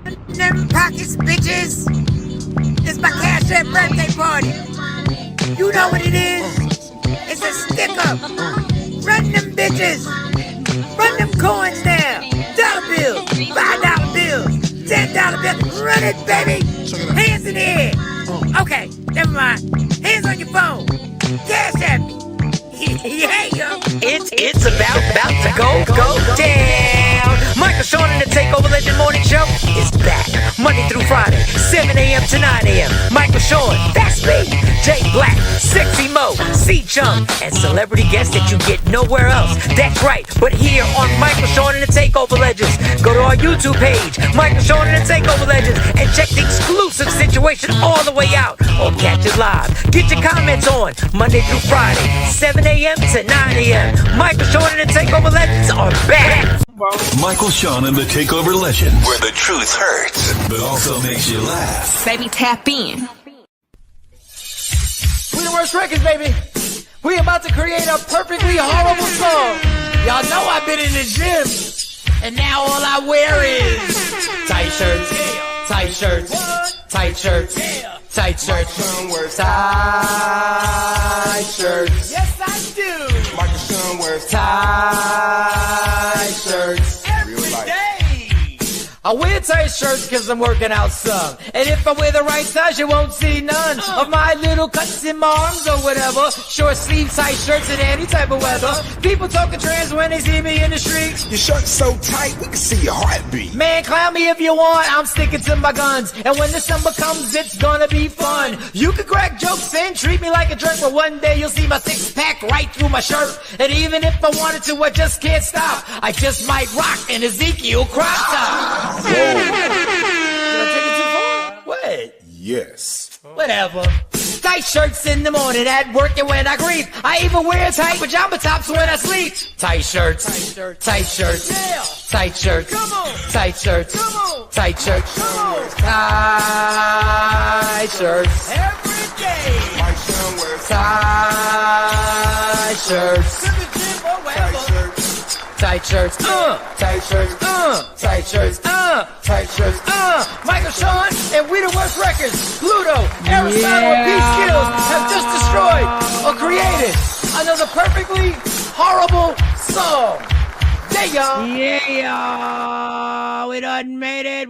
Them pockets, bitches. It's my Cash App birthday party. You know what it is. It's a stick up. Run them bitches. Run them coins now. Dollar bills, $5 bills, $10 bills. Run it, baby. Hands in the air. Okay, never mind. Hands on your phone. Cash App me. Yeah, yo. It's about to go down. Michael Shawn and the Takeover Legend Morning Show is back Monday through Friday, 7 a.m. to 9 a.m. Michael Shawn, that's me. Jay Black, Sexy Mo, C Chum, and celebrity guests that you get nowhere else. That's right, but here on Michael Shawn and the Takeover Legends. Go to our YouTube page, Michael Shawn and the Takeover Legends, and check the exclusive situation all the way out. Or catch it live. Get your comments on Monday through Friday, 7 a.m. to 9 a.m. Michael Shawn and the Takeover Legends are back. Michael Shawn and the Takeover Legends, where the truth hurts, but also makes you laugh. Baby, tap in. We the worst records, baby. We about to create a perfectly horrible song. Y'all know I've been in the gym, and now all I wear is tight shirts, tight shirts, tight shirts, tight shirts, tight shirts. Yes, I do. Michael Shawn wears Tight shirts every day. I wear tight shirts because I'm working out some. And if I wear the right size, you won't see none of my little cuts in my arms or whatever. Short sleeve tight shirts in any type of weather. People talking trans when they see me in the streets. Your shirt's so tight, we can see your heartbeat. Man, clown me if you want, I'm sticking to my guns. And when December comes, it's gonna be fun. You can crack jokes and treat me like a jerk, but one day you'll see my six-pack right through my shirt. And even if I wanted to, I just can't stop. I just might rock an Ezekiel crop top. Whoa. Did I take it too far? What? Yes. Whatever. Tight shirts in the morning, at work and when I grieve. I even wear tight pajama tops when I sleep. Tight shirts, tight shirts, tight shirts, tight shirts, tight shirts, tight shirts. Every day. Mike Shawn wears Tight shirts. Tight shirts, tight shirts, tight shirts, tight shirts, Michael Shawn and We the Worst Records, Pluto, Aristotle, and P Skills have just destroyed or created another perfectly horrible song. Yeah, we done made it,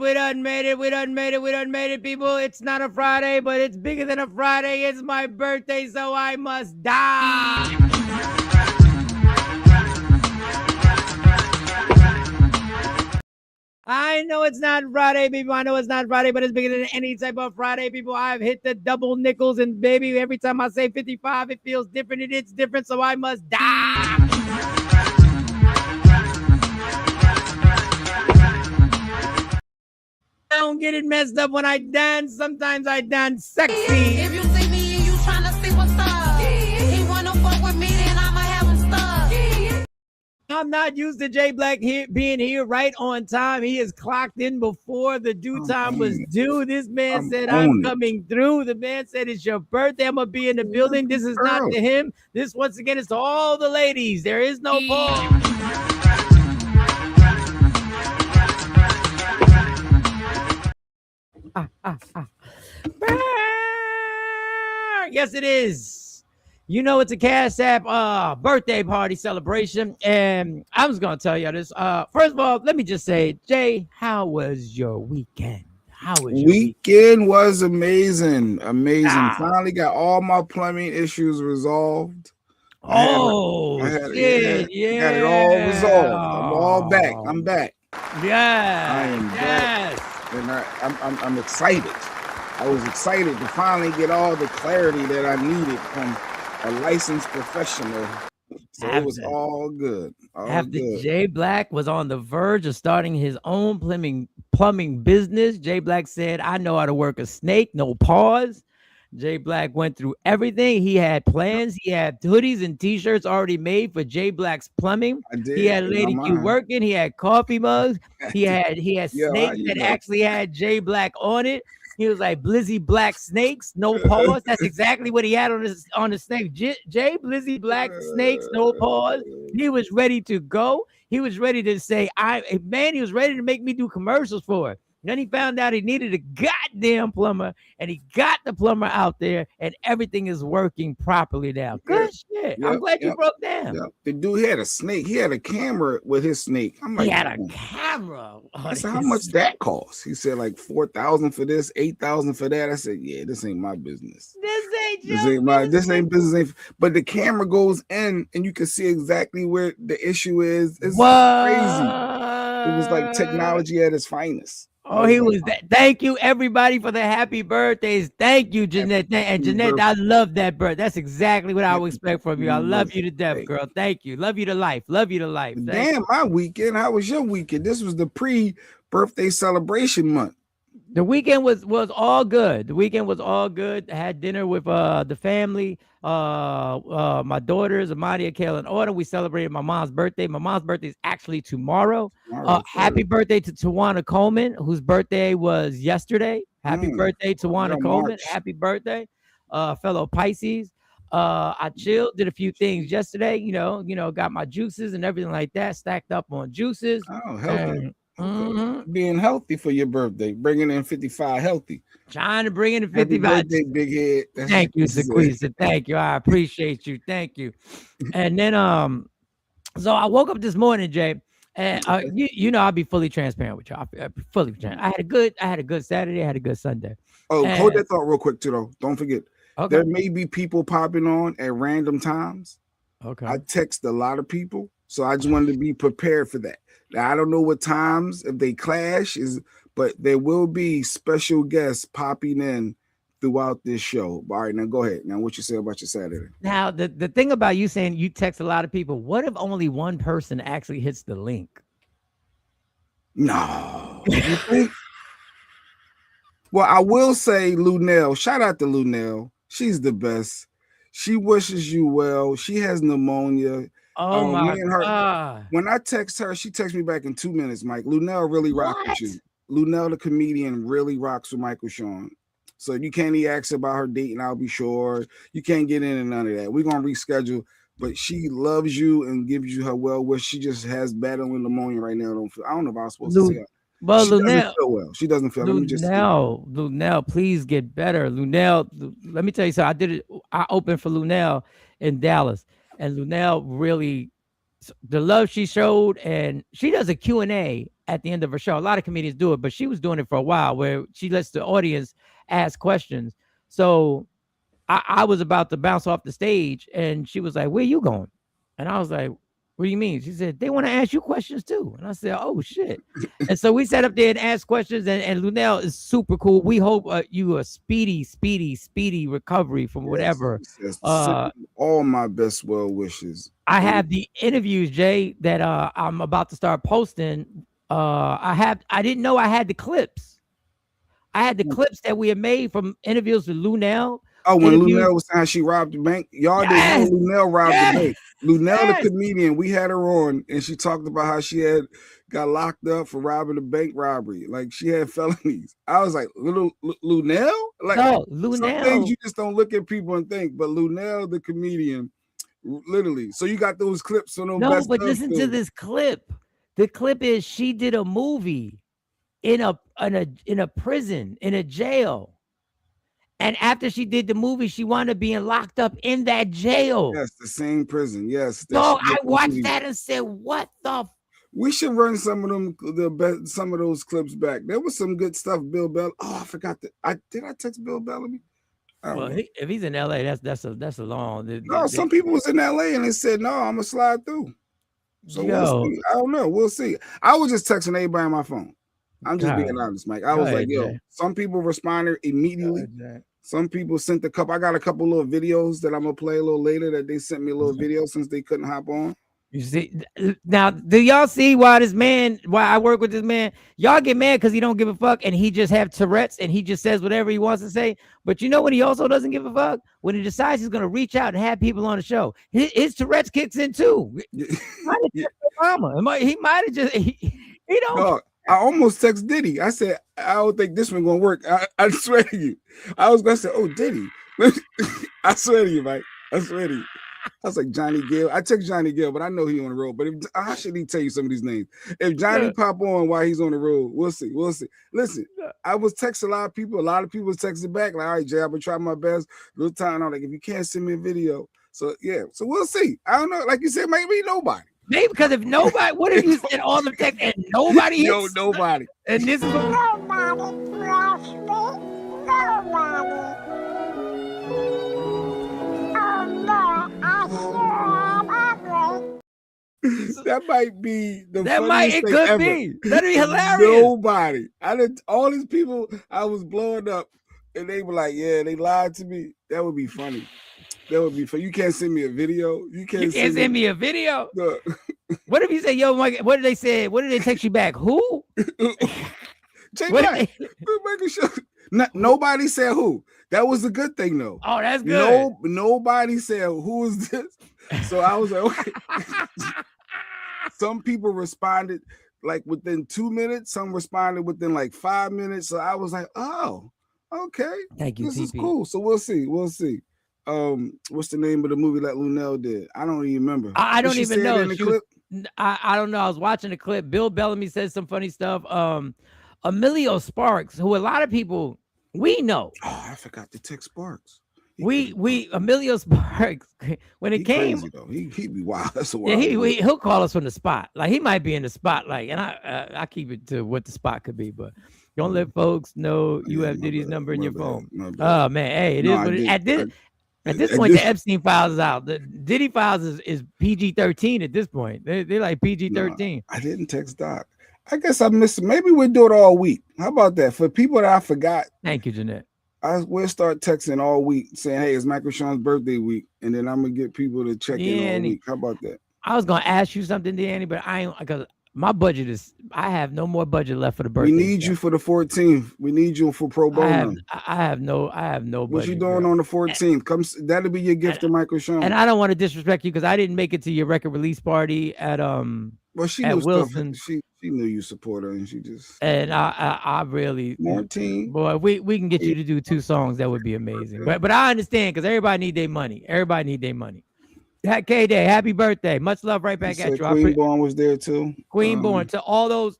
people. It's not a Friday, but it's bigger than a Friday. It's my birthday, so I must die. I know it's not Friday, people. I know it's not Friday, but it's bigger than any type of Friday, people. I've hit the double nickels, and baby, every time I say 55, it feels different, and it's different, so I must die. I don't get it messed up when I dance. Sometimes I dance sexy. If you see me and you tryna see what's up, he wanna fuck with me, then I'ma have him stuck. I'm not used to Jay Black being here right on time. He is clocked in before the due time was due. This man said, I'm coming through. The man said, it's your birthday. I'm going to be in the building. This is not to him. This, once again, is to all the ladies. There is no pause. Yes, it is. You know, it's a Cash App birthday party celebration. And I was going to tell you this. First of all, let me just say, Jay, how was your weekend? How was your weekend? Was amazing. Finally got all my plumbing issues resolved. Yeah. Got it all resolved. I'm back. Yeah. I am back. And I'm excited. I was excited to finally get all the clarity that I needed from a licensed professional. So it was all good. After Jay Black was on the verge of starting his own plumbing business, Jay Black said, I know how to work a snake, no pause. Jay Black went through everything. He had plans. He had hoodies and t-shirts already made for Jay Black's Plumbing. He had Lady Q working. He had coffee mugs. He had snakes that actually had Jay Black on it. He was like, Blizzy Black Snakes, no pause. That's exactly what he had on the snake. Jay Blizzy Black Snakes, no pause. He was ready to go. He was ready to say, he was ready to make me do commercials for it. Then he found out he needed a goddamn plumber, and he got the plumber out there, and everything is working properly now. Yeah. Good shit. I'm Yep. glad you Yep. broke down. Yep. The dude had a snake. He had a camera with his snake. I'm He like, had a "Man." camera. I said, how much that cost? He said like 4,000 for this, 8,000 for that. I said, yeah, this ain't my business. This ain't This your ain't my business. this ain't business. But the camera goes in and you can see exactly where the issue is. It's What? crazy. It was like technology at its finest. I Oh, was he like, was that. Thank you, everybody, for the happy birthdays. Thank you, Jeanette. And Jeanette, I love that birth. That's exactly what I would expect from you. I love you to death, girl. Thank you. Love you to life. Love you to life. Thank damn, my weekend. How was your weekend? This was the pre-birthday celebration month. The weekend was all good. The weekend was all good. I had dinner with the family, my daughters, Amadia, Kayla, and Autumn. We celebrated my mom's birthday. My mom's birthday is actually tomorrow. Happy birthday to Tawana Coleman, whose birthday was yesterday. Happy birthday, Tawana Coleman. March. Happy birthday, fellow Pisces. I chilled, did a few things yesterday. Got my juices and everything like that. Stacked up on juices. Oh, healthy. Being healthy for your birthday, bringing in 55 healthy. Trying to bring in the Happy 55. birthday, big head. That's Thank you, Sequisa. Thank you. I appreciate you. Thank you. And then so I woke up this morning, Jay, and I'll be fully transparent with you. Fully transparent. I had a good Saturday. I had a good Sunday. Oh, hold that thought real quick too, though. Don't forget, Okay. there may be people popping on at random times. Okay. I text a lot of people, so I just wanted to be prepared for that. Now, I don't know what times if they clash but there will be special guests popping in throughout this show. All right, now go ahead. Now, what you say about your Saturday? Now, the thing about you saying you text a lot of people, what if only one person actually hits the link? No. Well, I will say Lunell. Shout out to Lunell. She's the best. She wishes you well. She has pneumonia. Oh my me and her, God. when I text her, she texts me back in 2 minutes, Mike. Lunell really rocks with you. Lunell, the comedian, really rocks with Michael Shawn. So you can't even ask about her date, and I'll be sure. You can't get in and none of that. We're going to reschedule. But she loves you and gives you her well wish. She just has battling pneumonia right now. I don't know if I was supposed to say it. Well, she doesn't feel well. She doesn't feel. Lunell, please get better. Lunell, let me tell you something. I opened for Lunell in Dallas, and Lunell really, the love she showed, and she does a Q&A at the end of her show. A lot of comedians do it, but she was doing it for a while where she lets the audience ask questions. So I was about to bounce off the stage, and she was like, "Where you going?" And I was like, "What do you mean?" She said, "They want to ask you questions too." And I said, "Oh shit." And so we sat up there and asked questions, and Lunell is super cool. We hope you a speedy recovery from whatever. Yes. All my best well wishes. I have the interviews, Jay, that I'm about to start posting. I didn't know I had the clips. I had the clips that we had made from interviews with Lunell. Oh, when Lunell was saying she robbed the bank, y'all didn't know Lunell robbed the bank. Lunell, the comedian, we had her on, and she talked about how she got locked up for robbing a bank robbery. Like she had felonies. I was like, little Lunell? Like Lunell. Some things you just don't look at people and think, but Lunell, the comedian, literally. So you got those clips on those. No, but listen to this clip. The clip is she did a movie in a prison, in a jail. And after she did the movie, she wound up being locked up in that jail. Yes, the same prison. Yes. So I watched that and said, "What the?" We should run some of them, some of those clips back. There was some good stuff. Bill Bell. Oh, I forgot that. Did I text Bill Bellamy? Well, if he's in LA, that's a long. No, some people was in LA and they said, "No, I'm gonna slide through." So we'll see. I don't know. We'll see. I was just texting everybody on my phone. I'm just being honest, Mike. I was like, yo, some people responded immediately. Some people sent a couple. I got a couple little videos that I'm gonna play a little later that they sent me a little video since they couldn't hop on. You see, now do y'all see why I work with this man? Y'all get mad because he don't give a fuck and he just have Tourette's and he just says whatever he wants to say. But you know what he also doesn't give a fuck? When he decides he's gonna reach out and have people on the show, his Tourette's kicks in too. He might have just he don't. No, I almost text Diddy. I said, I don't think this one gonna work. I swear to you. I was gonna say, oh, Diddy. I swear to you, Mike. I swear to you. I was like, Johnny Gill. I text Johnny Gill, but I know he on the road. But how should he tell you some of these names? If Johnny pop on while he's on the road, we'll see. We'll see. Listen, I was texting a lot of people. A lot of people was texting back like, all right, Jay, I've been trying my best. Little time. I'm like, if you can't send me a video. So yeah. So we'll see. I don't know. Like you said, maybe nobody. Maybe because if nobody, what if you send all the text and nobody hits? No, nobody. And this is what Nobody loves me. Nobody. Oh Lord, I sure am ugly. That might be the that funniest might it thing could ever. be. That'd be hilarious. Nobody. I did all these people I was blowing up, and they were like, "Yeah, they lied to me." That would be funny. That would be fun. You can't send me a video. You can't send me a video. No. What if you say, "Yo, Mike, what did they say? What did they text you back? Who?" Jay Black. Making sure. Nobody said who. That was a good thing, though. Oh, that's good. Nobody said who is this. So I was like, okay. Some people responded like within 2 minutes. Some responded within like 5 minutes. So I was like, oh, okay. Thank you. This TP. is cool. So we'll see. We'll see. What's the name of the movie that Lunel did? I don't even remember. I don't even know. In the clip? I don't know. I was watching the clip. Bill Bellamy said some funny stuff. Emilio Sparks, who a lot of people we know. Oh, I forgot to text Sparks. We Emilio Sparks when it came. Crazy, though. He be wild. That's a wild. Yeah, he'll call us from the spot. Like he might be in the spot. Like, and I keep it to what the spot could be, but don't let folks know you have Diddy's number in your phone. Oh man, hey, it is what it at this point. The Epstein files is out. The Diddy files is PG-13 at this point. They're like PG-13. No, I didn't text Doc. I guess I missed it. Maybe we'll do it all week. How about that? For people that I forgot. Thank you, Jeanette. We'll start texting all week saying, hey, it's Michael Shawn's birthday week. And then I'm going to get people to check in all week. How about that? I was going to ask you something, Danny, but I ain't, because my budget is, I have no more budget left for the birthday. We need you for the 14th. We need you for pro bono. I have no budget. What you doing on the 14th? That'll be your gift to Michael Shawn. And I don't want to disrespect you because I didn't make it to your record release party at well, she at knew Wilson. She knew you support her, and she just. And I really, Martine. Boy, we can get you to do 2 songs. That would be amazing. But I understand because everybody need their money. Everybody need their money. K-Day, happy birthday. Much love right back at you. Queen Born was there too. Queen Born to all those.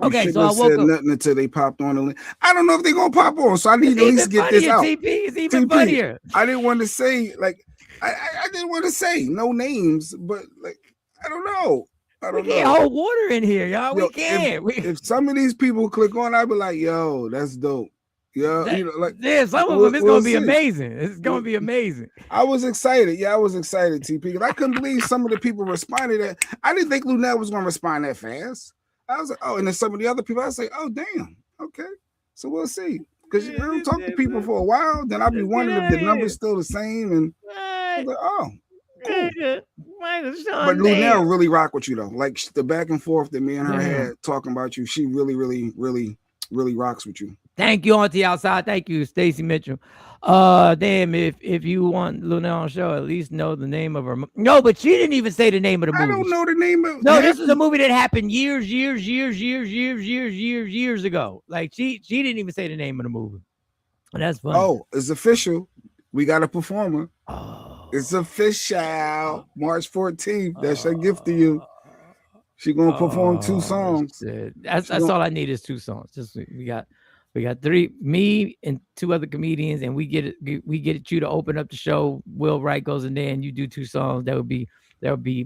Okay, so I said nothing until they popped on the link. I don't know if they're gonna pop on, so I need to at least get this out. TP, it's even funnier. I didn't want to say I didn't want to say no names, but like I don't know. We can't hold water in here, y'all. We can't. If some of these people click on, I'd be like, yo, that's dope. Yeah, some of them it's gonna be amazing. It's gonna be amazing. I was excited. Yeah, I was excited, TP, because I couldn't believe some of the people responded. I didn't think Lunel was gonna respond that fast. I was like, oh, and then some of the other people, I was like, oh, damn, okay. So we'll see. Because you don't talk to people for a while, then I'll be wondering if the number's still the same. And I was like, oh, cool. But Lunel really rock with you though. Like the back and forth that me and her had talking about you, she really, really, really, really rocks with you. Thank you, Auntie Outside. Thank you, Stacey Mitchell. Damn, if you want Lunel on the show, at least know the name of her. No, but she didn't even say the name of the movie. I don't know the name of. No, this is a movie that happened years ago. Like she didn't even say the name of the movie. And that's funny. Oh, it's official. We got a performer. Oh, it's official. March 14th. That's her gift to you. She gonna perform 2 songs. That's all I need is 2 songs. Just we got 3, me and 2 other comedians, and we get it you to open up the show. Will Wright goes in there, and you do 2 songs. That would be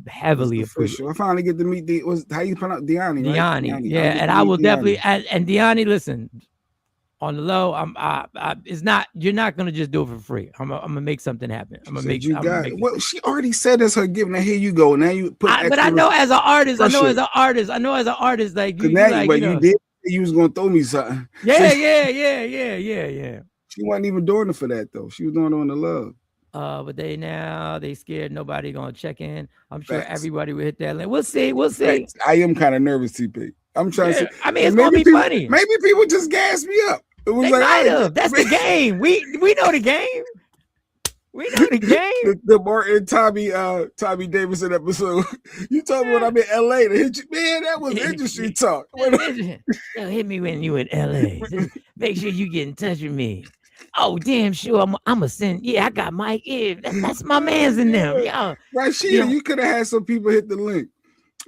heavily official. I finally get to meet how you pronounce Deani, right? Deani, yeah. And I will definitely and Deani, listen, on the low, it's not, you're not gonna just do it for free. I'm gonna make something happen. I'm gonna make it. Well, she already said it's her gift. Now here you go. Now you put. But I know as an artist, like you now, you did. You was gonna throw me something. Yeah. She wasn't even doing it for that though. She was doing it on the love. But they scared nobody gonna check in. I'm sure everybody will hit that link. We'll see. Facts. I am kind of nervous, TP. I'm trying to say. I mean, it's gonna be funny. Maybe people just gas me up. It was that's the game. We know the game. We know the game. the Martin Tommy Davidson episode. You told me when I'm in LA to hit you. Man, that was industry talk. Hit me when you in LA. Just make sure you get in touch with me. Oh, damn sure. I'm gonna send. Yeah, I got Mike. Yeah, that's my man's in them. Yo, Rashida, you you could have had some people hit the link.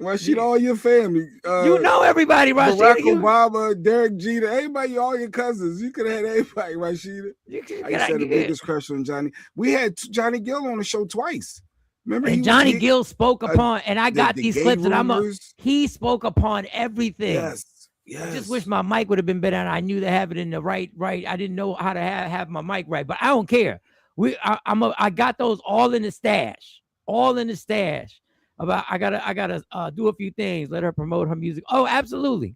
Rashida, you, all your family. you know everybody, Rashida. Barack Obama, Derek Jeter, everybody, all your cousins. You could have had everybody, Rashida. I used to have the biggest crush on Johnny. We had Johnny Gill on the show twice. Remember, And he was Johnny Gill spoke upon, and I got the these gay clips, and rumors. he spoke upon everything. Yes, I just yes. wish my mic would have been better, and I knew to have it in the right. I didn't know how to have my mic right, but I don't care. I got those all in the stash, all in the stash. I gotta do a few things. Let her promote her music. Oh, absolutely.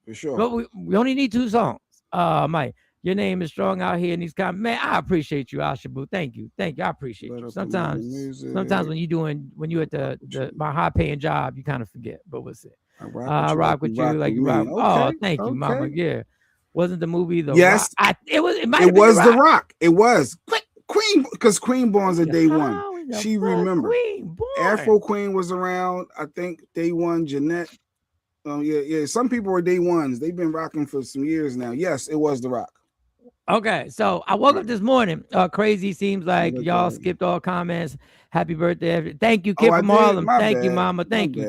For sure. But we only need 2 songs. Mike, your name is strong out here in these comments. Man, I appreciate you, Ashabu. Thank you. I appreciate you. Sometimes when you at the my high paying job, you kind of forget. But what's it? I rock with you like you rock. Oh, thank you, Mama. Yeah, wasn't the movie The Yes, Rock? It was. It might it have been was The Rock. It was Queen, because Queen Born's a day one. How in the She fuck remembered. Queen born? Afro Queen was around. I think day one. Jeanette. Yeah. Some people were day ones. They've been rocking for some years now. Yes, it was The Rock. Okay, so I woke up this morning. Crazy seems like y'all skipped all comments. Happy birthday! Thank you, kid from Harlem. Thank you, Mama. Thank you.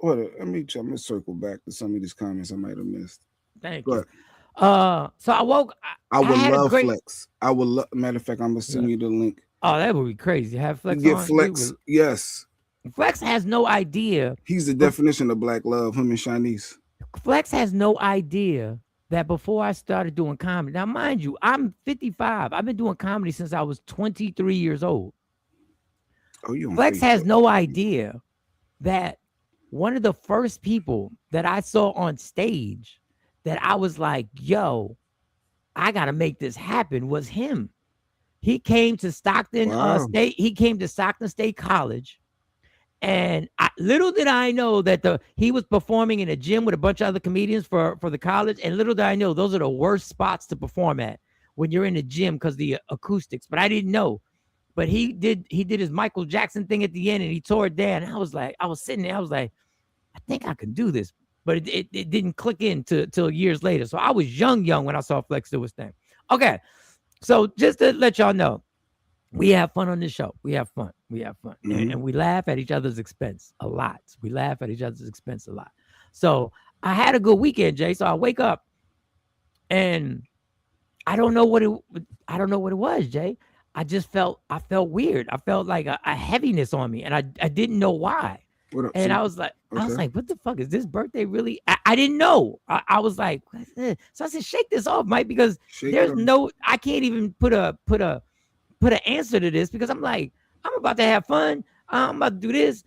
Let me try. I'm gonna circle back to some of these comments I might have missed. Thank you. So I woke. I would love Flex. I would love. Matter of fact, I'm gonna send you the link. Oh, that would be crazy. Have Flex get on. Flex. Yes. Flex has no idea. He's the definition of black love. Him and Shanice. Flex has no idea that before I started doing comedy. Now, mind you, I'm 55. I've been doing comedy since I was 23 years old. Oh, you Flex has no idea that one of the first people that I saw on stage that I was like, yo, I got to make this happen was him. He came to Stockton State. He came to Stockton State College. And little did I know that he was performing in a gym with a bunch of other comedians for the college. And little did I know those are the worst spots to perform at when you're in the gym because the acoustics. But I didn't know. But he did his Michael Jackson thing at the end and he tore it down. And I was sitting there. I was like, I think I can do this. But it didn't click in till years later. So I was young when I saw Flex do his thing. Okay. So just to let y'all know, we have fun on this show. We have fun. Mm-hmm. And we laugh at each other's expense a lot. So I had a good weekend, Jay. So I wake up and I don't know what it was, Jay. I felt weird. I felt like a heaviness on me, and I didn't know why. And I was like, what the fuck is this birthday really? I didn't know. I was like, so I said, shake this off, Mike, because I can't even put an answer to this because I'm like, I'm about to have fun. I'm about to do this.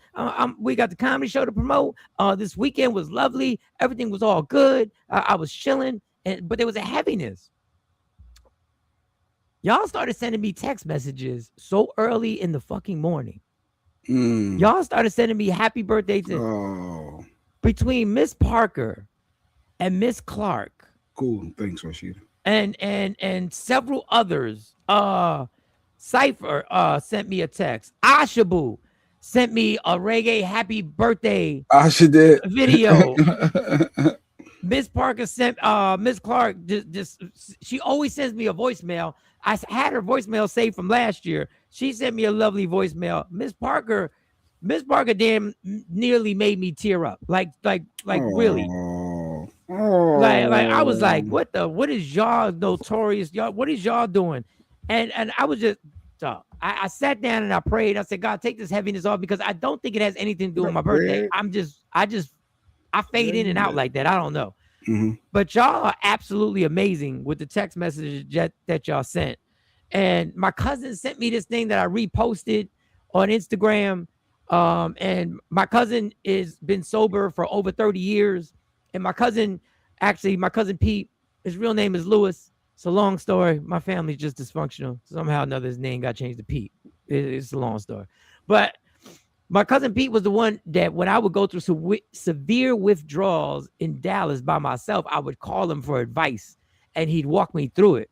We got the comedy show to promote. This weekend was lovely. Everything was all good. I was chilling, but there was a heaviness. Y'all started sending me text messages so early in the fucking morning. Y'all started sending me happy birthday between Miss Parker and Miss Clark. Cool. Thanks, Rashida. And several others. Cypher sent me a text. Ashabu sent me a reggae happy birthday video. Miss Parker sent Miss Clark just she always sends me a voicemail. I had her voicemail saved from last year. She sent me a lovely voicemail. Miss Parker damn nearly made me tear up. Like really. Like I was like, what is y'all notorious? What is y'all doing? And I was just I sat down and I prayed. I said, God, take this heaviness off because I don't think it has anything to do with my birthday. I fade in and out like that. I don't know. Mm-hmm. But y'all are absolutely amazing with the text messages that y'all sent. And my cousin sent me this thing that I reposted on Instagram. And my cousin has been sober for over 30 years. And my cousin Pete, his real name is Lewis. It's a long story. My family's just dysfunctional. Somehow or another, his name got changed to Pete. It's a long story. But my cousin Pete was the one that when I would go through severe withdrawals in Dallas by myself, I would call him for advice and he'd walk me through it.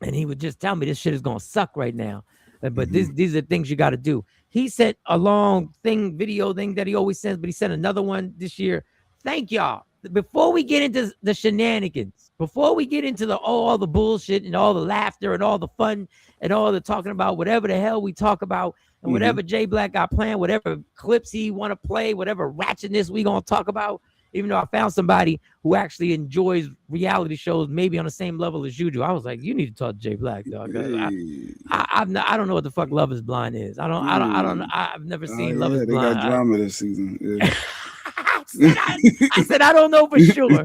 And he would just tell me this shit is going to suck right now. But these are things you got to do. He sent a long video thing that he always sends, but he sent another one this year. Thank y'all. before we get into the shenanigans, before we get into all the bullshit and all the laughter and all the fun and all the talking about whatever the hell we talk about and whatever Jay Black got planned, whatever clips he want to play, whatever ratchetness we gonna talk about. Even though I found somebody who actually enjoys reality shows, maybe on the same level as you do, I was like, you need to talk to Jay Black, dog. I don't know what the fuck Love Is Blind is. I've never seen Love Is Blind. They got drama this season. Yeah. I said, I don't know for sure.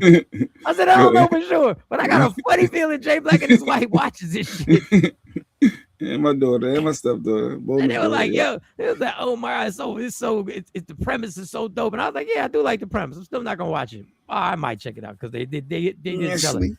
I said, I don't know for sure. But I got a funny feeling Jay Black and his wife watches this shit. And my daughter and my stepdaughter. Both and they were like, yo, it was like, oh my God, the premise is so dope. And I was like, yeah, I do like the premise. I'm still not gonna watch it. Oh, I might check it out because they did sell it.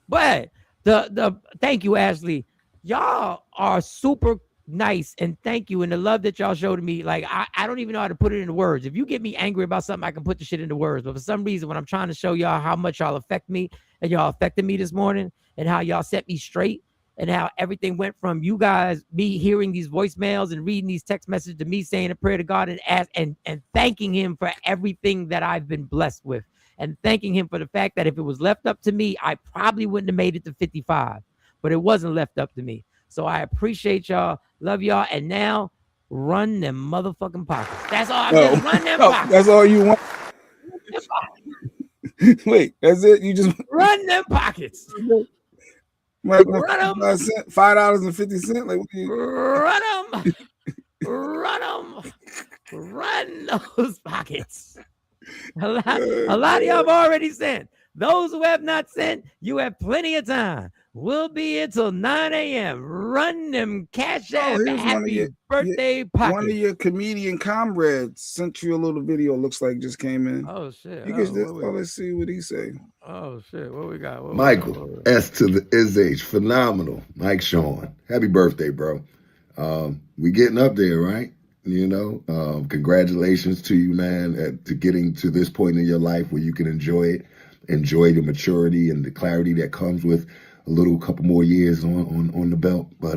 But the thank you, Ashley. Y'all are super nice, and thank you, and the love that y'all showed me. Like I don't even know how to put it into words. If you get me angry about something, I can put the shit into words. But for some reason, when I'm trying to show y'all how much y'all affect me, and y'all affected me this morning, and how y'all set me straight, and how everything went from you guys, me hearing these voicemails and reading these text messages to me saying a prayer to God and thanking him for everything that I've been blessed with, and thanking him for the fact that if it was left up to me, I probably wouldn't have made it to 55, but it wasn't left up to me. So I appreciate y'all, love y'all, and now run them motherfucking pockets. That's all. Just run them pockets. That's all you want. Wait, that's it? You just run them pockets. Run them. $5.50. Like what run them. Run them. Run those pockets. A lot of y'all have already sent. Those who have not sent, you have plenty of time. We'll be here till 9 a.m. Run them cash app happy birthday pockets. One of your comedian comrades sent you a little video. Looks like just came in. Oh shit! Let's see what he say. Oh shit! What we got? Michael S to the ISH, phenomenal. Mike Shawn, happy birthday, bro. We getting up there, right? You know, congratulations to you, man, to getting to this point in your life where you can enjoy the maturity and the clarity that comes with a couple more years on the belt. But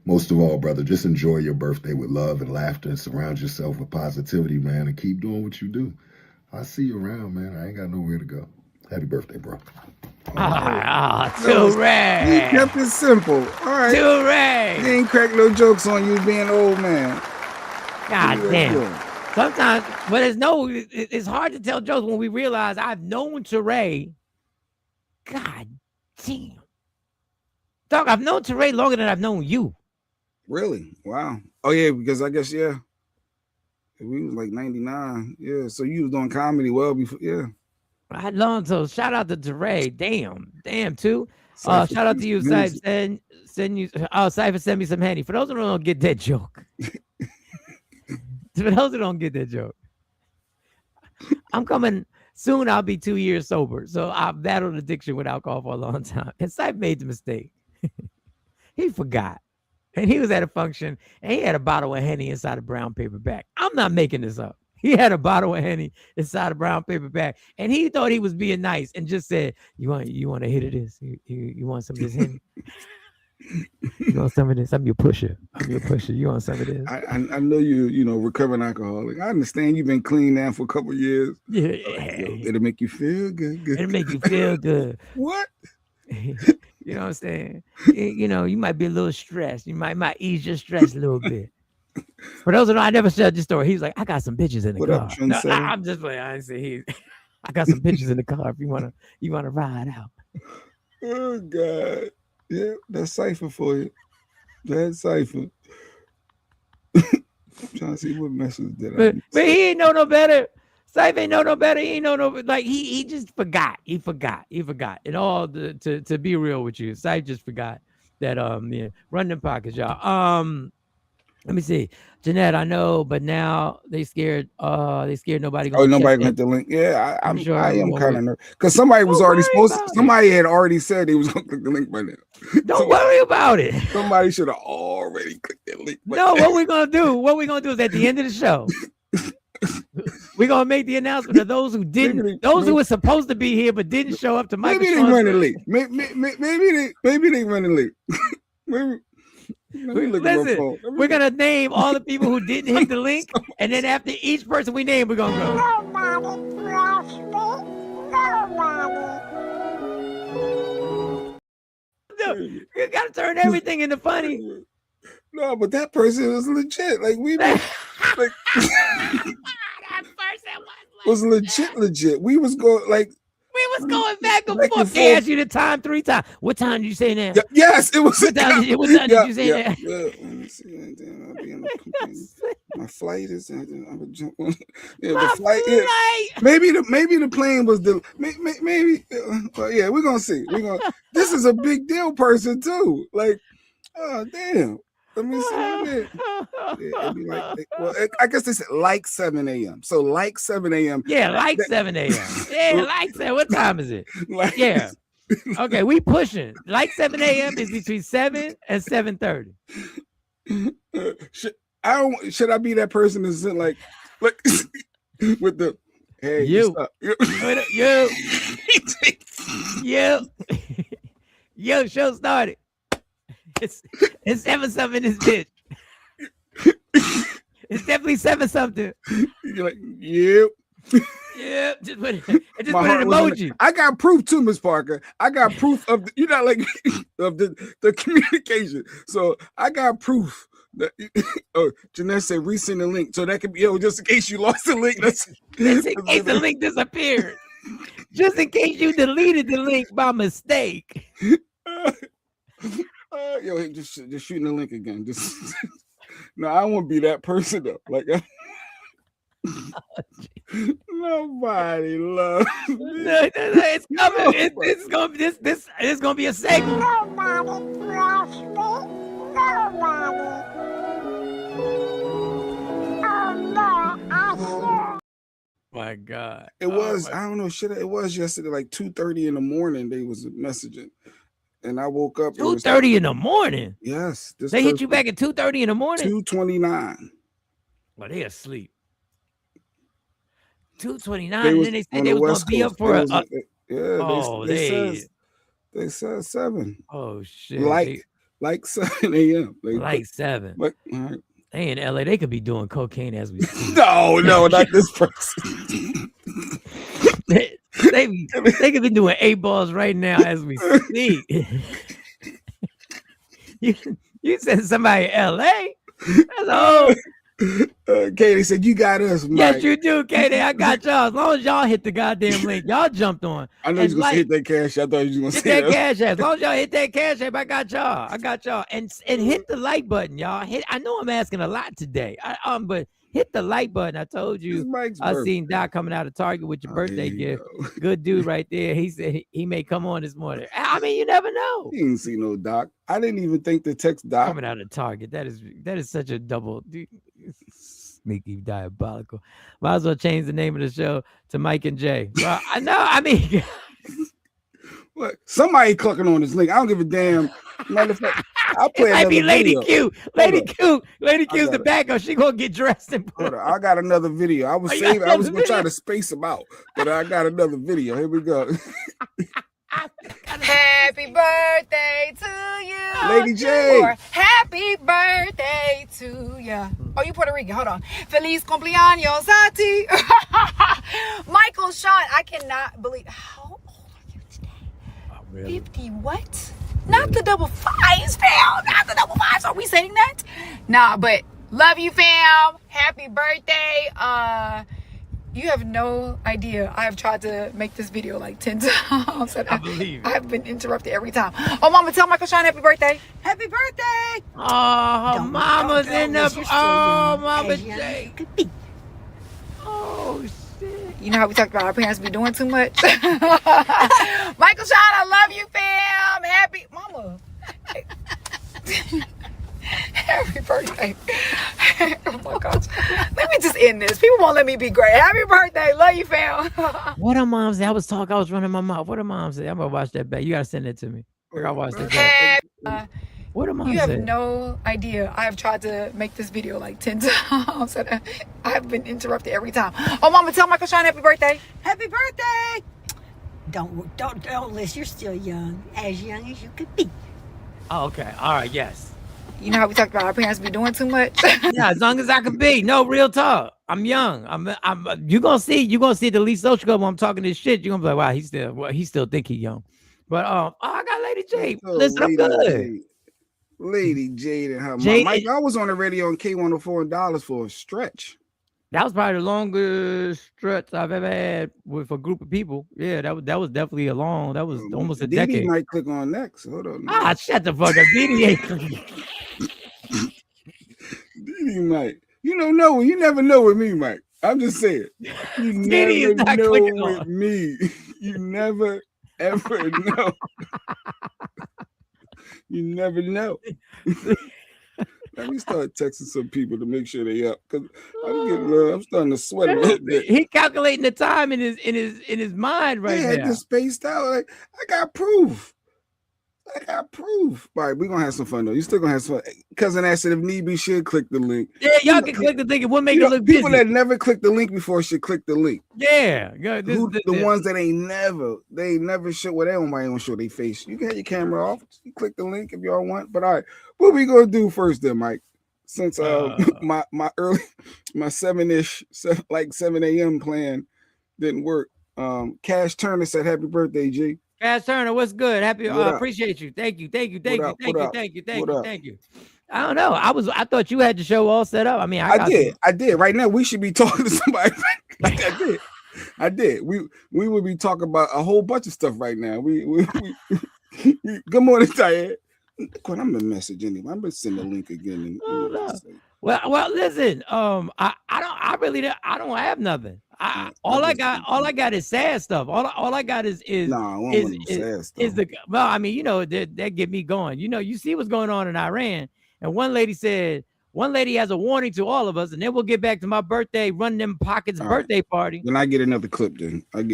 most of all, brother, just enjoy your birthday with love and laughter and surround yourself with positivity, man, and keep doing what you do. I see you around, man. I ain't got nowhere to go. Happy birthday, bro. Too rad. He kept it simple. All right. Too rad. He ain't crack no jokes on you being an old man. God damn. Sometimes, but it's hard to tell jokes when we realize I've known Teray. God damn. Dog, I've known Teray longer than I've known you. Really? Wow. Oh, yeah, because I guess, yeah. We was like 99. Yeah, so you was doing comedy well before, yeah. I long so shout out to Teray. Damn, too. Shout out to you, Cypher. Send you. Oh, Cypher, send me some Henny. For those who don't get that joke. For those who don't get that joke. I'm coming soon. I'll be 2 years sober. So I've battled addiction with alcohol for a long time. And Cypher made the mistake. He forgot. And he was at a function and he had a bottle of Henny inside a brown paper bag. I'm not making this up. He had a bottle of Henny inside a brown paper bag. And he thought he was being nice and just said, you want a hit of this? You want some of this Henny? You want some of this? I'm your pusher. You want some of this? I know you recovering alcoholic. I understand you've been clean now for a couple of years. Yeah. It'll make you feel good. It'll make you feel good. What? You know what I'm saying? You might be a little stressed. You might ease your stress a little bit. For those who know, I never shared this story. He's like, I got some bitches in the car. Up, I'm just playing. I didn't say I got some bitches in the car if you wanna ride out. Oh God. Yeah, that's Cypher for you. That's Cypher. I'm trying to see what message did I miss. But he ain't know no better. Cypher ain't know no better. He ain't know no, like he just forgot. He forgot. And all to be real with you, Cypher just forgot that run them pockets, y'all. Let me see. Jeanette, I know, but now they scared nobody. Nobody got the link. Yeah, I'm sure I am kind of nervous. Because somebody was already somebody had already said they was gonna click the link by now. Don't worry about it. Somebody should have already clicked that link. No, what we're gonna do is at the end of the show, we're gonna make the announcement of those who didn't, who were supposed to be here but didn't show up to Michael. Maybe they running late. Maybe they running late. Maybe. Listen, we're gonna name all the people who didn't hit the link, and then after each person we name, we're gonna go. Nobody bless me. I've turned everything into funny. No, but that person was legit. Like we been, like That person was legit. We was going like we was going back and forth. They asked you the time 3 times. What time did you say now? Yes, it was. What time did you say that? Let me see. I'll be in the my flight is. I would jump on. Yeah, the flight. Yeah. Maybe the plane was the maybe. But yeah, we're gonna see. This is a big deal person too. Like, oh damn. Let me see what it is. Yeah, it'd be like, well, I guess they said like 7 a.m. So like 7 a.m. Yeah, like 7 a.m. Yeah, like 7. What time is it? Like, yeah. Okay, we pushing. Like 7 a.m. is between 7 and 7:30. Should I be that person that's like with the hey you yo show started. It's 7 something in this bitch. It's definitely 7 something. You're like, yep. Yeah, just put an emoji. I got proof too, Miss Parker. I got proof of you're not like of the communication. So I got proof that Jeanette said resend the link. So that could be just in case you lost the link. Just in case the link disappeared. Just in case you deleted the link by mistake. Just shooting the link again. Just no, I won't be that person though. Like nobody loves me. No, it's coming. It's gonna be a segment. Nobody loves me. Nobody. Oh no, I sure. My God. It was, I don't know, it was yesterday, like 2:30 in the morning, they was messaging. And I woke up. 2:30 in the morning? Yes. They hit you back at 2:30 in the morning? 2:29. Well, they asleep. 2:29, and then they said they was going to be up for they said 7. Oh, shit. Like 7 a.m. Like 7. Like, all right. They in LA, they could be doing cocaine as we speak. No, not this person. they could be doing 8 balls right now as we speak. you said somebody in LA? That's all. Katie said, you got us, Mike. Yes, you do, Katie. I got y'all. As long as y'all hit the goddamn link, y'all jumped on. I know you was going to hit that cash. I thought you was going to say that cash app. As long as y'all hit that cash app, I got y'all. And hit the like button, y'all. I know I'm asking a lot today. But hit the like button. I told you. I seen Doc coming out of Target with your birthday gift. Good dude right there. He said he may come on this morning. I mean, you never know. He didn't see no Doc. I didn't even think to text Doc. Coming out of Target. That is such a double. Sneaky, diabolical. Might as well change the name of the show to Mike and Jay. Well, I know. I mean, look, somebody clicking on this link. I don't give a damn. Matter of fact, I'll play another video. Lady Q. Lady Q's the backup. She gonna get dressed and put. I got another video. I was saving. I was gonna try to space them out, but I got another video. Here we go. Happy birthday to you, Lady J. Or happy birthday to you. Oh, you Puerto Rican. Hold on. Feliz cumpleaños a ti. Michael, Shawn, I cannot believe. How old are you today? Oh, really? 50 what? Not the double fives, fam. Not the double fives. Are we saying that? Nah, but love you, fam. Happy birthday. You have no idea. I have tried to make this video like 10 times. I believe. I've been interrupted every time. Oh, Mama, tell Michael Shawn happy birthday. Happy birthday. Oh, Mama's in the... Oh, Mama J. Oh, shit. You know how we talk about our parents be doing too much? Michael Shawn, I love you, fam. Happy... Mama. Happy birthday. Oh my gosh. Let me just end this. People won't let me be great. Happy birthday. Love you, fam. What a mom say? I was running my mouth. What a mom say? I'm gonna watch that back. You gotta send it to me. I gotta watch that back. What a mom say? You have no idea. I have tried to make this video like 10 times. I've been interrupted every time. Oh, Mama, tell Michael Shawn happy birthday. Happy birthday. Don't list. You're still young as you could be. Oh, okay. All right. Yes. You know how we talk about our parents be doing too much? Yeah, as long as I can be. No, real talk. I'm young. You gonna see the least social club when I'm talking this shit. You're gonna be like, wow, he still think he young. But I got Lady J. Listen, I'm good. Lady Jade and her mom. Jade- Mike, I was on the radio on K104 in Dallas for a stretch. That was probably the longest stretch I've ever had with a group of people. Yeah, that was definitely a long. That was almost a Dee Dee decade. might click on next. Hold on. Ah, shut the fuck up. DD ain't Dee Dee might. You don't know. You never know with me, Mike. I'm just saying. You Dee is never not know clicking with on. me. You never ever know. You never know. Let me start texting some people to make sure they up, because I'm starting to sweat a little bit. He calculating the time in his mind right They had now. this spaced out. Like, I got proof. All right, we're gonna have some fun though. You still gonna have some fun. Cousin asked if need be should click the link. Yeah, y'all can click the link. It will make it look people busy. that never clicked the link before should click the link. Yeah, The ones that ain't never show. Well, they don't want to show their face. You can have your camera off. You click the link if y'all want. But all right, what we gonna do first then, Mike? Since my 7-ish, like 7 a.m. plan didn't work. Cash Turner said happy birthday, G. Cash Turner, what's good? Happy, What up? appreciate you. Thank you. What up? Thank you. I don't know. I thought you had the show all set up. I mean, I did. Right now, we should be talking to somebody. Like I did. We would be talking about a whole bunch of stuff right now. We good morning, Tired. I'm gonna message anyway. I'm gonna send the link again. Well, listen. I really don't have nothing. All I got is sad stuff. All I got is sad stuff. is the well. I mean, that get me going. You see what's going on in Iran, and one lady has a warning to all of us, and then we'll get back to my birthday, run them pockets birthday party. Then I get another clip. Let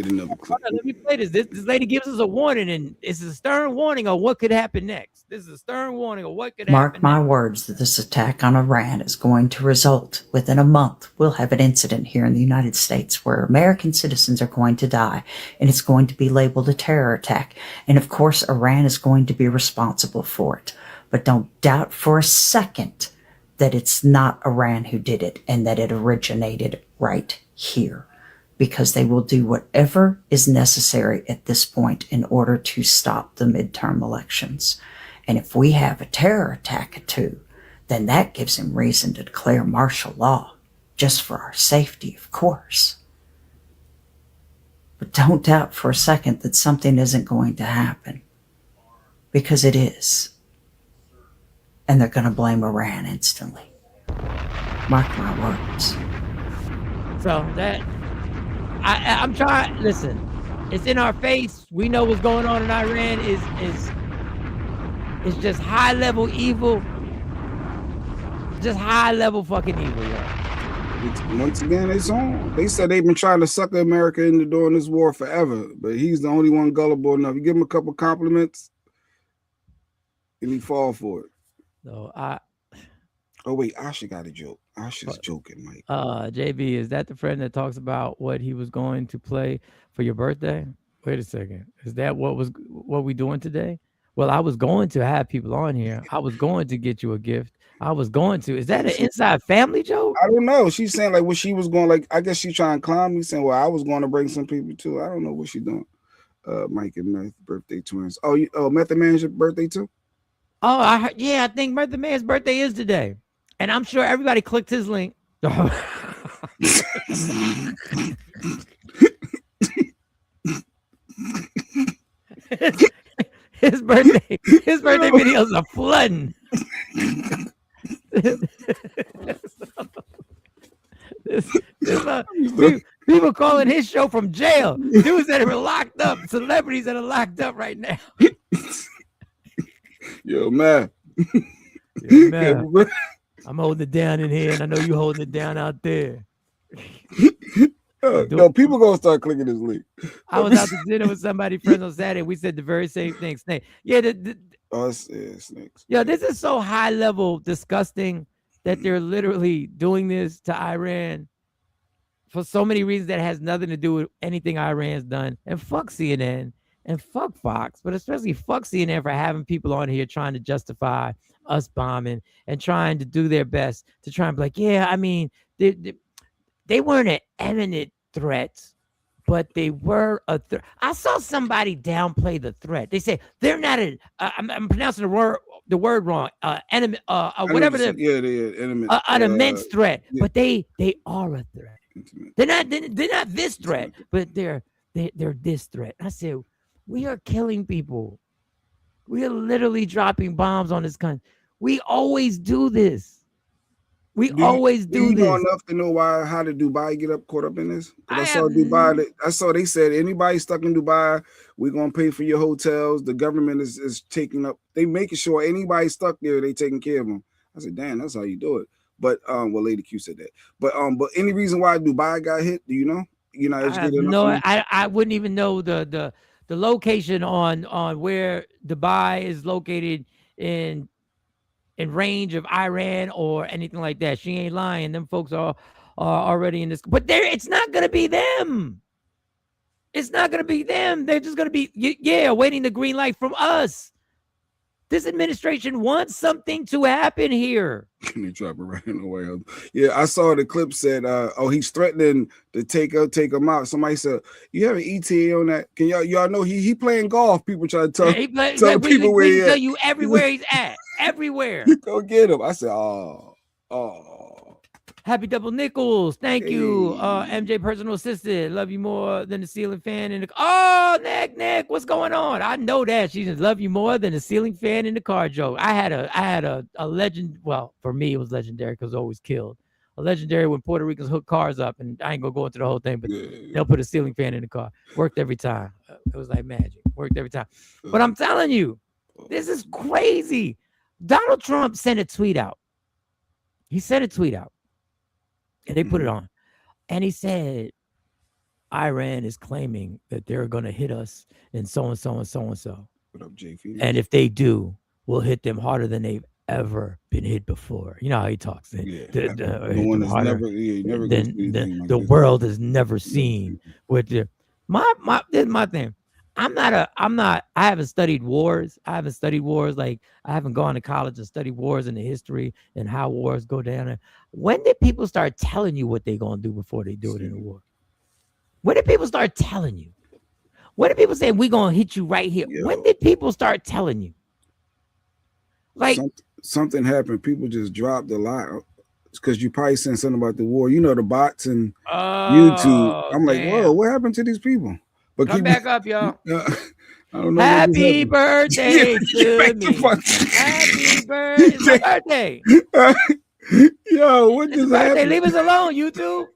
me play this. This lady gives us a warning, and it's a stern warning of what could happen next. This is a stern warning of what could happen. Mark my words that this attack on Iran is going to result within a month. We'll have an incident here in the United States where American citizens are going to die, and it's going to be labeled a terror attack. And of course, Iran is going to be responsible for it. But don't doubt for a second that it's not Iran who did it and that it originated right here, because they will do whatever is necessary at this point in order to stop the midterm elections. And if we have a terror attack or two, then that gives him reason to declare martial law, just for our safety, of course. But don't doubt for a second that something isn't going to happen, because it is. And they're going to blame Iran instantly. Mark my words. So I'm trying. Listen, it's in our face. We know what's going on in Iran is just high level evil. Just high level fucking evil, y'all. Once again, it's on. They said they've been trying to sucker America into doing this war forever, but he's the only one gullible enough. You give him a couple compliments, and he fall for it. So Oh wait, Asha got a joke. Asha's joking, Mike. JB, is that the friend that talks about what he was going to play for your birthday? Wait a second. Is that what we doing today? Well, I was going to have people on here. I was going to get you a gift. I was going to. Is that an inside family joke? I don't know. She's saying like what she was going, like I guess she's trying to clown me, saying, well, I was going to bring some people too. I don't know what she's doing. Mike and Meth birthday twins. Oh, Method Man's your birthday too? Oh, I think Method Man's birthday is today. And I'm sure everybody clicked his link. His birthday videos are flooding. People calling his show from jail. Dudes that are locked up, celebrities that are locked up right now. Yo, man. I'm holding it down in here, and I know you holding it down out there. No, people gonna start clicking this link. I was out to dinner with somebody friends on Saturday. We said the very same thing. Snake. Yeah, snakes. Yeah, this is so high level disgusting that they're literally doing this to Iran for so many reasons that has nothing to do with anything Iran's done. And fuck CNN and fuck Fox, but especially fuck CNN for having people on here trying to justify us bombing and trying to do their best to try and be like, yeah, I mean, they weren't an imminent threat, but they were a threat. I saw somebody downplay the threat. They say they're not I'm pronouncing the the word wrong. Enemy, whatever the intimate. an immense threat, yeah. but they are a threat. Intimate. They're not this threat, but they're this threat. I said, we are killing people. We are literally dropping bombs on this country. We always do this. We always do you know this. enough to know how did Dubai get caught up in this? I saw have Dubai. I saw they said anybody stuck in Dubai, we're gonna pay for your hotels. The government is taking up. They making sure anybody stuck there, they taking care of them. I said, damn, that's how you do it. But well, Lady Q said that. But any reason why Dubai got hit? Do you know? You're not educated enough. I wouldn't even know the location on where Dubai is located in range of Iran or anything like that. She ain't lying. Them folks are already in this, but it's not gonna be them. It's not gonna be them. They're just gonna be waiting the green light from us. This administration wants something to happen here. They drop it right in the way. Yeah, I saw the clip said, he's threatening to take him out. Somebody said, you have an ETA on that? Can y'all know he playing golf? People try to tell people where he tell you everywhere he's at. Everywhere. Go get him. I said, Happy double nickels. Thank you. MJ personal assistant. Love you more than the ceiling fan in the Nick, what's going on? I know that. She just love you more than the ceiling fan in the car joke. I had a legend. Well, for me, it was legendary because it always killed. A legendary when Puerto Ricans hook cars up, and I ain't gonna go into the whole thing, but they'll put a ceiling fan in the car. Worked every time. It was like magic. Worked every time. But I'm telling you, this is crazy. Donald Trump sent a tweet out. He sent a tweet out. And they put it on. And he said, Iran is claiming that they're going to hit us in so-and-so and so-and-so. What up, Jay Phoenix? And if they do, we'll hit them harder than they've ever been hit before. You know how he talks. The world has never seen. With this is my thing. I haven't studied wars. Like I haven't gone to college and studied wars and the history and how wars go down. When did people start telling you what they're going to do before they do it in a war? When did people start telling you? When did people say, we're going to hit you right here? Yo. When did people start telling you? Like something happened. People just dropped a lot. It's because you probably sent something about the war. You know, the bots and YouTube. I'm like, whoa, what happened to these people? But come back up, y'all. I don't know. Happy birthday to me. Happy birthday. It's my birthday. Yo, what just happened? Leave us alone, YouTube.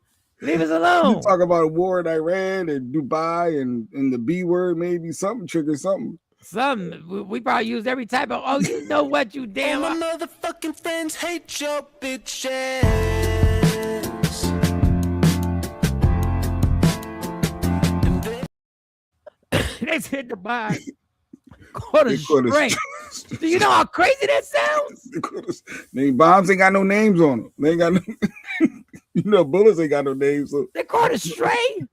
Leave us alone. You talk about a war in Iran and Dubai and the B word, maybe something triggered something. We probably used every type of, you know what, you damn. All my motherfucking friends hate your bitch ass. They said Dubai caught a stray. Do you know how crazy that sounds? Bombs ain't got no names on them. They ain't got no, bullets ain't got no names. So. They caught a stray.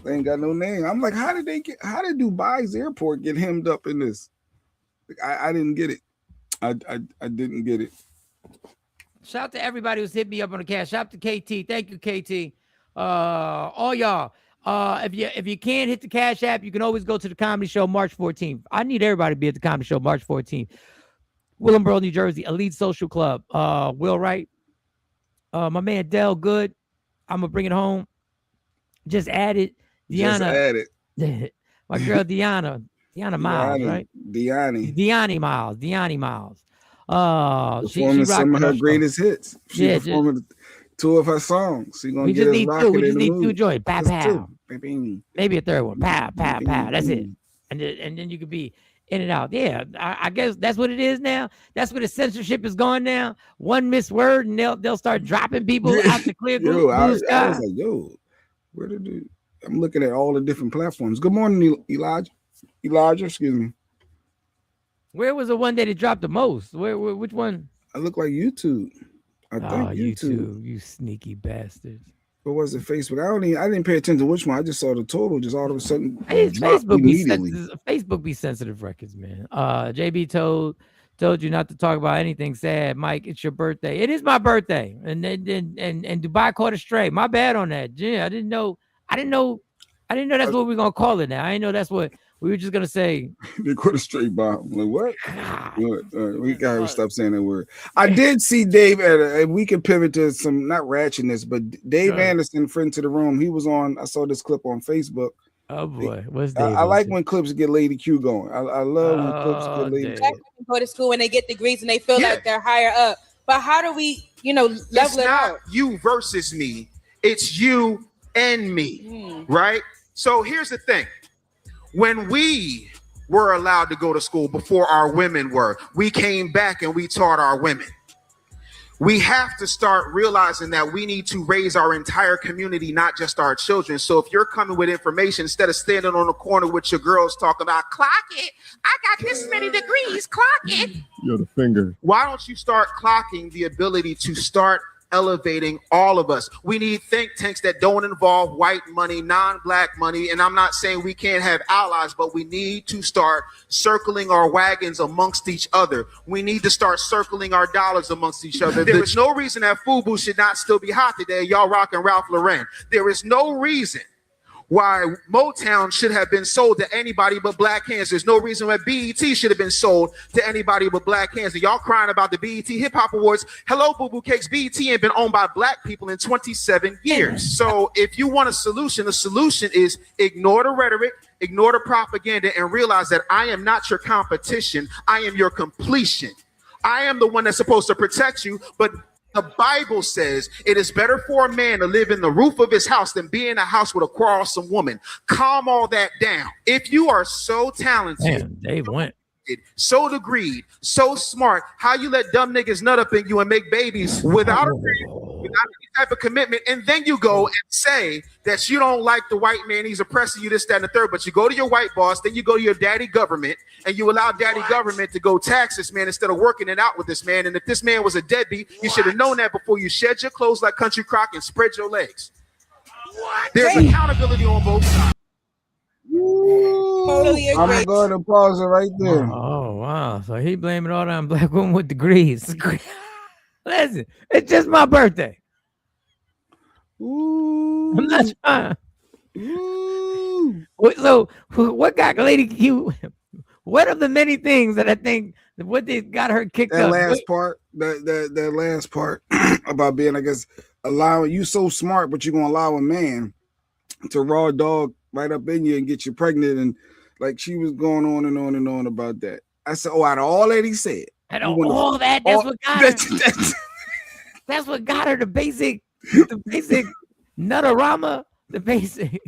They ain't got no name. I'm like, how did Dubai's airport get hemmed up in this? I didn't get it. I didn't get it. Shout out to everybody who's hit me up on the cash. Shout out to KT. Thank you, KT. All y'all. If you can't hit the Cash App, you can always go to the comedy show March 14th. I need everybody to be at the comedy show March 14th. Williamsboro, New Jersey, Elite Social Club. Will Wright. My man Dell Good. I'm gonna bring it home. Just added Deanna. My girl Deanna Miles, right? Deanna Miles. She rocked some of her greatest hits. She performed 2 of her songs. She gonna get us rocking. We just need 2 joints. Pow, pow. Maybe a third one. Pow, pow, pow. That's it. And then you could be in and out. Yeah, I guess that's what it is now. That's where the censorship is going now. One missed word and they'll start dropping people out the clear blue sky. I was like, where did it? I'm looking at all the different platforms. Good morning, Elijah, excuse me. Where was the one that it dropped the most? Which one? I look like YouTube. I think YouTube. You sneaky bastards. What was it? Facebook. I didn't pay attention to which one. I just saw the total. Just all of a sudden, Facebook be sensitive records, man. JB told you not to talk about anything sad. Mike, it's your birthday. It is my birthday, and Dubai caught a stray. My bad on that. Yeah, I didn't know that's what we're gonna call it now. I didn't know that's what We were just gonna say they caught a straight bomb. Like what? We gotta stop saying that word. I did see Dave and we can pivot to some not ratchetness, but Dave Anderson, friend to the room. He was on. I saw this clip on Facebook. Oh boy, what's Dave? I like when clips get Lady Q going. I love when clips get Lady Q. Black women go to school and they get degrees and they feel like they're higher up. But how do we, level it's it not out? you versus me. It's you and me, right? So here's the thing. When we were allowed to go to school before our women were, we came back and we taught our women. We have to start realizing that we need to raise our entire community, not just our children. So if you're coming with information, instead of standing on the corner with your girls talking about clock it, I got this many degrees, clock it. You're the finger. Why don't you start clocking the ability to start elevating all of us? We need think tanks that don't involve white money, non-black money. And I'm not saying we can't have allies, but we need to start circling our wagons amongst each other. We need to start circling our dollars amongst each other. There is no reason that FUBU should not still be hot today. Y'all rocking Ralph Lauren. There is no reason why Motown should have been sold to anybody but black hands. There's no reason why BET should have been sold to anybody but black hands. And y'all crying about the BET Hip Hop Awards. Hello, Boo Boo Cakes. BET ain't been owned by black people in 27 years. So if you want a solution, the solution is ignore the rhetoric, ignore the propaganda, and realize that I am not your competition. I am your completion. I am the one that's supposed to protect you, but the Bible says it is better for a man to live in the roof of his house than be in a house with a quarrelsome woman. Calm all that down. If you are so talented, Dave went. So degreed, so smart, how you let dumb niggas nut up in you and make babies without any type of commitment, and then you go and say that you don't like the white man, he's oppressing you, this, that, and the third, but you go to your white boss, then you go to your daddy government, and you allow daddy government to go tax this man instead of working it out with this man. And if this man was a deadbeat, you should have known that before you shed your clothes like Country Crock and spread your legs. There's accountability on both sides. Totally agree. I'm going to pause it right there. Oh wow! So he blaming all them black women with degrees. Listen, it's just my birthday. I'm not trying. So what got Lady Q? What of the many things that I think what they got her kicked that up? Last part, that last part about being, I guess, allowing you so smart, but you're gonna allow a man to raw dog right up in you and get you pregnant, and like she was going on and on and on about that. I said, oh, out of all that he said, that's what got her. That's what got her the basic nutarama, the basic.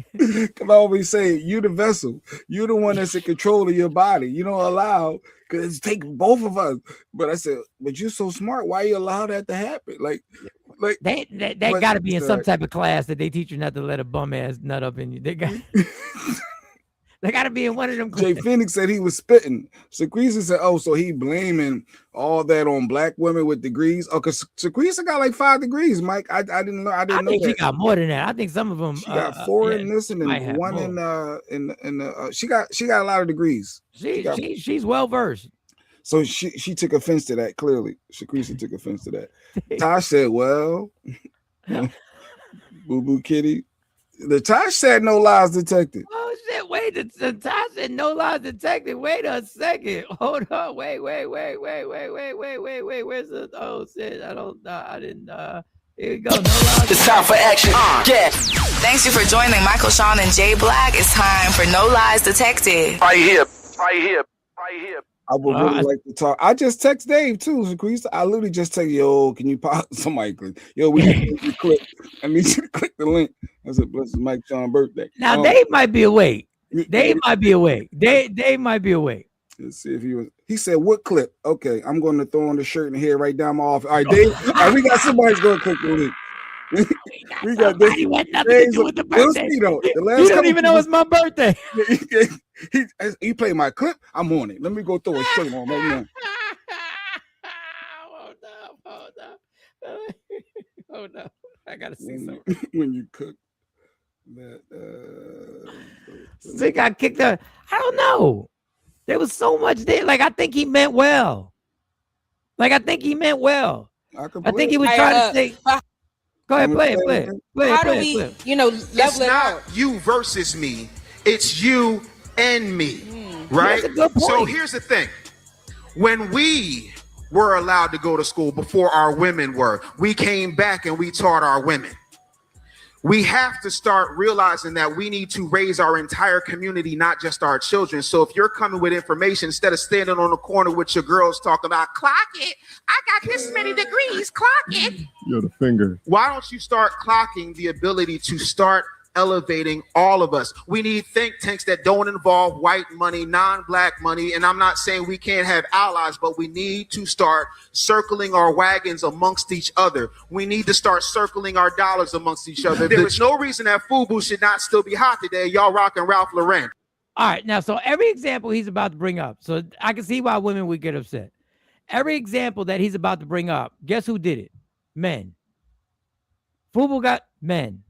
Cause I always say, you the vessel, you the one that's in control of your body. You don't allow, because it's taking both of us. But I said, but you're so smart, why you allow that to happen? Like that got to be in some type of class that they teach you not to let a bum ass nut up in you. They got to be in one of them. Jay Phoenix said he was spitting. Secresa said, oh, so he blaming all that on black women with degrees. Oh, because Secresa got like 5 degrees, Mike. I didn't know. I didn't know think that. She got more than that. I think some of them. She got 4 in this and then 1 in she got a lot of degrees. She's well versed. So she took offense to that. Clearly, Secresa took offense to that. Tosh said, well, Boo Boo Kitty. The Tosh said no lies detected. Oh shit! Wait, the Tosh said no lies detected. Wait a second. Hold on. Wait. Where's the? Oh shit! I didn't. Here we go. No lies. It's time for action. Yeah. Thanks you for joining Michael, Shawn, and Jay Black. It's time for No Lies Detected. Right here. I would really like to talk. I just text Dave too, Secresa. I literally just text, yo, can you pause? Somebody click. Yo, we need you to click. I need you to click the link. I said, bless Mike Shawn birthday. Now Dave might be awake. Dave might be awake. Dave might be awake. Let's see if he was. He said, what clip? Okay, I'm going to throw on the shirt and hair right down my office. All right, Dave. All right, we got somebody's going to click the link. We got this. Had nothing to do with the birthday. You don't even know it's my birthday. He played my clip. I'm on it. Let me go throw a shirt on right now. Hold up. I gotta see something. When you cook that, they got kicked out. I don't know. There was so much there. Like I think he meant well. I think he was trying to say. Go ahead, play it. How do we, level it's it not out? you versus me. It's you and me, right? That's a good point. So here's the thing. When we were allowed to go to school before our women were, we came back and we taught our women. We have to start realizing that we need to raise our entire community, not just our children. So if you're coming with information, instead of standing on the corner with your girls talking about clock it, I got this many degrees, clock it. Yo, the finger. Why don't you start clocking the ability to start elevating all of us? We need think tanks that don't involve white money, non-black money. And I'm not saying we can't have allies, but we need to start circling our wagons amongst each other. We need to start circling our dollars amongst each other. There is no reason that FUBU should not still be hot today. Y'all rocking Ralph Lauren. All right, now, so every example he's about to bring up, so I can see why women would get upset. Every example that he's about to bring up, guess who did it? Men. FUBU got men.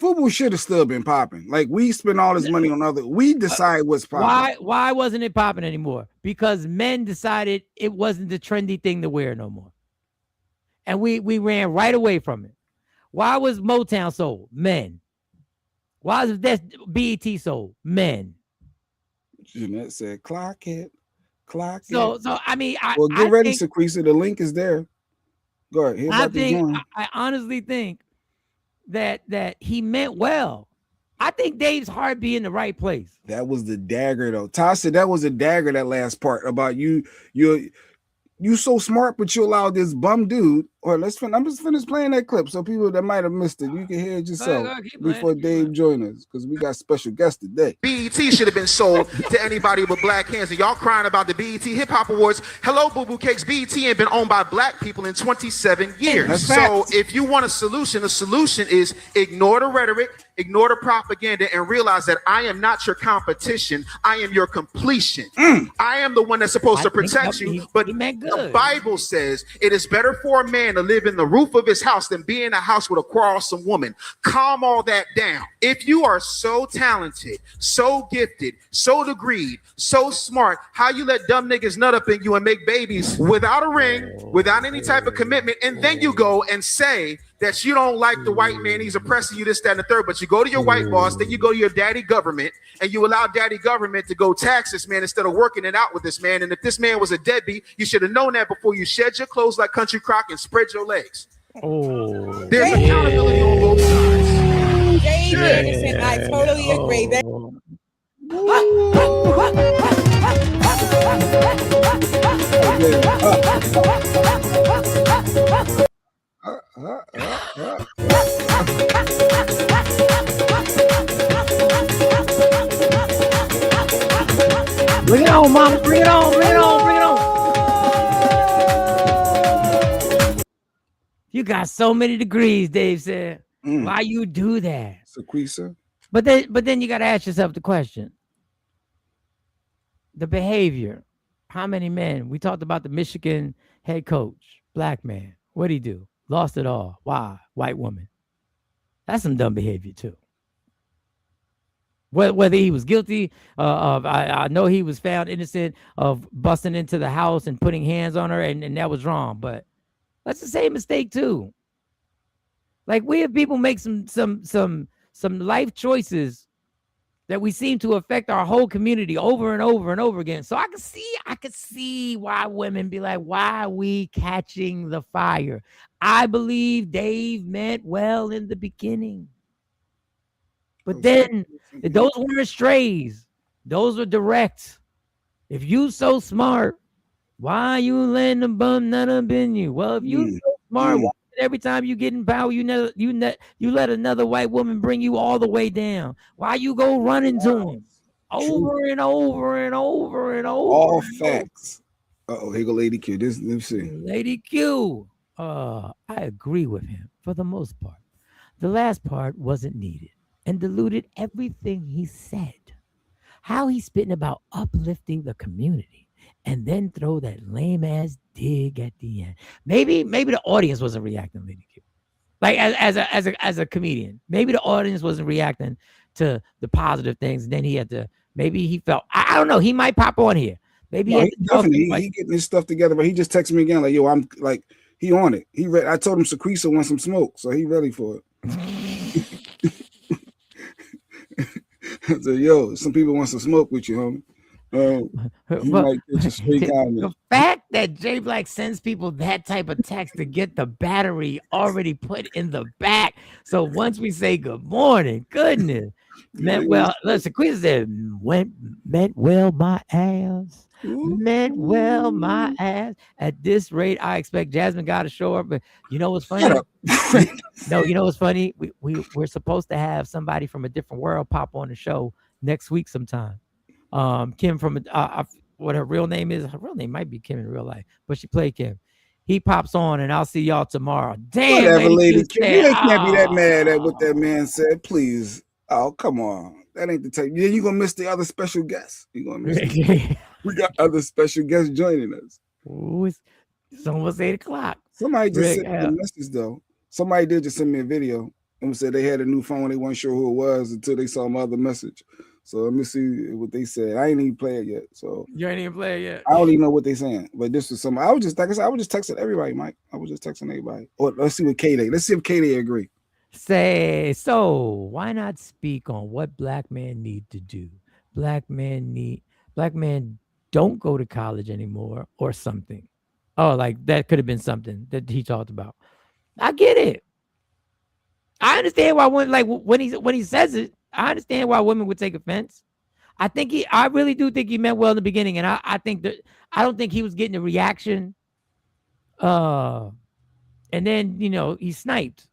FUBU should have still been popping. Like, we spend all this money on other. We decide what's popping. Why wasn't it popping anymore? Because men decided it wasn't the trendy thing to wear no more, and we ran right away from it. Why was Motown sold? Men. Why is that BET sold? Men. Jeanette said, "Clock it, clock it." So I mean, well, get ready, Sequisa. The link is there. Go ahead. I honestly think that he meant well. I think Dave's heart be in the right place. That was the dagger, though. Todd said that was a dagger, that last part about you so smart, but you allowed this bum dude. Or I'm just finished playing that clip so people that might have missed it, you can hear it yourself before Dave joins us, because we got special guests today. BET should have been sold to anybody with black hands. And y'all crying about the BET Hip Hop Awards. Hello, Boo Boo Cakes. BET ain't been owned by black people in 27 years. So if you want a solution, the solution is ignore the rhetoric, ignore the propaganda, and realize that I am not your competition. I am your completion. I am the one that's supposed to protect you. But the Bible says it is better for a man to live in the roof of his house than be in a house with a quarrelsome woman. Calm all that down. If you are so talented, so gifted, so degreed, so smart, how you let dumb niggas nut up in you and make babies without a ring, without any type of commitment, and then you go and say that you don't like the white man, he's oppressing you, this, that, and the third, but you go to your white boss, then you go to your daddy government, and you allow daddy government to go tax this man instead of working it out with this man. And if this man was a deadbeat, you should have known that before you shed your clothes like Country Crock and spread your legs. There's accountability on both sides. David, I totally agree. Bring it on, mama. Bring it on. Bring it on. Bring it on. You got so many degrees, Dave said. Why you do that? Sequisa. But then you got to ask yourself the question. The behavior. How many men? We talked about the Michigan head coach, black man. What'd he do? Lost it all. Why? White woman. That's some dumb behavior too. Whether he was guilty of, I know he was found innocent of busting into the house and putting hands on her, and that was wrong. But that's the same mistake too. Like, we have people make some life choices that we seem to affect our whole community over and over and over again. So I could see why women be like, why are we catching the fire? I believe Dave meant well in the beginning. But then those weren't strays. Those were direct. If you so smart, why you letting the bum nut up in you? Well, if you so smart, why every time you get in power, you let another white woman bring you all the way down? Why you go running to him over and over and over and over? All facts. Here go Lady Q. Let me see. Lady Q. I agree with him for the most part. The last part wasn't needed and diluted everything he said. How he's spitting about uplifting the community and then throw that lame ass dig at the end. Maybe the audience wasn't reacting, Lady Q. Like, as a comedian, maybe the audience wasn't reacting to the positive things. And then he had to, maybe he felt, I don't know, he might pop on here. Maybe he getting his stuff together, but he just texted me again like, yo, I'm like, he on it. He ready. I told him Sequisa wants some smoke, so he ready for it. So, yo, some people want some smoke with you, homie. You But might get your straight comment. the fact that J Black sends people that type of text to get the battery already put in the back. So once we say good morning, goodness. Meant well, listen, Queen said, meant well my ass. Meant well my ass. At this rate, I expect Jasmine got to show up. But you know what's funny? No, you know what's funny? We're supposed to have somebody from a different world pop on the show next week sometime. Kim from what her real name is. Her real name might be Kim in real life, but she played Kim. He pops on, and I'll see y'all tomorrow. Damn, Whatever, Lady Kim. You said, can't be that mad at what that man said. Please. Oh, come on. That ain't the type. Yeah, you're going to miss the other special guests. You're going to miss them. We got other special guests joining us. Ooh, it's almost 8 o'clock. Somebody just sent me a message, though. Somebody did just send me a video and said they had a new phone. They weren't sure who it was until they saw my other message. So let me see what they said. I ain't even play it yet. So you ain't even play it yet. I don't even know what they saying. But this was some. I was just like I said, I was just texting everybody, Mike. I was just texting everybody. Or let's see what K-Day. Let's see if K-Day agree. Say so. Why not speak on what black men need to do? Black men don't go to college anymore, or something. Oh, like that could have been something that he talked about. I get it. I understand why women, like when he says it, I understand why women would take offense. I really do think he meant well in the beginning, and I think that I don't think he was getting the reaction. And then he sniped.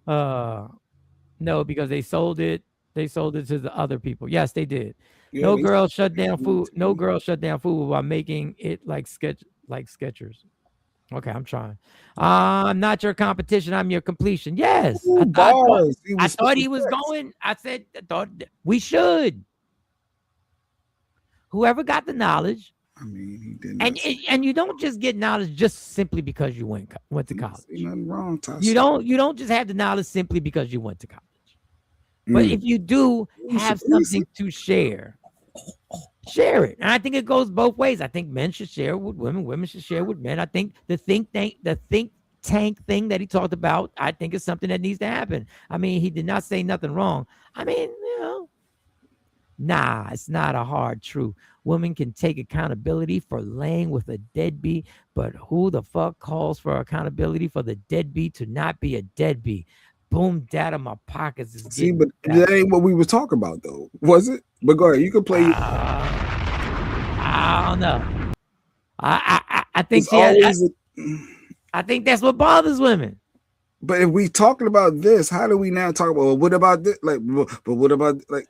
No, because they sold it to the other people. Yes, they did. Yeah, no girl shut down food. No girl shut down food while making it like Skechers. Okay, I'm trying. I'm not your competition. I'm your completion. Yes. Ooh, I thought he was going. I thought we should. Whoever got the knowledge. I mean, he didn't. And you don't just get knowledge just simply because you went to college. Nothing wrong, Tasha. You don't just have the knowledge simply because you went to college. But if you do have something to share it. And I think it goes both ways. I think men should share with women. Women should share with men. I think the think tank thing that he talked about, I think is something that needs to happen. I mean, he did not say nothing wrong. I mean, nah, it's not a hard truth. Women can take accountability for laying with a deadbeat, but who the fuck calls for accountability for the deadbeat to not be a deadbeat? Boom, data my pockets is see, but that ain't what we was talking about, though, was it? But go ahead, you can play. I don't know. I think I think that's what bothers women. But if we talking about this, how do we now talk about? Well, what about this? Like, but what about like?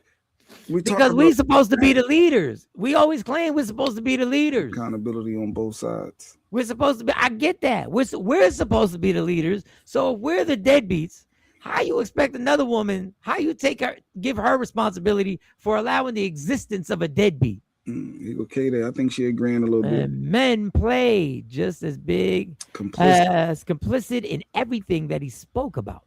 Because we're supposed to be the leaders. We always claim we're supposed to be the leaders. Accountability on both sides. We're supposed to be. I get that. We're supposed to be the leaders. So if we're the deadbeats, how you expect another woman? How you give her responsibility for allowing the existence of a deadbeat? Okay, there. I think she agreeing a little bit. Men play just as big as complicit in everything that he spoke about.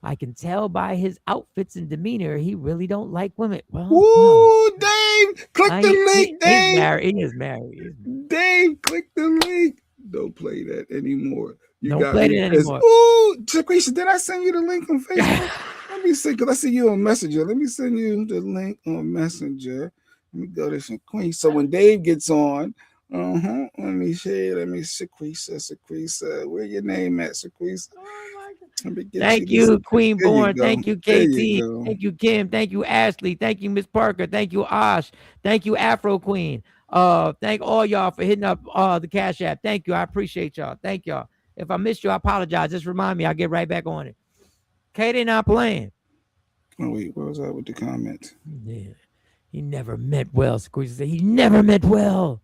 I can tell by his outfits and demeanor, he really don't like women. Well, ooh, Dave, click the link, Dave. He is married. Dave, click the link. Don't play that anymore. Don't play it anymore. Ooh, Chiquisha, did I send you the link on Facebook? Let me see, because I see you on Messenger. Let me send you the link on Messenger. Let me go to some Queen. So when Dave gets on, let me share. Let me Sequisa. Where your name at, Sequisa? Thank you, Queen Born. Thank you, KT. Thank you, Kim. Thank you, Ashley. Thank you, Miss Parker. Thank you, Ash. Thank you, Afro Queen. Thank all y'all for hitting up the Cash App. Thank you. I appreciate y'all. Thank y'all. If I missed you, I apologize. Just remind me. I'll get right back on it. Katie not playing. Oh, wait. Where was I with the comment? Yeah. He never meant well. Squeeze said he never meant well.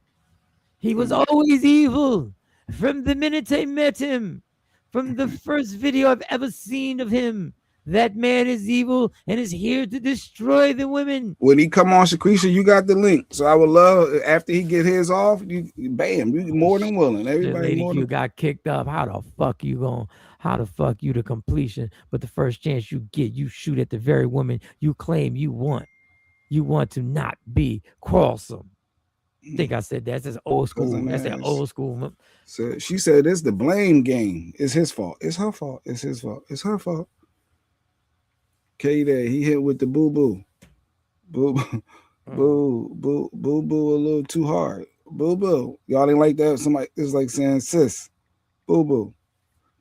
He was always evil from the minute I met him. From the first video I've ever seen of him. That man is evil and is here to destroy the women. When he come on, Shaquisha, you got the link. So I would love, after he get his off, you more than willing. Everybody lady, more you than... got kicked up. How the fuck you to completion? But the first chance you get, you shoot at the very woman you claim you want. You want to not be quarrelsome. I think I said that. That's old school. That's that old school. So she said it's the blame game. It's his fault. It's her fault. It's his fault. It's her fault. K-Day, he hit with the boo-boo. Boo, boo, a little too hard. Boo, boo. Y'all ain't like that. Somebody is like saying sis. Boo, boo.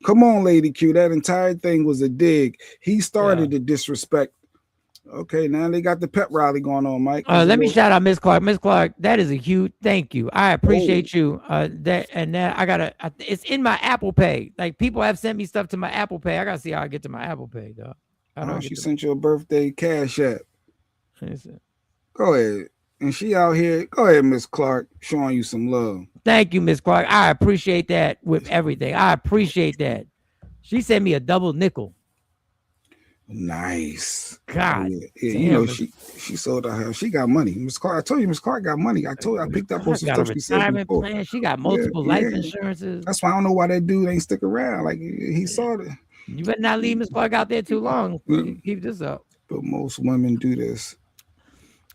Come on, Lady Q. That entire thing was a dig. He started the disrespect. Okay, now they got the pep rally going on, Mike. Let me shout out Miss Clark. Miss Clark, that is a huge thank you. I appreciate you. That I gotta. It's in my Apple Pay. Like people have sent me stuff to my Apple Pay. I gotta see how I get to my Apple Pay, dog. She sent you a birthday cash app. Go ahead. And she out here. Go ahead, Miss Clark, showing you some love. Thank you, Miss Clark. I appreciate that with everything. I appreciate that. She sent me a double nickel. Nice. God. You know, she sold her house. She got money. Miss Clark, I told you Miss Clark got money. I picked up on some stuff she said before. Plan. She got multiple life insurances. That's why I don't know why that dude ain't stick around. Like he saw it. You better not leave Miss Clark out there too long. Keep this up. But most women do this.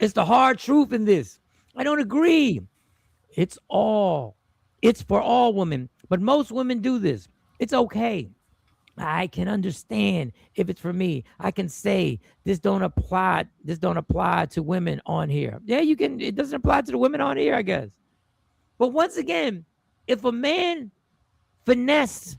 It's the hard truth in this. I don't agree. It's for all women, but most women do this. It's okay. I can understand if it's for me. I can say this don't apply to women on here. Yeah, you can. It doesn't apply to the women on here, I guess. But once again, if a man finessed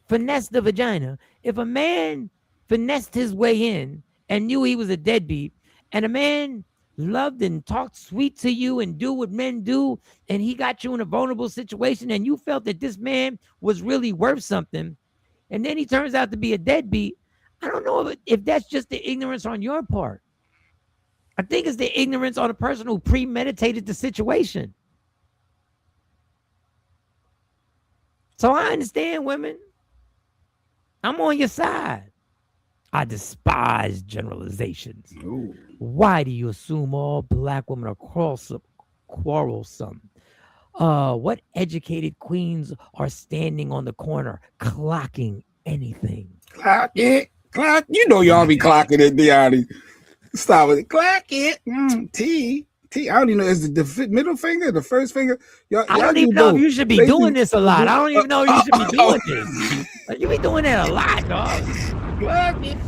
the vagina, if a man finessed his way in and knew he was a deadbeat, and a man loved and talked sweet to you and do what men do, and he got you in a vulnerable situation, and you felt that this man was really worth something, and then he turns out to be a deadbeat, I don't know if that's just the ignorance on your part. I think it's the ignorance on the person who premeditated the situation. So I understand, women. I'm on your side. I despise generalizations. Ooh. Why do you assume all black women are quarrelsome? What educated queens are standing on the corner clocking anything? Clock it. Clock. You know y'all be clocking it, Deani. Stop with it. Clock it. T. I don't even know. Is it the middle finger, the first finger? I don't even know if you should be doing this a lot. I don't even know if you should be doing this. You be doing that a lot, dog. Clock it.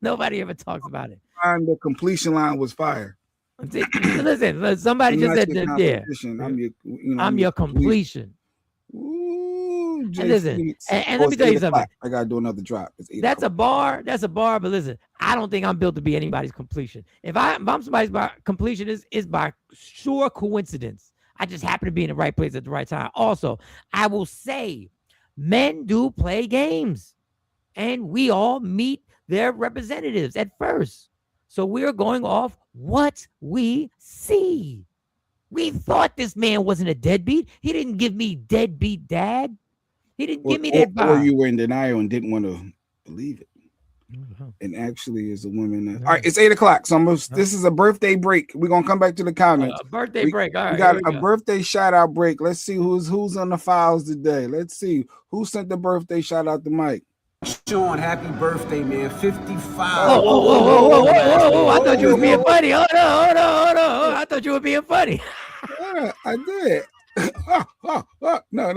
Nobody ever talks about it. And the completion line was fire. Listen, somebody just said that. Yeah, I'm your completion. Ooh, and listen, and let me tell you something. I gotta do another drop. That's a bar. But listen, I don't think I'm built to be anybody's completion. If I'm somebody's completion, is by sure coincidence. I just happen to be in the right place at the right time. Also, I will say, men do play games, and we all meet their representatives at first. So we're going off what we see. We thought this man wasn't a deadbeat. He didn't give me deadbeat dad. He didn't give me that vibe. Or you were in denial and didn't want to believe it. Mm-hmm. And actually, is a woman. All right, it's 8:00. So this is a birthday break. We're gonna come back to the comments. A birthday break. All right, we got a birthday shout out break. Let's see who's on the files today. Let's see who sent the birthday shout out to Mike. Shawn, happy birthday, man. 55. Whoa. I thought you were being funny. Hold on. I thought you were being funny. Yeah, I did. No.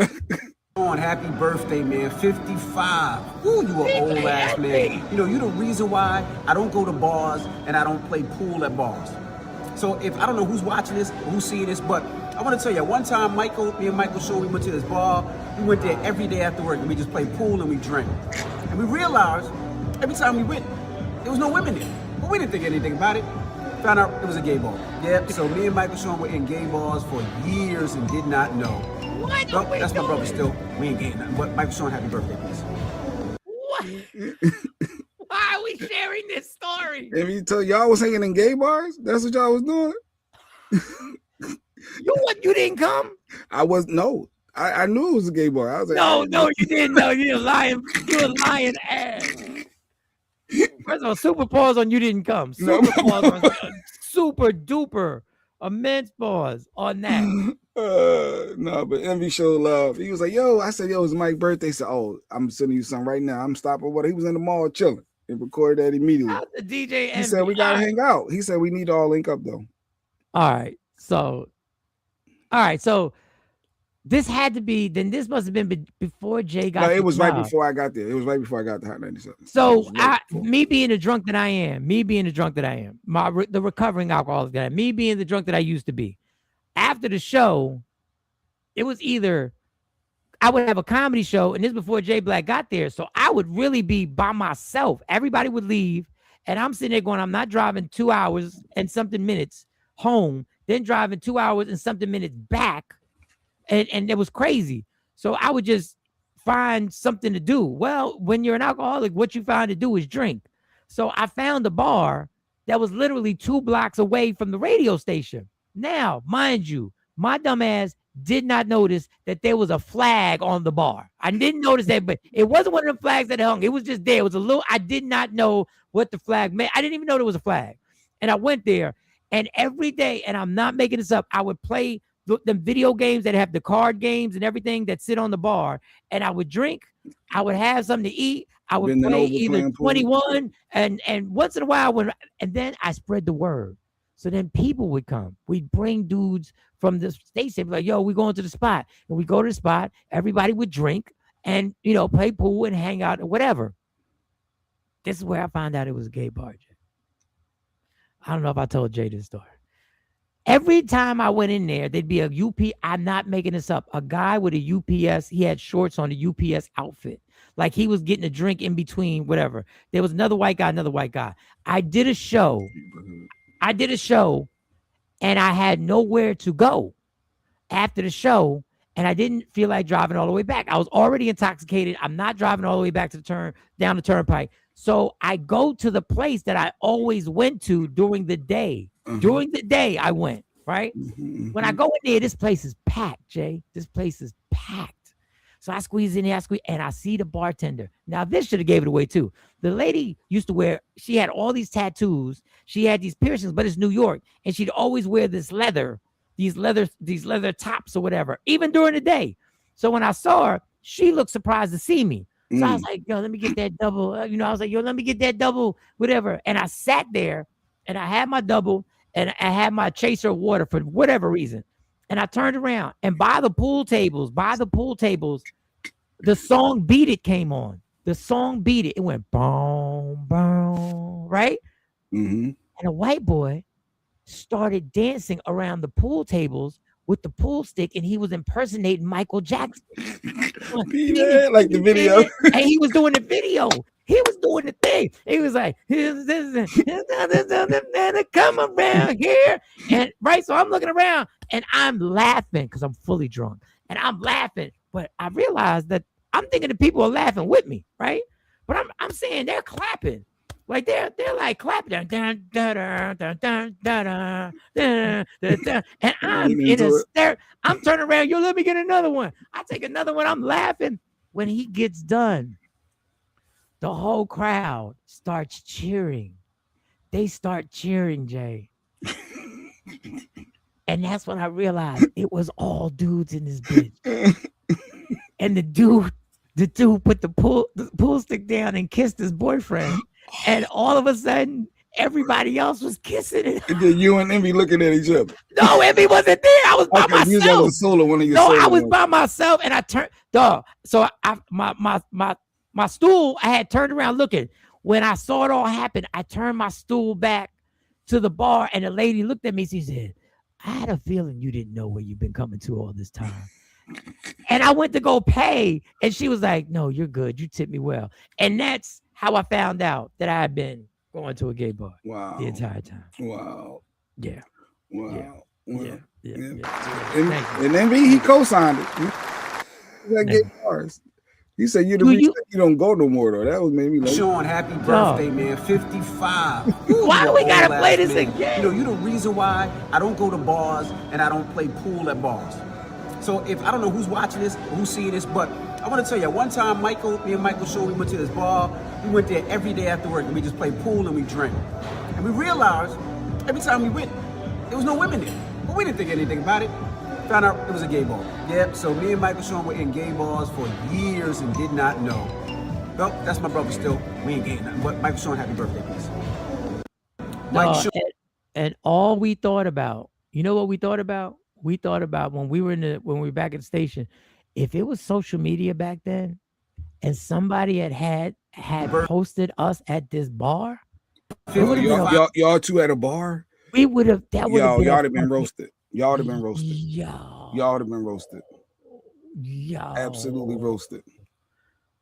Shawn, happy birthday, man. 55. Ooh, you an old ass man. You know, you the reason why I don't go to bars and I don't play pool at bars. So if I don't know who's watching this or who's seeing this, but I want to tell you, one time me and Michael Shawn, we went to this bar. We went there every day after work and we just played pool and we drank. And we realized every time we went, there was no women there. But we didn't think anything about it. Found out it was a gay bar. Yep. So me and Michael Shawn were in gay bars for years and did not know. What? No, that's my brother still. We ain't gay nothing. But Michael Shawn, happy birthday, please. What? Why are we sharing this story? If you told y'all was hanging in gay bars, that's what y'all was doing. You didn't come? I knew it was a gay bar. I was like, no, you didn't know. You're lying. You're a lying ass. First of all, super pause on you didn't come. Super pause on super duper immense pause on that. No, but Envy showed love. He was like, yo, I said, yo, it's Mike's birthday. He said, oh, I'm sending you something right now. I'm stopping what he was in the mall chilling and recorded that immediately. The DJ he said we gotta hang out. He said we need to all link up though. All right. So This had to be. Then this must have been before Jay got. No, it the was right job. before I got there. It was right before I got to Hot 97. So me being the drunk that I am, the recovering alcoholic guy, me being the drunk that I used to be. After the show, it was either I would have a comedy show, and this before Jay Black got there, so I would really be by myself. Everybody would leave, and I'm sitting there going, I'm not driving 2 hours and something minutes home, then driving 2 hours and something minutes back, and it was crazy. So I would just find something to do. Well, when you're an alcoholic, what you find to do is drink. So I found a bar that was literally 2 blocks away from the radio station. Now, mind you, my dumb ass did not notice that there was a flag on the bar. I didn't notice that, but it wasn't one of the flags that hung. It was just there. It was a little, I did not know what the flag meant. I didn't even know there was a flag. And I went there, and every day, and I'm not making this up, I would play the video games that have the card games and everything that sit on the bar, and I would drink. I would have something to eat. I would play either 21 and once in a while and then I spread the word. So then people would come. We'd bring dudes from the station, like, yo, we going to the spot. And we go to the spot, everybody would drink and, play pool and hang out or whatever. This is where I found out it was a gay bar, Jay. I don't know if I told Jay this story. Every time I went in there, there'd be a I'm not making this up, a guy with a UPS, he had shorts on, a UPS outfit. Like he was getting a drink in between, whatever. There was another white guy. I did a show, and I had nowhere to go after the show, and I didn't feel like driving all the way back. I was already intoxicated. I'm not driving all the way back to down the turnpike. So I go to the place that I always went to during the day. During the day, I went, right? When I go in there, this place is packed, Jay. This place is packed. So I squeeze in there, and I see the bartender. Now, this should have gave it away, too. The lady used to she had all these tattoos. She had these piercings, but it's New York. And she'd always wear these leather tops or whatever, even during the day. So when I saw her, she looked surprised to see me. So I was like, yo, let me get that double. I was like, yo, let me get that double, whatever. And I sat there, and I had my double, and I had my chaser of water for whatever reason. And I turned around, and by the pool tables, the song Beat It came on. The song Beat It. It went boom, boom, right? And a white boy started dancing around the pool tables with the pool stick, and he was impersonating Michael Jackson. Like the video. And he was doing the video. He was doing the thing. He was like, come around here. And right, so I'm looking around and I'm laughing because I'm fully drunk. And I'm laughing. But I realized that I'm thinking the people are laughing with me, right? But I'm saying they're clapping. Like they're like clapping. Dun, dun, dun, dun, dun, dun, dun, dun, dun, dun. And I'm in a stare. I'm turning around. Yo, let me get another one. I take another one. I'm laughing. When he gets done, the whole crowd starts cheering. They start cheering, Jay. And that's when I realized it was all dudes in this bitch. And the dude put the pool stick down and kissed his boyfriend. And all of a sudden, everybody else was kissing it. And then you and Envy looking at each other. No, Envy wasn't there. I was by myself. You got a solo, one of your no, solo I was ones. by myself, and I turned. Dog. So my stool, I had turned around looking. When I saw it all happen, I turned my stool back to the bar, and the lady looked at me. She said, I had a feeling you didn't know where you've been coming to all this time. And I went to go pay, and she was like, no, you're good. You tipped me well. And that's how I found out that I had been going to a gay bar the entire time. Wow. Yeah. Wow. Yeah. And Envy, he co-signed it. He got gay bars. He said you're the reason you don't go no more, though. That was made me like, Shawn, happy birthday, man. 55. Why do we gotta play this again? You're the reason why I don't go to bars and I don't play pool at bars. So if I don't know who's watching this or who's seeing this, but I want to tell you, one time me and Michael Shawn, we went to this bar. We went there every day after work, and we just played pool and we drank. And we realized every time we went, there was no women there. But we didn't think anything about it. Found out it was a gay bar. Yep, so me and Michael Shawn were in gay bars for years and did not know. Well, that's my brother still. We ain't gay nothing. But Michael Shawn, happy birthday, please. And all we thought about, you know what we thought about? we thought about when we were back at the station, if it was social media back then, and somebody had posted us at this bar, it would have been a Y'all two at a bar. we would have that would have been Y'all a have been fucking roasted. Y'all would have been roasted. yo Y'all would have been roasted. yo Absolutely roasted.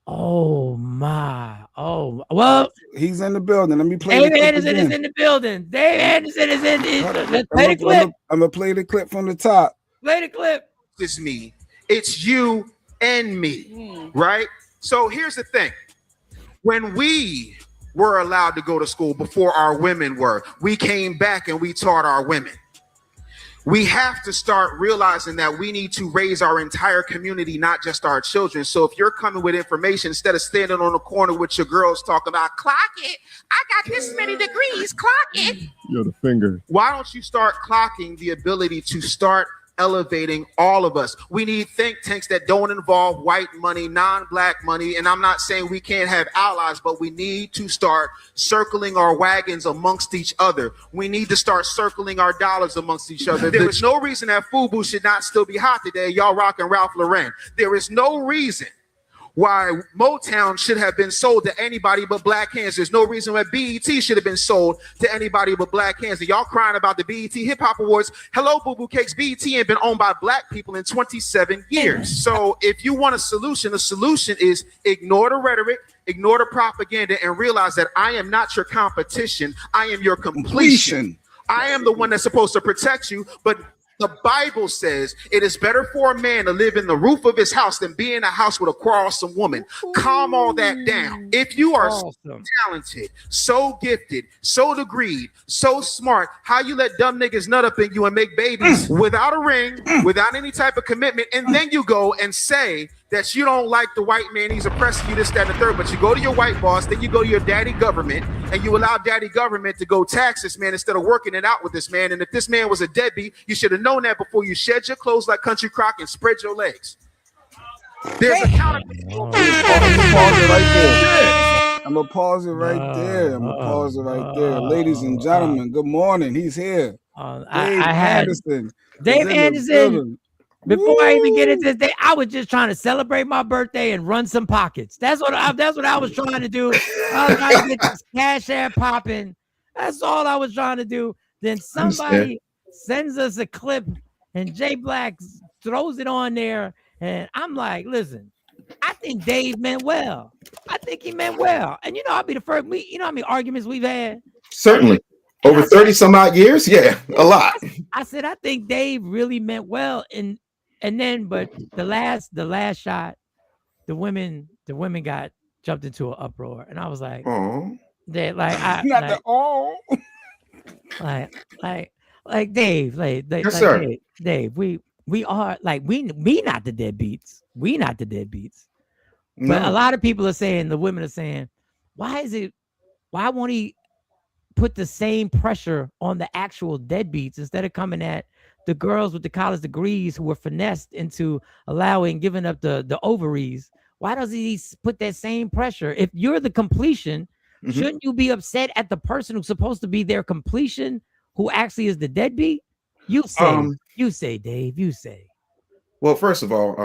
Oh my! Oh well, he's in the building. Let me play. Dave the clip Anderson again. is in the building. Dave Anderson is in. Let's I'm play the clip. I'm gonna play the clip from the top. Play the clip. It's me. It's you and me, right? So here's the thing. When we were allowed to go to school before our women were, we came back and we taught our women. We have to start realizing that we need to raise our entire community, not just our children. So if you're coming with information, instead of standing on the corner with your girls talking about clock it, I got this many degrees, clock it. Yo, the finger. Why don't you start clocking the ability to start elevating all of us? We need think tanks that don't involve white money, non-black money. And I'm not saying we can't have allies, but we need to start circling our wagons amongst each other. We need to start circling our dollars amongst each other. There is no reason that FUBU should not still be hot today. Y'all rocking Ralph Lauren. There is no reason why Motown should have been sold to anybody but black hands. There's no reason why BET should have been sold to anybody but black hands. And y'all crying about the BET Hip Hop Awards. Hello, Boo Boo Cakes. BET ain't been owned by black people in 27 years. So if you want a solution, the solution is ignore the rhetoric, ignore the propaganda, and realize that I am not your competition. I am your completion. I am the one that's supposed to protect you, but the Bible says it is better for a man to live in the roof of his house than be in a house with a quarrelsome woman. Calm all that down. If you are so talented, so gifted, so degreed, so smart, how you let dumb niggas nut up in you and make babies without a ring, without any type of commitment, and then you go and say that you don't like the white man, he's oppressing you, this, that, and the third, but you go to your white boss, then you go to your daddy government, and you allow daddy government to go tax this man instead of working it out with this man. And if this man was a deadbeat, you should have known that before you shed your clothes like Country Crock and spread your legs. There's accountability. I'm gonna pause it right there. I'm gonna pause it right there. Ladies and gentlemen, good morning. He's here. I had Anderson. Dave Anderson. Before I even get into this day, I was just trying to celebrate my birthday and run some pockets. That's what I was trying to do. I was trying to get this cash app popping. That's all I was trying to do. Then somebody sends us a clip, and Jay Black throws it on there, and I'm like, listen, I think Dave meant well. I think he meant well. And I'll be the first. You know how many arguments we've had? Certainly. Over 30 some odd years? Yeah, a lot. I said, I think Dave really meant well. And then, but the last shot, the women got jumped into an uproar, and I was like, they like, like Dave, yes, sir. Dave, we are like we not the deadbeats, but a lot of people are saying, the women are saying, why won't he put the same pressure on the actual deadbeats instead of coming at the girls with the college degrees who were finessed into giving up the ovaries? Why does he put that same pressure? If you're the completion, shouldn't you be upset at the person who's supposed to be their completion, who actually is the deadbeat? You say, Dave, you say. Well, first of all,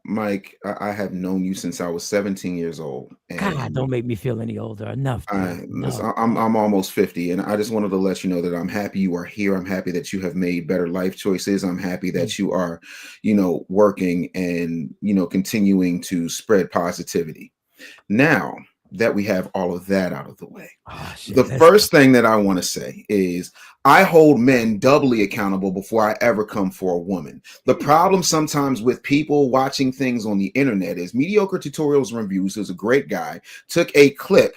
Mike, I have known you since I was 17 years old. And God, don't make me feel any older. Enough. I'm almost 50, and I just wanted to let you know that I'm happy you are here. I'm happy that you have made better life choices. I'm happy that you are, working and, continuing to spread positivity. Now that we have all of that out of the way, the first thing that I want to say is I hold men doubly accountable before I ever come for a woman. The problem sometimes with people watching things on the internet is Mediocre Tutorials and Reviews, who's a great guy, took a clip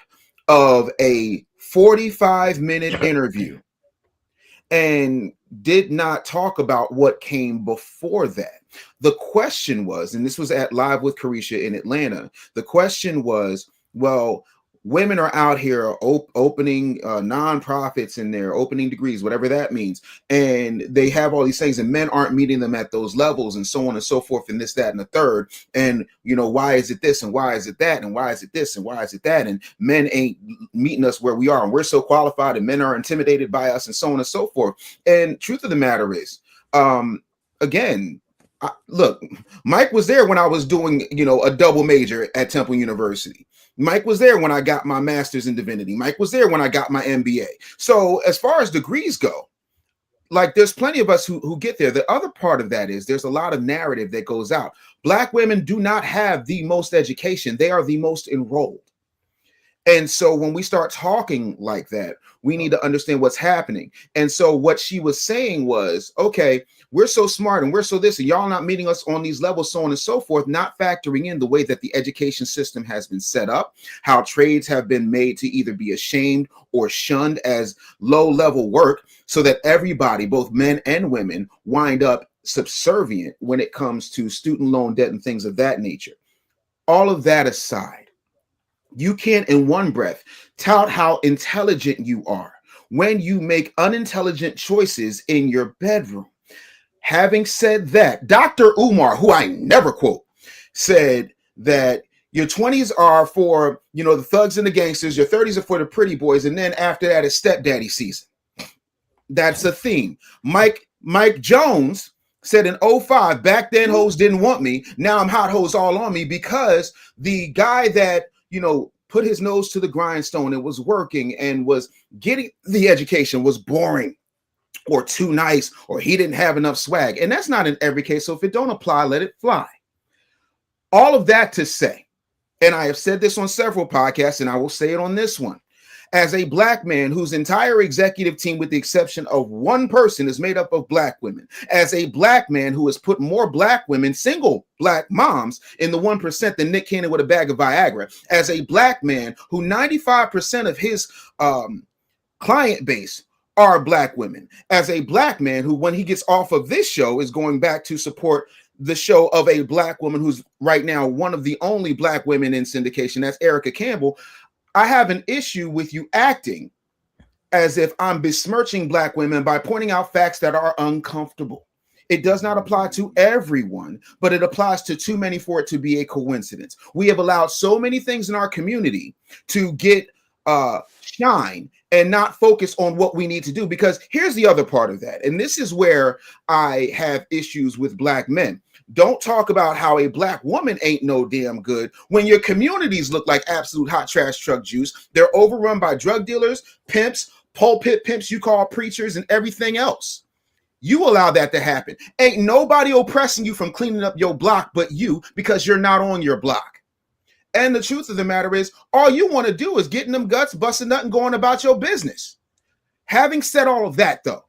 of a 45-minute interview and did not talk about what came before that. The question was, and this was at Live with Carisha in Atlanta, the question was, well, women are out here opening nonprofits, and they're opening degrees, whatever that means. And they have all these things, and men aren't meeting them at those levels, and so on and so forth, and this, that, and the third. And, why is it this? And why is it that? And why is it this? And why is it that? And men ain't meeting us where we are, and we're so qualified, and men are intimidated by us, and so on and so forth. And truth of the matter is, again, look, Mike was there when I was doing, a double major at Temple University. Mike was there when I got my master's in divinity. Mike was there when I got my MBA. So as far as degrees go, like there's plenty of us who get there. The other part of that is there's a lot of narrative that goes out. Black women do not have the most education. They are the most enrolled. And so when we start talking like that, we need to understand what's happening. And so what she was saying was, okay, we're so smart and we're so this, and y'all not meeting us on these levels, so on and so forth, not factoring in the way that the education system has been set up, how trades have been made to either be ashamed or shunned as low-level work, so that everybody, both men and women, wind up subservient when it comes to student loan debt and things of that nature. All of that aside, you can't in one breath tout how intelligent you are when you make unintelligent choices in your bedroom. Having said that, Dr. Umar, who I never quote, said that your 20s are for, the thugs and the gangsters, your 30s are for the pretty boys, and then after that is stepdaddy season. That's a theme. Mike Jones said in 05, back then hoes didn't want me. Now I'm hot hoes all on me, because the guy that, put his nose to the grindstone and was working and was getting the education was boring or too nice, or he didn't have enough swag. And that's not in every case. So if it don't apply, let it fly. All of that to say, and I have said this on several podcasts, and I will say it on this one. As a Black man whose entire executive team, with the exception of one person, is made up of Black women, as a Black man who has put more Black women, single Black moms, in the 1% than Nick Cannon with a bag of Viagra, as a Black man who 95% of his client base are Black women, as a Black man who, when he gets off of this show, is going back to support the show of a Black woman who's right now one of the only Black women in syndication, that's Erica Campbell. I have an issue with you acting as if I'm besmirching Black women by pointing out facts that are uncomfortable. It does not apply to everyone, but it applies to too many for it to be a coincidence. We have allowed so many things in our community to get shine and not focus on what we need to do. Because here's the other part of that, and this is where I have issues with Black men. Don't talk about how a Black woman ain't no damn good when your communities look like absolute hot trash truck juice. They're overrun by drug dealers, pimps, pulpit pimps you call preachers, and everything else. You allow that to happen. Ain't nobody oppressing you from cleaning up your block but you, because you're not on your block. And the truth of the matter is, all you want to do is get in them guts, busting nut, and going about your business. Having said all of that, though,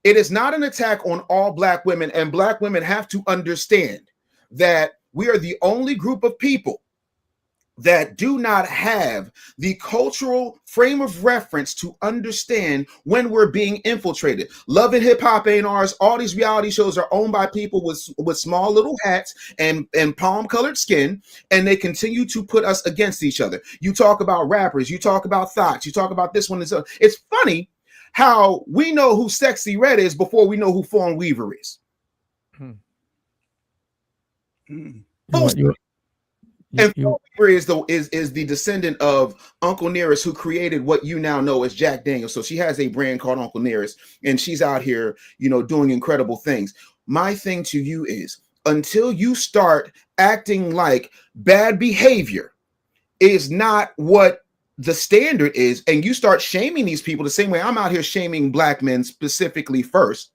it is not an attack on all Black women, and Black women have to understand that we are the only group of people that do not have the cultural frame of reference to understand when we're being infiltrated. Love and Hip Hop ain't ours. All these reality shows are owned by people with small little hats and palm colored skin, and they continue to put us against each other. You talk about rappers, you talk about thoughts, you talk about this one. It's funny how we know who Sexy Red is before we know who Fawn Weaver is. And Fawn Weaver is the descendant of Uncle Nearest, who created what you now know as Jack Daniels. So she has a brand called Uncle Nearest, and she's out here, doing incredible things. My thing to you is, until you start acting like bad behavior is not what the standard is, and you start shaming these people the same way I'm out here shaming Black men specifically first,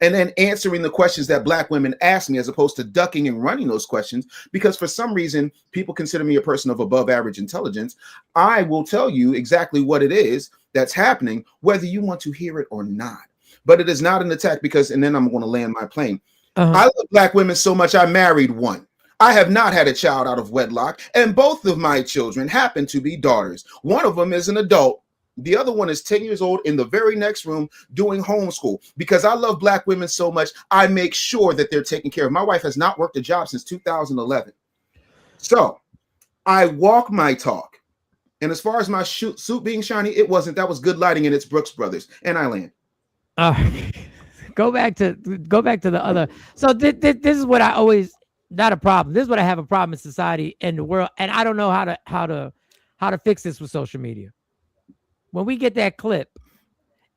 and then answering the questions that Black women ask me, as opposed to ducking and running those questions, because for some reason people consider me a person of above average intelligence. I will tell you exactly what it is that's happening, whether you want to hear it or not. But it is not an attack, because, and then I'm going to land my plane. I love Black women so much, I married one. I have not had a child out of wedlock, and both of my children happen to be daughters. One of them is an adult. The other one is 10 years old in the very next room doing homeschool. Because I love Black women so much, I make sure that they're taken care of. My wife has not worked a job since 2011. So I walk my talk. And as far as my suit being shiny, it wasn't. That was good lighting, and it's Brooks Brothers. And I land. Go back to the other. So this is what I always, not a problem. This is what I have a problem in society and the world, and I don't know how to fix this with social media. When we get that clip,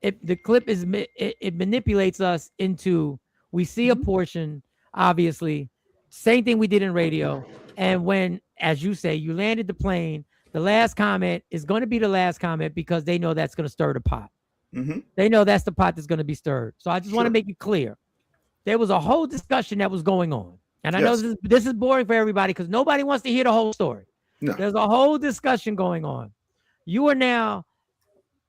the clip is it manipulates us into We see a portion, obviously. Same thing we did in radio. And when, as you say, you landed the plane, the last comment is going to be the last comment because they know that's going to stir the pot. Mm-hmm. They know that's the pot that's going to be stirred. So I just want to Sure. make it clear. There was a whole discussion that was going on. And I know Yes. this is boring for everybody because nobody wants to hear the whole story. No. There's a whole discussion going on. You are now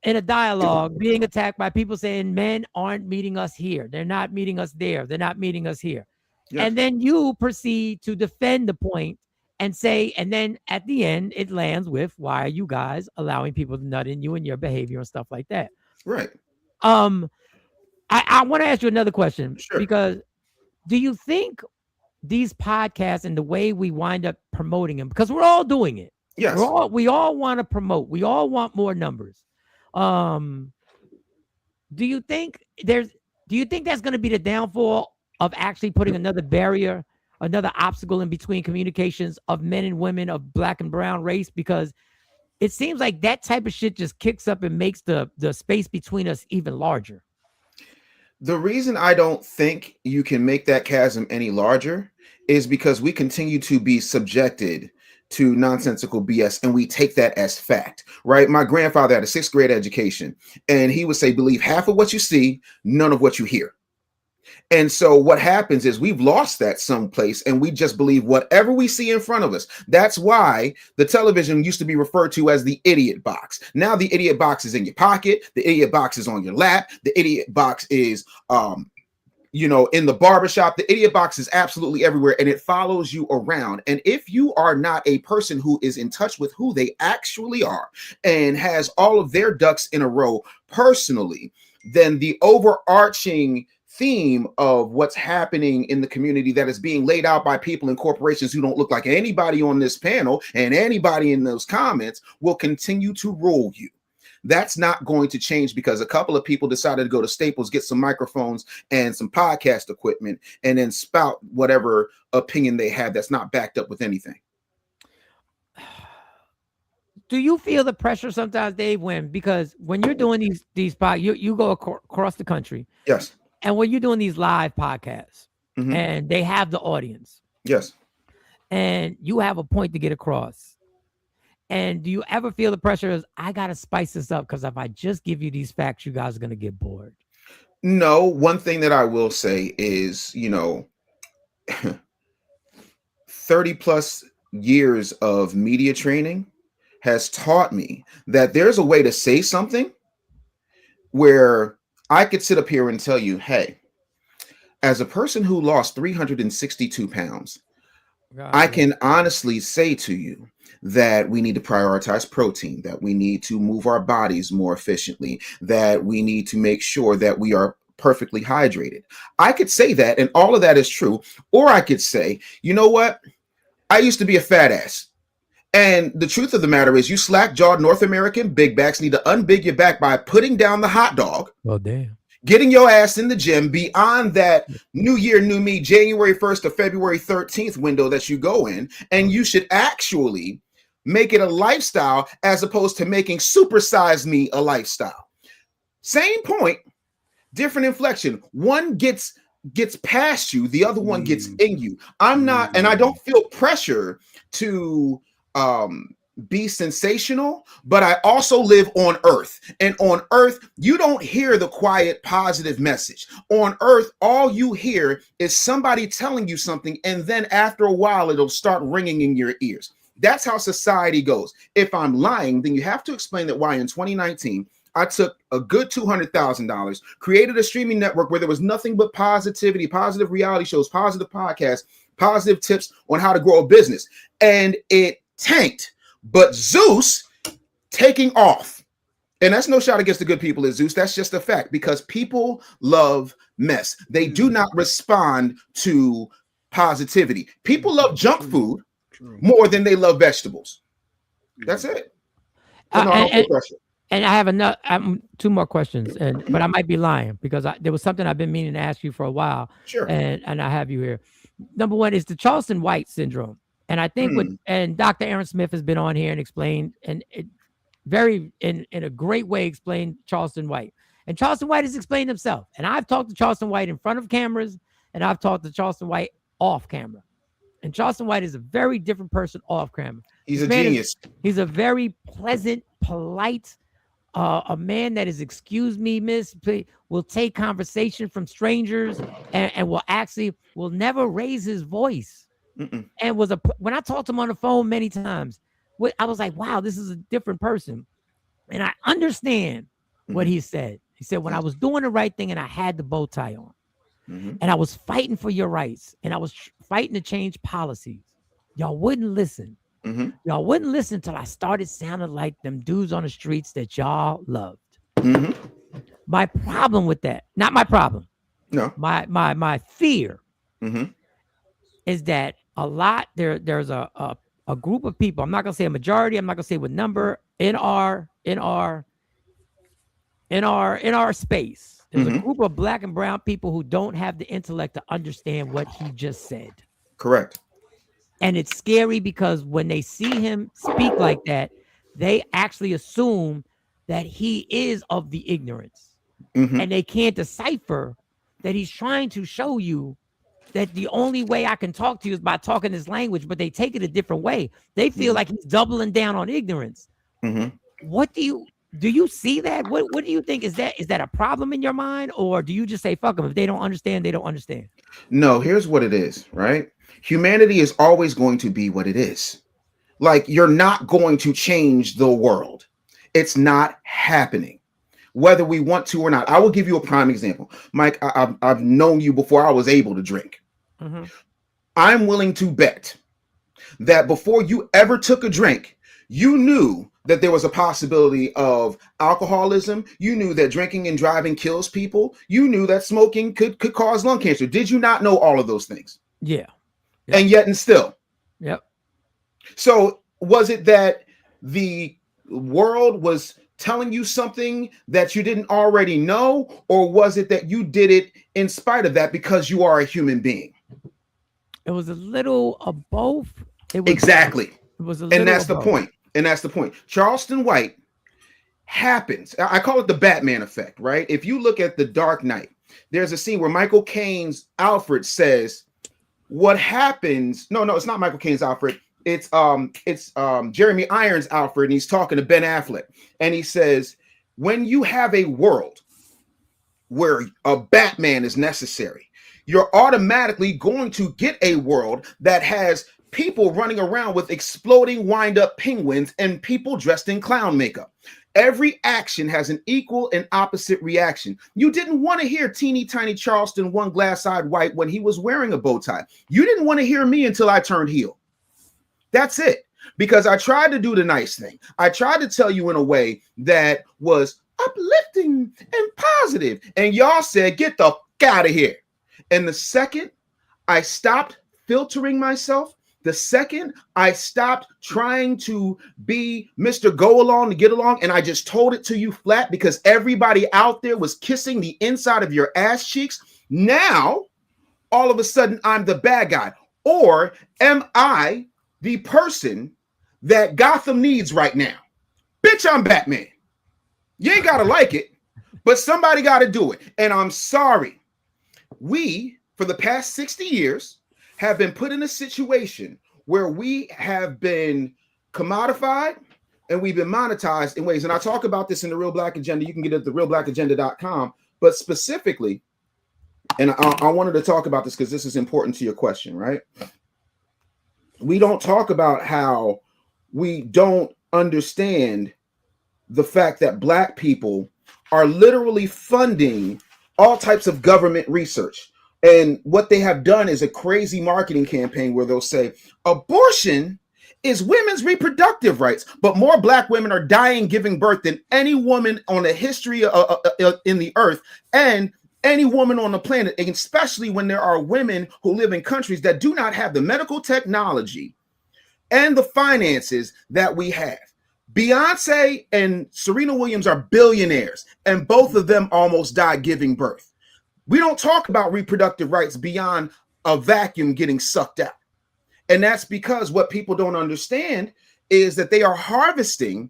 in a dialogue being attacked by people saying men aren't meeting us here. They're not meeting us there. They're not meeting us here. Yes. And then you proceed to defend the point and say, and then at the end, it lands with, why are you guys allowing people to nut in you and your behavior and stuff like that? Right. I want to ask you another question Sure. because do you think these podcasts and the way we wind up promoting them, because we're all doing it. Yes. We all want to promote. We all want more numbers. Do you think that's going to be the downfall of actually putting another barrier, another obstacle in between communications of men and women of black and brown race? Because it seems like that type of shit just kicks up and makes the space between us even larger. The reason I don't think you can make that chasm any larger is because we continue to be subjected to nonsensical BS and we take that as fact, right? My grandfather had a 6th grade education and he would say, believe half of what you see, none of what you hear. And so what happens is we've lost that someplace and we just believe whatever we see in front of us. That's why the television used to be referred to as the idiot box. Now the idiot box is in your pocket. The idiot box is on your lap. The idiot box is, in the barbershop. The idiot box is absolutely everywhere and it follows you around. And if you are not a person who is in touch with who they actually are and has all of their ducks in a row personally, then the overarching theme of what's happening in the community that is being laid out by people and corporations who don't look like anybody on this panel and anybody in those comments will continue to rule you. That's not going to change because a couple of people decided to go to Staples, get some microphones and some podcast equipment, and then spout whatever opinion they have that's not backed up with anything. Do you feel the pressure sometimes, Dave, because when you're doing these podcasts, you go across the country. Yes. And when you're doing these live podcasts Mhm. and they have the audience. Yes. And you have a point to get across. And do you ever feel the pressure is, I got to spice this up because if I just give you these facts, you guys are going to get bored? No, one thing that I will say is, 30 plus years of media training has taught me that there's a way to say something where I could sit up here and tell you, hey, as a person who lost 362 pounds, I can honestly say to you that we need to prioritize protein, that we need to move our bodies more efficiently, that we need to make sure that we are perfectly hydrated. I could say that, and all of that is true. Or I could say, you know what? I used to be a fat ass. And the truth of the matter is you slack-jawed North American big backs need to unbig your back by putting down the hot dog. Well, damn. Getting your ass in the gym beyond that new year, new me, January 1st to February 13th window that you go in. And you should actually make it a lifestyle as opposed to making supersize me a lifestyle. Same point, different inflection. One gets past you, the other one gets in you. I'm not, and I don't feel pressure to be sensational, but I also live on earth. And on earth, you don't hear the quiet, positive message. On earth, all you hear is somebody telling you something, and then after a while, it'll start ringing in your ears. That's how society goes. If I'm lying, then you have to explain that why in 2019, I took a good $200,000, created a streaming network where there was nothing but positivity, positive reality shows, positive podcasts, positive tips on how to grow a business. And it tanked. But Zeus taking off. And that's no shot against the good people at Zeus. That's just a fact because people love mess. They do not respond to positivity. People love junk food more than they love vegetables. That's it. And I have another 2 more questions, but I might be lying because there was something I've been meaning to ask you for a while. Sure. And I have you here. Number 1 is the Charleston White syndrome. And I think and Dr. Aaron Smith has been on here and explained, and it in a great way explained Charleston White. And Charleston White has explained himself. And I've talked to Charleston White in front of cameras and I've talked to Charleston White off camera. And Charleston White is a very different person off camera. He's This a man genius. He's a very pleasant, polite, a man that is, excuse me, miss, will take conversation from strangers and will never raise his voice. Mm-mm. And when I talked to him on the phone many times, I was like, wow, this is a different person. And I understand what he said. He said, when I was doing the right thing and I had the bow tie on, and I was fighting for your rights, and I was fighting to change policies, y'all wouldn't listen. Y'all wouldn't listen until I started sounding like them dudes on the streets that y'all loved. My problem with that, not my problem. No. My fear is that there's a group of people. I'm not gonna say a majority. I'm not gonna say what number in our space. There's a group of black and brown people who don't have the intellect to understand what he just said. Correct. And it's scary because when they see him speak like that, they actually assume that he is of the ignorance. And they can't decipher that he's trying to show you that the only way I can talk to you is by talking this language, but they take it a different way. They feel like he's doubling down on ignorance. What do you see that? What do you think? Is that a problem in your mind? Or do you just say, fuck them? If they don't understand, they don't understand? No, here's what it is, right? Humanity is always going to be what it is. Like, you're not going to change the world. It's not happening, whether we want to or not. I will give you a prime example. Mike, I've known you before I was able to drink. I'm willing to bet that before you ever took a drink, you knew that there was a possibility of alcoholism. You knew that drinking and driving kills people. You knew that smoking could cause lung cancer. Did you not know all of those things? Yeah. And yet and still. Yep. So was it that the world was telling you something that you didn't already know? Or was it that you did it in spite of that because you are a human being? It was a little of both. Exactly. It was a and that's the point. And that's the point. Charleston White happens. I call it the Batman effect, right? If you look at The Dark Knight, there's a scene where Michael Caine's Alfred says, what happens? No, it's not Michael Caine's Alfred. It's Jeremy Irons' Alfred, and he's talking to Ben Affleck. And he says, when you have a world where a Batman is necessary, you're automatically going to get a world that has people running around with exploding wind-up penguins and people dressed in clown makeup. Every action has an equal and opposite reaction. You didn't want to hear teeny tiny Charleston one glass-eyed white when he was wearing a bow tie. You didn't want to hear me until I turned heel. That's it. Because I tried to do the nice thing. I tried to tell you in a way that was uplifting and positive. And y'all said, get the fuck out of here. And the second I stopped filtering myself, the second I stopped trying to be Mr. Go Along to get along, and I just told it to you flat because everybody out there was kissing the inside of your ass cheeks, now all of a sudden I'm the bad guy. Or am I the person that Gotham needs right now? Bitch, I'm Batman. You ain't got to like it, but somebody got to do it. And I'm sorry. We, for the past 60 years, have been put in a situation where we have been commodified and we've been monetized in ways. And I talk about this in the Real Black Agenda. You can get it at therealblackagenda.com. But specifically, and I wanted to talk about this because this is important to your question, right? We don't talk about how we don't understand the fact that Black people are literally funding all types of government research. And what they have done is a crazy marketing campaign where they'll say, abortion is women's reproductive rights, but more Black women are dying giving birth than any woman on the history in the earth and any woman on the planet, especially when there are women who live in countries that do not have the medical technology and the finances that we have. Beyonce and Serena Williams are billionaires, and both of them almost died giving birth. We don't talk about reproductive rights beyond a vacuum getting sucked out. And that's because what people don't understand is that they are harvesting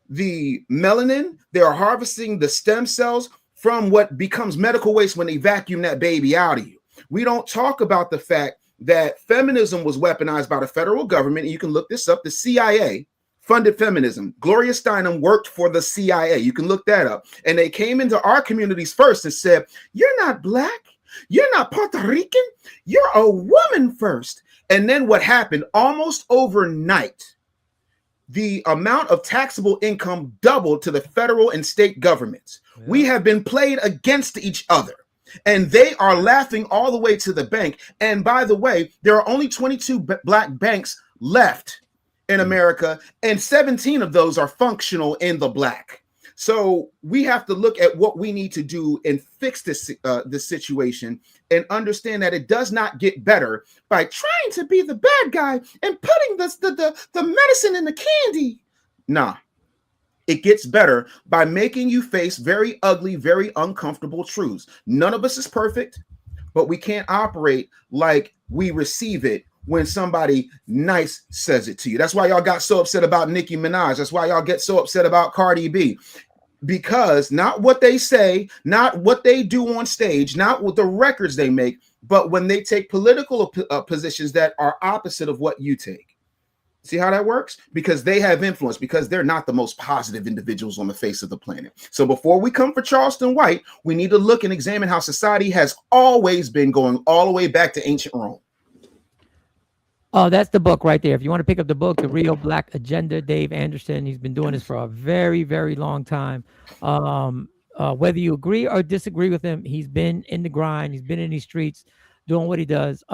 the melanin, they are harvesting the stem cells from what becomes medical waste when they vacuum that baby out of you. We don't talk about the fact that feminism was weaponized by the federal government. And you can look this up. The CIA funded feminism. Gloria Steinem worked for the CIA. You can look that up. And they came into our communities first and said, you're not black. You're not Puerto Rican. You're a woman first. And then what happened almost overnight, the amount of taxable income doubled to the federal and state governments. Yeah. We have been played against each other. And they are laughing all the way to the bank. And by the way, there are only 22 black banks left in America, and 17 of those are functional in the black. So we have to look at what we need to do and fix this situation and understand that it does not get better by trying to be the bad guy and putting the medicine in the candy. Nah. It gets better by making you face very ugly, very uncomfortable truths. None of us is perfect, but we can't operate like we receive it when somebody nice says it to you. That's why y'all got so upset about Nicki Minaj. That's why y'all get so upset about Cardi B. Because not what they say, not what they do on stage, not what the records they make, but when they take political positions that are opposite of what you take. See how that works? Because they have influence, because they're not the most positive individuals on the face of the planet. So before we come for Charleston White, we need to look and examine how society has always been going all the way back to ancient Rome. Oh, that's the book right there. If you want to pick up the book, The Real Black Agenda, Dave Anderson, he's been doing this for a very, very long time. Whether you agree or disagree with him, he's been in the grind. He's been in these streets doing what he does.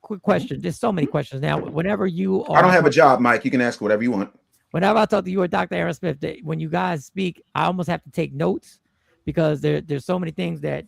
Quick question. There's so many questions now. Whenever you are, I don't have a job, Mike. You can ask whatever you want. Whenever I talk to you or Dr. Aaron Smith, when you guys speak, I almost have to take notes because there's so many things that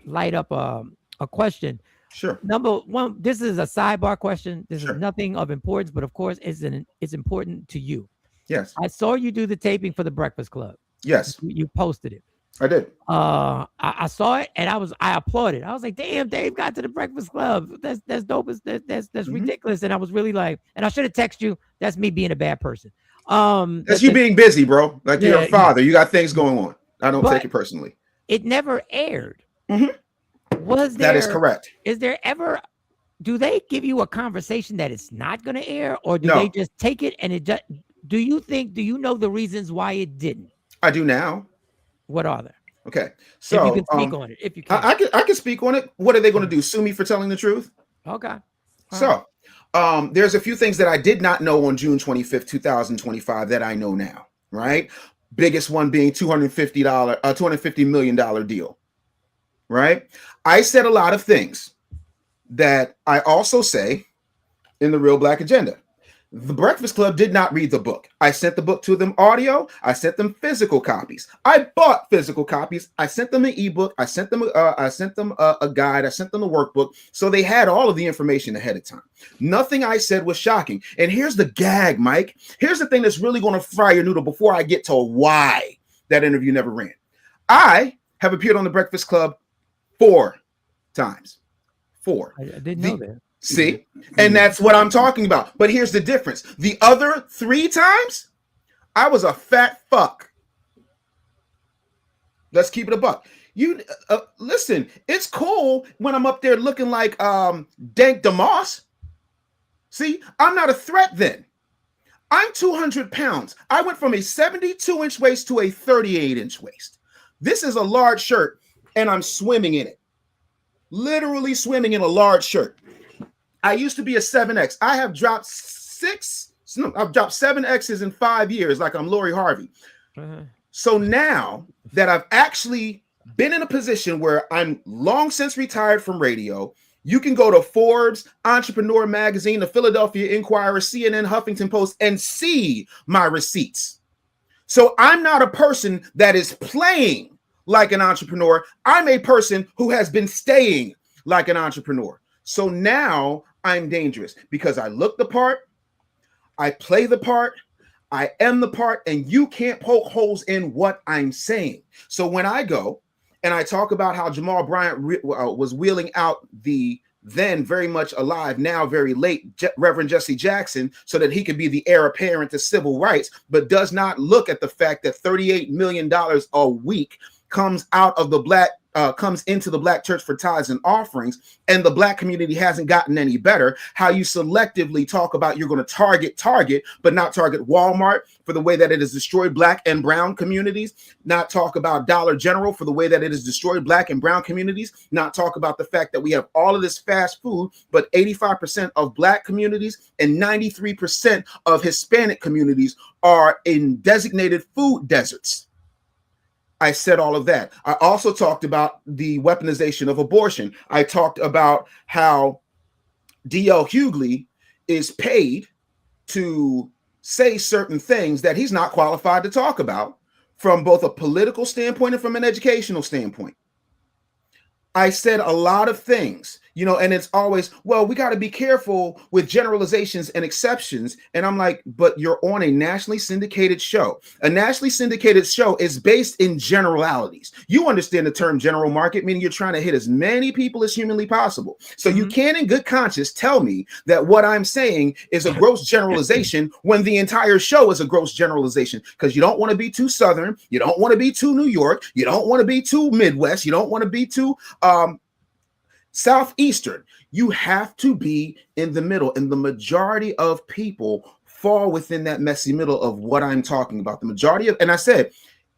light up a question. Sure. Number one, this is a sidebar question. This is nothing of importance, but of course, it's important to you. Yes. I saw you do the taping for the Breakfast Club. Yes. You posted it. I did. I saw it and I applauded. I was like, damn, Dave got to the Breakfast Club. That's dope. That's ridiculous. And I was really like, and I should have texted you. That's me being a bad person. That's you being busy, bro. Like you're a father. You got things going on. I don't take it personally. It never aired. That is correct. Is there ever, do they give you a conversation that it's not going to air, or do No. they just take it and it just, do you know the reasons why it didn't? I do now. What are they? Okay. So if you can speak on it, if you can. I can speak on it. What are they going to do? Sue me for telling the truth? Okay. So there's a few things that I did not know on June 25th, 2025 that I know now, right? Biggest one being $250 million deal, right? I said a lot of things that I also say in the Real Black Agenda. The Breakfast Club did not read the book. I sent the book to them audio. I sent them physical copies. I bought physical copies. I sent them an ebook. I sent them a guide. I sent them a workbook. So they had all of the information ahead of time. Nothing I said was shocking. And here's the gag, Mike. Here's the thing that's really going to fry your noodle before I get to why that interview never ran. I have appeared on the Breakfast Club 4 times. 4. I didn't know that. See, and that's what I'm talking about. But here's the difference. The other 3 times, I was a fat fuck. Let's keep it a buck. You listen, it's cool when I'm up there looking like Dank DeMoss. See, I'm not a threat then. I'm 200 pounds. I went from a 72-inch waist to a 38-inch waist. This is a large shirt, and I'm swimming in it. Literally swimming in a large shirt. I used to be a 7X. I have dropped 7 X's in 5 years, like I'm Lori Harvey. So now that I've actually been in a position where I'm long since retired from radio, you can go to Forbes, Entrepreneur Magazine, the Philadelphia Inquirer, CNN, Huffington Post, and see my receipts. So I'm not a person that is playing like an entrepreneur. I'm a person who has been staying like an entrepreneur. So now I'm dangerous because I look the part, I play the part, I am the part, and you can't poke holes in what I'm saying. So when I go and I talk about how Jamal Bryant was wheeling out the then very much alive, now very late Reverend Jesse Jackson so that he could be the heir apparent to civil rights, but does not look at the fact that $38 million a week comes out of the black comes into the black church for tithes and offerings, and the black community hasn't gotten any better, how you selectively talk about you're going to target, but not target Walmart for the way that it has destroyed black and brown communities, not talk about Dollar General for the way that it has destroyed black and brown communities, not talk about the fact that we have all of this fast food, but 85% of black communities and 93% of Hispanic communities are in designated food deserts. I said all of that. I also talked about the weaponization of abortion. I talked about how D.L. Hughley is paid to say certain things that he's not qualified to talk about from both a political standpoint and from an educational standpoint. I said a lot of things, and it's always, well, we got to be careful with generalizations and exceptions. And I'm like, but you're on a nationally syndicated show. A nationally syndicated show is based in generalities. You understand the term general market, meaning you're trying to hit as many people as humanly possible. So you can, in good conscience, tell me that what I'm saying is a gross generalization when the entire show is a gross generalization, because you don't want to be too Southern. You don't want to be too New York. You don't want to be too Midwest. You don't want to be too Southeastern. You have to be in the middle, and the majority of people fall within that messy middle of what I'm talking about. The majority of, and I said,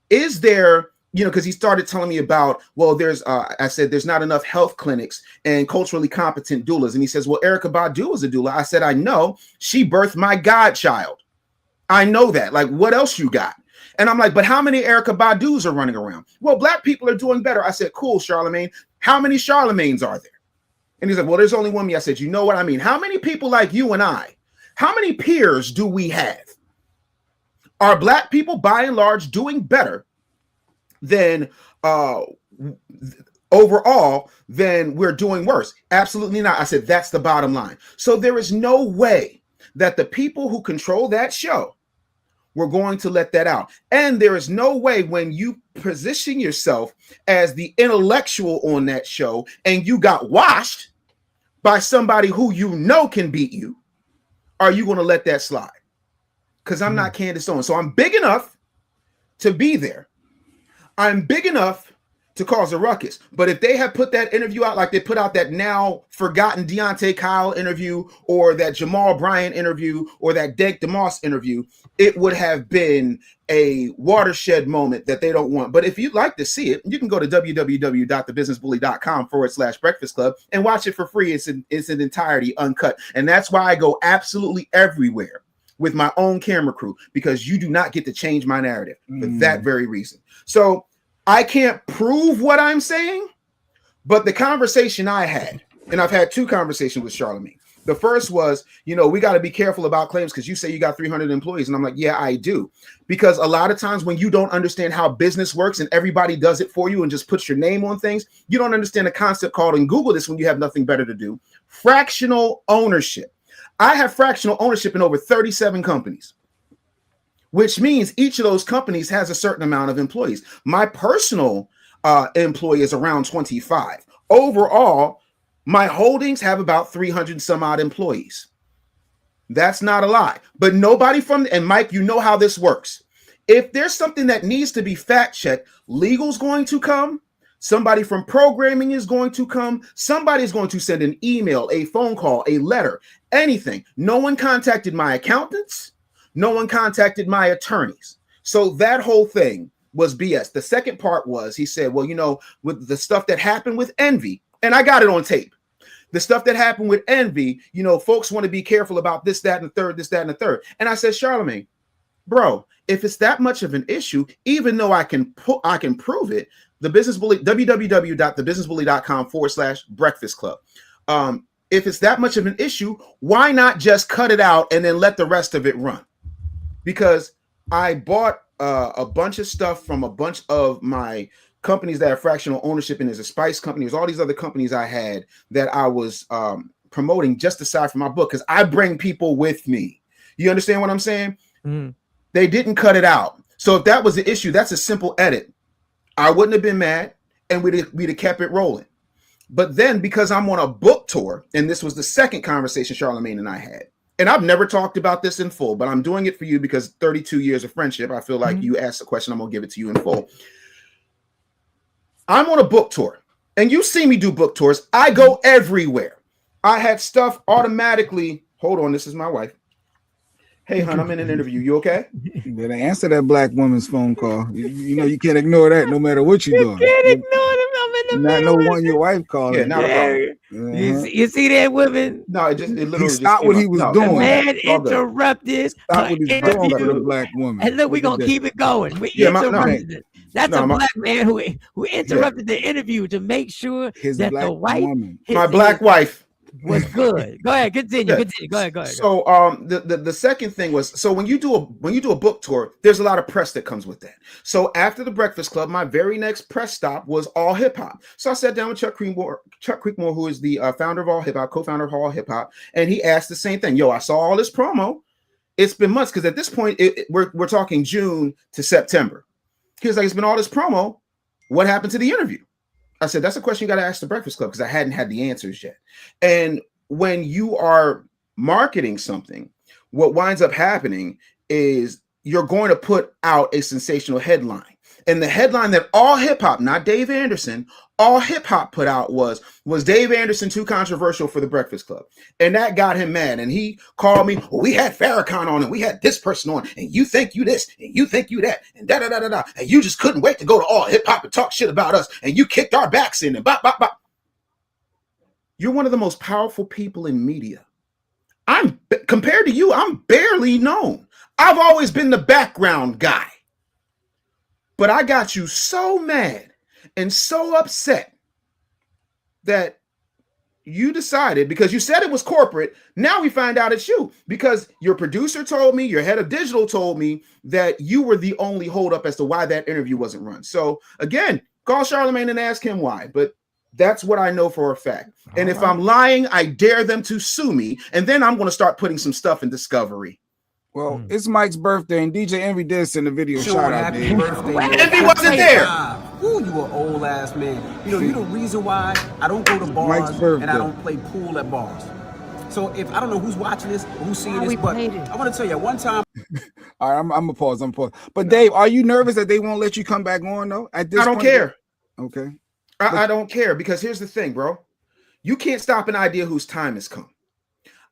is there, because he started telling me about, well, I said, there's not enough health clinics and culturally competent doulas. And he says, well, Erykah Badu is a doula. I said, I know. She birthed my godchild. I know that. Like, what else you got? And I'm like, but how many Erykah Badus are running around? Well, black people are doing better. I said, cool, Charlemagne. How many Charlemagnes are there? And he's like, well, there's only one me. I said, you know what I mean? How many people like you and I, how many peers do we have? Are black people, by and large, doing better than overall than we're doing worse? Absolutely not. I said, that's the bottom line. So there is no way that the people who control that show, we're going to let that out. And there is no way when you position yourself as the intellectual on that show and you got washed by somebody who can beat you, are you going to let that slide? Because I'm not Candace Owens. So I'm big enough to be there. I'm big enough to cause a ruckus. But if they had put that interview out like they put out that now forgotten Deontay Kyle interview or that Jamal Bryant interview or that Dake DeMoss interview, it would have been a watershed moment that they don't want. But if you'd like to see it, you can go to www.thebusinessbully.com/breakfast club and watch it for free. It's in entirety uncut. And that's why I go absolutely everywhere with my own camera crew, because you do not get to change my narrative for that very reason. So I can't prove what I'm saying, but the conversation I had, and I've had two conversations with Charlemagne. The first was, we got to be careful about claims because you say you got 300 employees. And I'm like, yeah, I do. Because a lot of times when you don't understand how business works and everybody does it for you and just puts your name on things, you don't understand a concept called, and Google this when you have nothing better to do, fractional ownership. I have fractional ownership in over 37 companies, which means each of those companies has a certain amount of employees. My personal employee is around 25. Overall, my holdings have about 300 some odd employees. That's not a lie. But nobody and Mike, you know how this works. If there's something that needs to be fact checked, legal's going to come. Somebody from programming is going to come. Somebody is going to send an email, a phone call, a letter, anything. No one contacted my accountants. No one contacted my attorneys. So that whole thing was BS. The second part was, he said, well, with the stuff that happened with Envy, and I got it on tape. The stuff that happened with Envy, folks want to be careful about this, that, and the third, this, that, and the third. And I said, Charlemagne, bro, if it's that much of an issue, even though I can prove it, the Business Bully, www.thebusinessbully.com/breakfast club. If it's that much of an issue, why not just cut it out and then let the rest of it run? Because I bought a bunch of stuff from a bunch of my companies that have fractional ownership, and there's a spice company, there's all these other companies I had that I was promoting just aside from my book, because I bring people with me. You understand what I'm saying? They didn't cut it out. So if that was the issue, that's a simple edit. I wouldn't have been mad, and we'd have kept it rolling. But then, because I'm on a book tour, and this was the second conversation Charlemagne and I had, and I've never talked about this in full, but I'm doing it for you because 32 years of friendship, I feel like you asked a question, I'm going to give it to you in full. I'm on a book tour, and you see me do book tours. I go everywhere. I had stuff automatically. Hold on, this is my wife. Hey, hon, I'm in an interview. You okay? You better answer that black woman's phone call. You know you can't ignore that no matter what you're doing. Can't ignore them. I'm in the Not no middle one of your it. wife calling. Yeah, not a problem. You see that, women? No, it He literally just stopped came what he up. was No, The come on doing. back. man It's all good. interrupted Stop her what he's doing for the interview. black woman. And look, we're Look at gonna that. keep it going. We Yeah, no. interrupted it. That's No, a my- black man who interrupted the interview to make sure His that black the white woman. My black wife. was good. Go ahead, continue. Okay. Continue. Go ahead. Go ahead. So the second thing was, so when you do a book tour, there's a lot of press that comes with that. So after the Breakfast Club, my very next press stop was All Hip Hop. So I sat down with Chuck Creekmore, who is the founder of All Hip Hop, co-founder of All Hip Hop, and he asked the same thing. Yo, I saw all this promo. It's been months, because at this point we're talking June to September. He was like, it's been all this promo. What happened to the interview? I said, that's a question you got to ask the Breakfast Club, because I hadn't had the answers yet. And when you are marketing something, what winds up happening is you're going to put out a sensational headline. And the headline that All Hip Hop, not Dave Anderson, All Hip Hop put out was Dave Anderson too controversial for the Breakfast Club? And that got him mad. And he called me, well, we had Farrakhan on, and we had this person on, and you think you this, and you think you that, and da-da-da-da-da. And you just couldn't wait to go to All Hip Hop and talk shit about us, and you kicked our backs in, and bop, bop, bop. You're one of the most powerful people in media. Compared to you, I'm barely known. I've always been the background guy. But I got you so mad and so upset that you decided, because you said it was corporate, now we find out it's you, because your producer told me, your head of digital told me that you were the only holdup as to why that interview wasn't run. So again, call Charlemagne and ask him why, but that's what I know for a fact. And if I'm lying, I dare them to sue me, and then I'm going to start putting some stuff in Discovery. Well, it's Mike's birthday, and DJ Envy did send a video Shawn, shout out. happy Dave. birthday, man. Envy wasn't there. Ooh, you an old ass man. You know, you the reason why I don't go to bars and I don't play pool at bars. So if I don't know who's watching this or who's seeing this, but I want to tell you, one time. All right, I'm gonna pause. But Dave, are you nervous that they won't let you come back on though? At this I don't point? care. Okay. I don't care, because here's the thing, bro. You can't stop an idea whose time has come.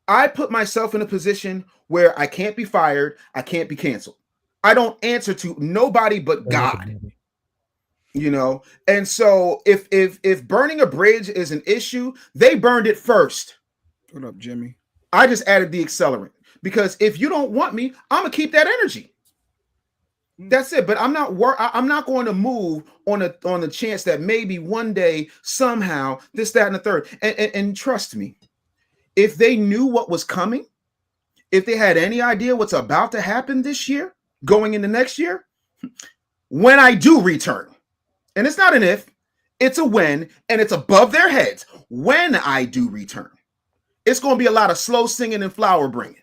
I put myself in a position where I can't be fired, I can't be canceled. I don't answer to nobody but God. You know, and so if burning a bridge is an issue, they burned it first. What up, Jimmy? I just added the accelerant, because if you don't want me, I'm gonna keep that energy. That's it. But I'm not going to move on the chance that maybe one day somehow this, that, and the third. And trust me, if they knew what was coming, if they had any idea what's about to happen this year, going into next year, when I do return, and it's not an if, it's a when, and it's above their heads. When I do return, it's going to be a lot of slow singing and flower bringing.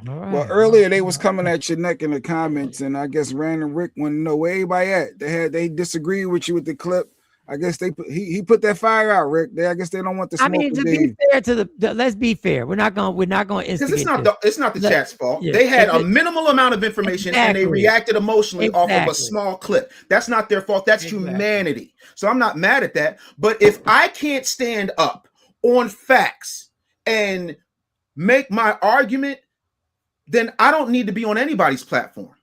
Well, earlier they was coming at your neck in the comments, and I guess Random Rick wanted to know where everybody at. They disagreed with you with the clip. I guess he put that fire out, Rick. I guess they don't want the smoke. I mean, to be fair to let's be fair. We're not going because it's not the chat's fault. Yeah, they had a minimal amount of information and they reacted emotionally off of a small clip. That's not their fault. That's humanity. So I'm not mad at that. But if I can't stand up on facts and make my argument, then I don't need to be on anybody's platform.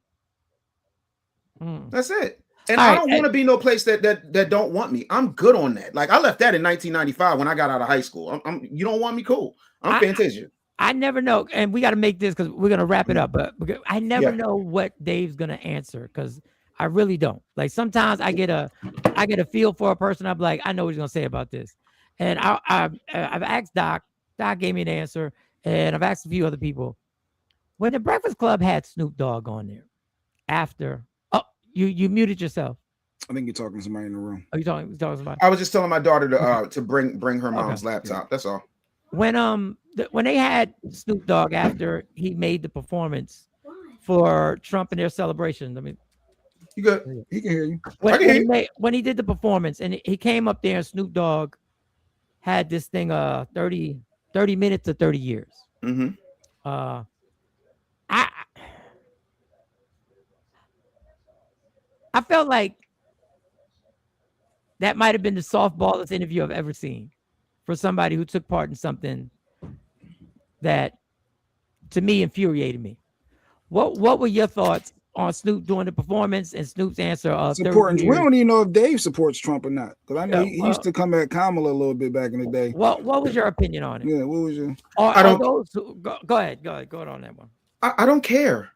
That's it. And I don't want to be no place that don't want me. I'm good on that. Like, I left that in 1995 when I got out of high school. You don't want me? Cool. I'm Fantasia. I never know, and we got to make this because we're gonna wrap it up. But I never know what Dave's gonna answer, because I really don't. Like, sometimes I get a feel for a person. I'm like, I know what he's gonna say about this, and I've asked Doc. Doc gave me an answer, and I've asked a few other people. When the Breakfast Club had Snoop Dogg on there, after you muted yourself. I think you're talking to somebody in the room. Are you talking to somebody? I was just telling my daughter to bring her mom's laptop. That's all. When they had Snoop Dogg after he made the performance for Trump and their celebration, I mean, you good? He can hear you. When he did the performance, and he came up there, and Snoop Dogg had this thing 30 minutes to 30 years. Mm-hmm. I felt like that might have been the softballest interview I've ever seen for somebody who took part in something that, to me, infuriated me. What were your thoughts on Snoop doing the performance and Snoop's answer of 30 Supporting. We years? don't even know if Dave supports Trump or not, because I know Yeah, he used to come at Kamala a little bit back in the day. What was your opinion on it? Yeah, what was your? I don't. Those who, go ahead on that one. I don't care.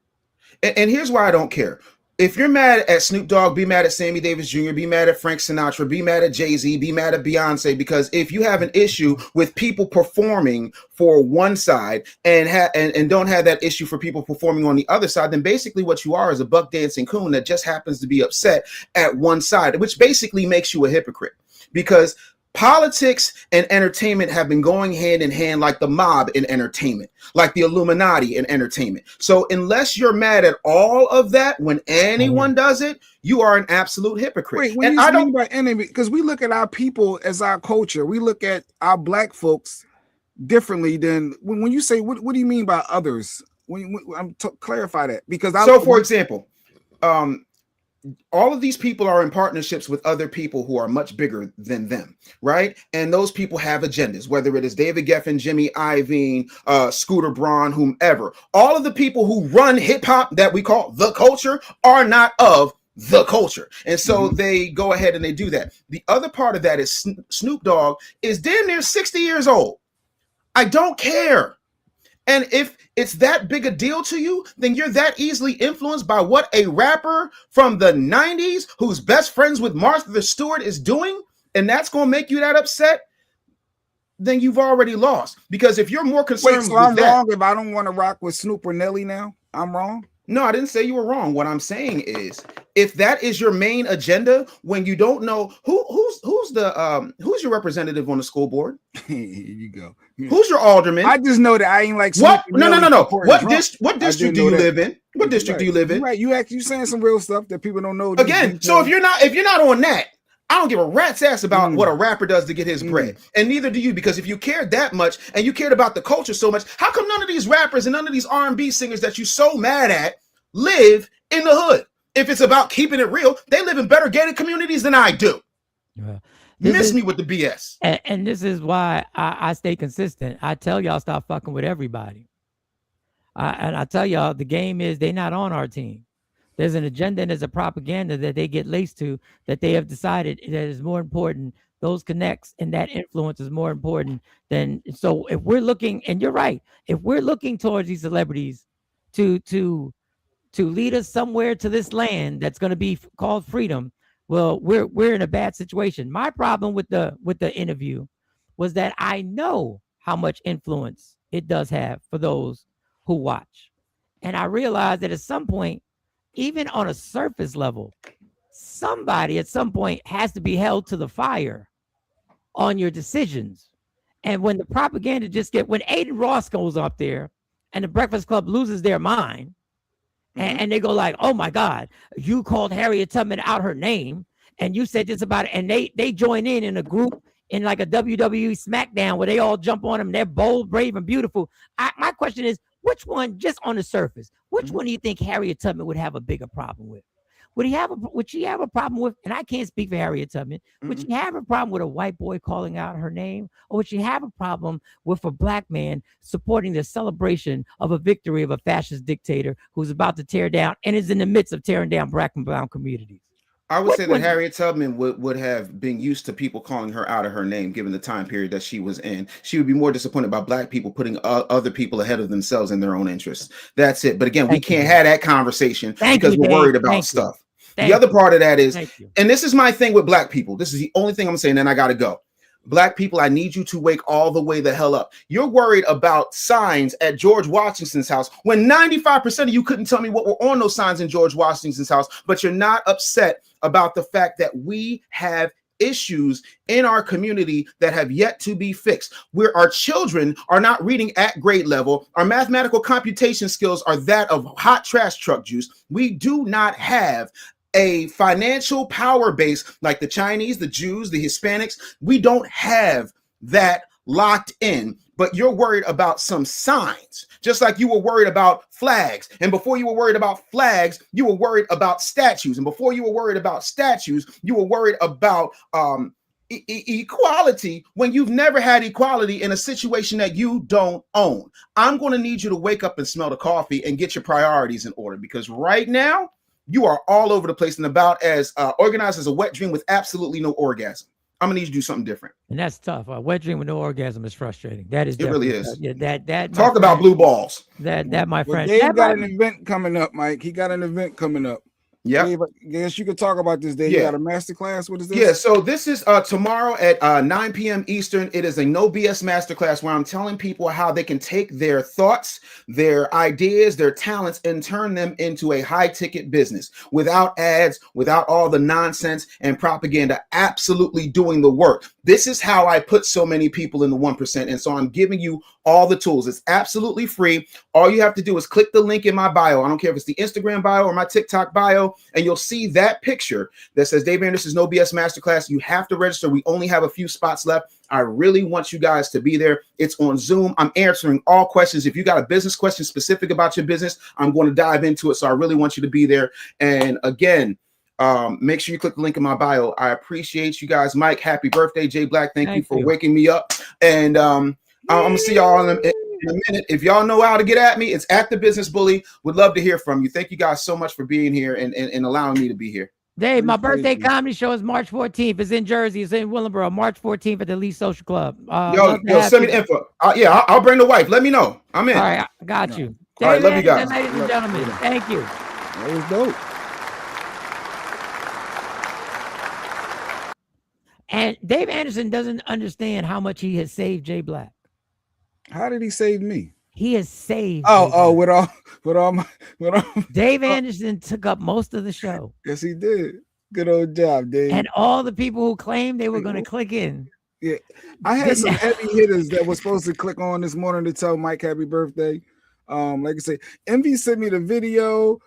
And here's why I don't care. If you're mad at Snoop Dogg, be mad at Sammy Davis Jr., be mad at Frank Sinatra, be mad at Jay-Z, be mad at Beyonce, because if you have an issue with people performing for one side and don't have that issue for people performing on the other side, then basically what you are is a buck dancing coon that just happens to be upset at one side, which basically makes you a hypocrite. Because politics and entertainment have been going hand in hand like the mob in entertainment, like the Illuminati in entertainment. So unless you're mad at all of that when anyone does it, you are an absolute hypocrite. Wait, when you mean by enemy, because we look at our people as our culture, we look at our black folks differently than when you say, what do you mean by others? Clarify that, because for example, all of these people are in partnerships with other people who are much bigger than them, right? And those people have agendas, whether it is David Geffen, Jimmy Iovine, Scooter Braun, whomever. All of the people who run hip hop that we call the culture are not of the culture. And so they go ahead and they do that. The other part of that is Snoop Dogg is damn near 60 years old. I don't care. And if it's that big a deal to you, then you're that easily influenced by what a rapper from the 90s who's best friends with Martha Stewart is doing, and that's going to make you that upset, then you've already lost. Because if you're more concerned so with I'm that, wrong if I don't want to rock with Snoop or Nelly now? I'm wrong? No, I didn't say you were wrong. What I'm saying is, if that is your main agenda, when you don't know who's your representative on the school board? Here you go. Who's your alderman? I just know that I ain't like Snoop. What? No. What Trump. district do you live in? What district do you live in? Right. You saying some real stuff that people don't know. Again, so if you're not on that, I don't give a rat's ass about what a rapper does to get his bread. And neither do you, because if you cared that much and you cared about the culture so much, how come none of these rappers and none of these R&B singers that you so mad at live in the hood? If it's about keeping it real, they live in better gated communities than I do. Yeah. Miss me with the BS. And this is why I stay consistent. I tell y'all stop fucking with everybody. And I tell y'all the game is they're not on our team. There's an agenda and there's a propaganda that they get laced to that they have decided that is more important. Those connects and that influence is more important than. So if we're looking, and you're right, if we're looking towards these celebrities to lead us somewhere to this land that's going to be called freedom, well, we're in a bad situation. My problem with the interview was that I know how much influence it does have for those who watch. And I realized that at some point, even on a surface level, somebody at some point has to be held to the fire on your decisions. And when the propaganda when Aiden Ross goes up there and the Breakfast Club loses their mind, and they go like, oh my God, you called Harriet Tubman out her name and you said this about it. And they join in a group in like a WWE SmackDown where they all jump on them. They're bold, brave, and beautiful. My question is, which one, just on the surface, which one do you think Harriet Tubman would have a bigger problem with? Would she have a problem with, and I can't speak for Harriet Tubman, would she have a problem with a white boy calling out her name? Or would she have a problem with a black man supporting the celebration of a victory of a fascist dictator who's about to tear down and is in the midst of tearing down black and brown communities? I would say that Harriet Tubman would have been used to people calling her out of her name, given the time period that she was in. She would be more disappointed by black people putting other people ahead of themselves in their own interests. That's it. But again, we can't have that conversation because we're worried about stuff. The other part of that is, and this is my thing with black people. This is the only thing I'm saying, and I got to go. Black people, I need you to wake all the way the hell up. You're worried about signs at George Washington's house when 95% of you couldn't tell me what were on those signs in George Washington's house, but you're not upset about the fact that we have issues in our community that have yet to be fixed, where our children are not reading at grade level. Our mathematical computation skills are that of hot trash truck juice. We do not have a financial power base like the Chinese, the Jews, the Hispanics. We don't have that locked in, but you're worried about some signs, just like you were worried about flags. And before you were worried about flags, you were worried about statues. And before you were worried about statues, you were worried about equality when you've never had equality in a situation that you don't own. I'm going to need you to wake up and smell the coffee and get your priorities in order, because right now you are all over the place and about as organized as a wet dream with absolutely no orgasm. I'm gonna need you to do something different. And that's tough. A wet dream with no orgasm is frustrating. That is it really definitely is. Yeah, that talk about blue balls. That my friend. Dave that got might an event coming up, Mike. He got an event coming up. Yeah. Dave, I guess you could talk about this, Dave. Yeah. You got a master class. What is this? Yeah, so this is tomorrow at 9 p.m. Eastern. It is a no BS masterclass where I'm telling people how they can take their thoughts, their ideas, their talents, and turn them into a high ticket business without ads, without all the nonsense and propaganda, absolutely doing the work. This is how I put so many people in the 1%. And so I'm giving you all the tools. It's absolutely free. All you have to do is click the link in my bio. I don't care if it's the Instagram bio or my TikTok bio, and you'll see that picture that says Dave Anderson's No BS Masterclass. You have to register. We only have a few spots left. I really want you guys to be there. It's on Zoom. I'm answering all questions. If you got a business question specific about your business, I'm going to dive into it. So I really want you to be there. And again, make sure you click the link in my bio. I appreciate you guys. Mike, happy birthday. Jay Black, thank you for waking me up. And I'm gonna see y'all in a minute. If y'all know how to get at me, it's at the Business Bully. Would love to hear from you. Thank you guys so much for being here and allowing me to be here. Dave, my birthday comedy show is March 14th. It's in Jersey. It's in Willingboro. March 14th at the Lee Social Club. Yo, send me the info. I'll bring the wife. Let me know. I'm in. All right, I got you. All right, love you guys. Ladies and gentlemen, thank you. That was dope. And Dave Anderson doesn't understand how much he has saved Jay Black. How did he save me? He has saved. With all my Dave Anderson took up most of the show. Yes, he did. Good old job, Dave. And all the people who claimed they were going to click in. Yeah, I had some heavy hitters that were supposed to click on this morning to tell Mike happy birthday. Like I say, Envy sent me the video.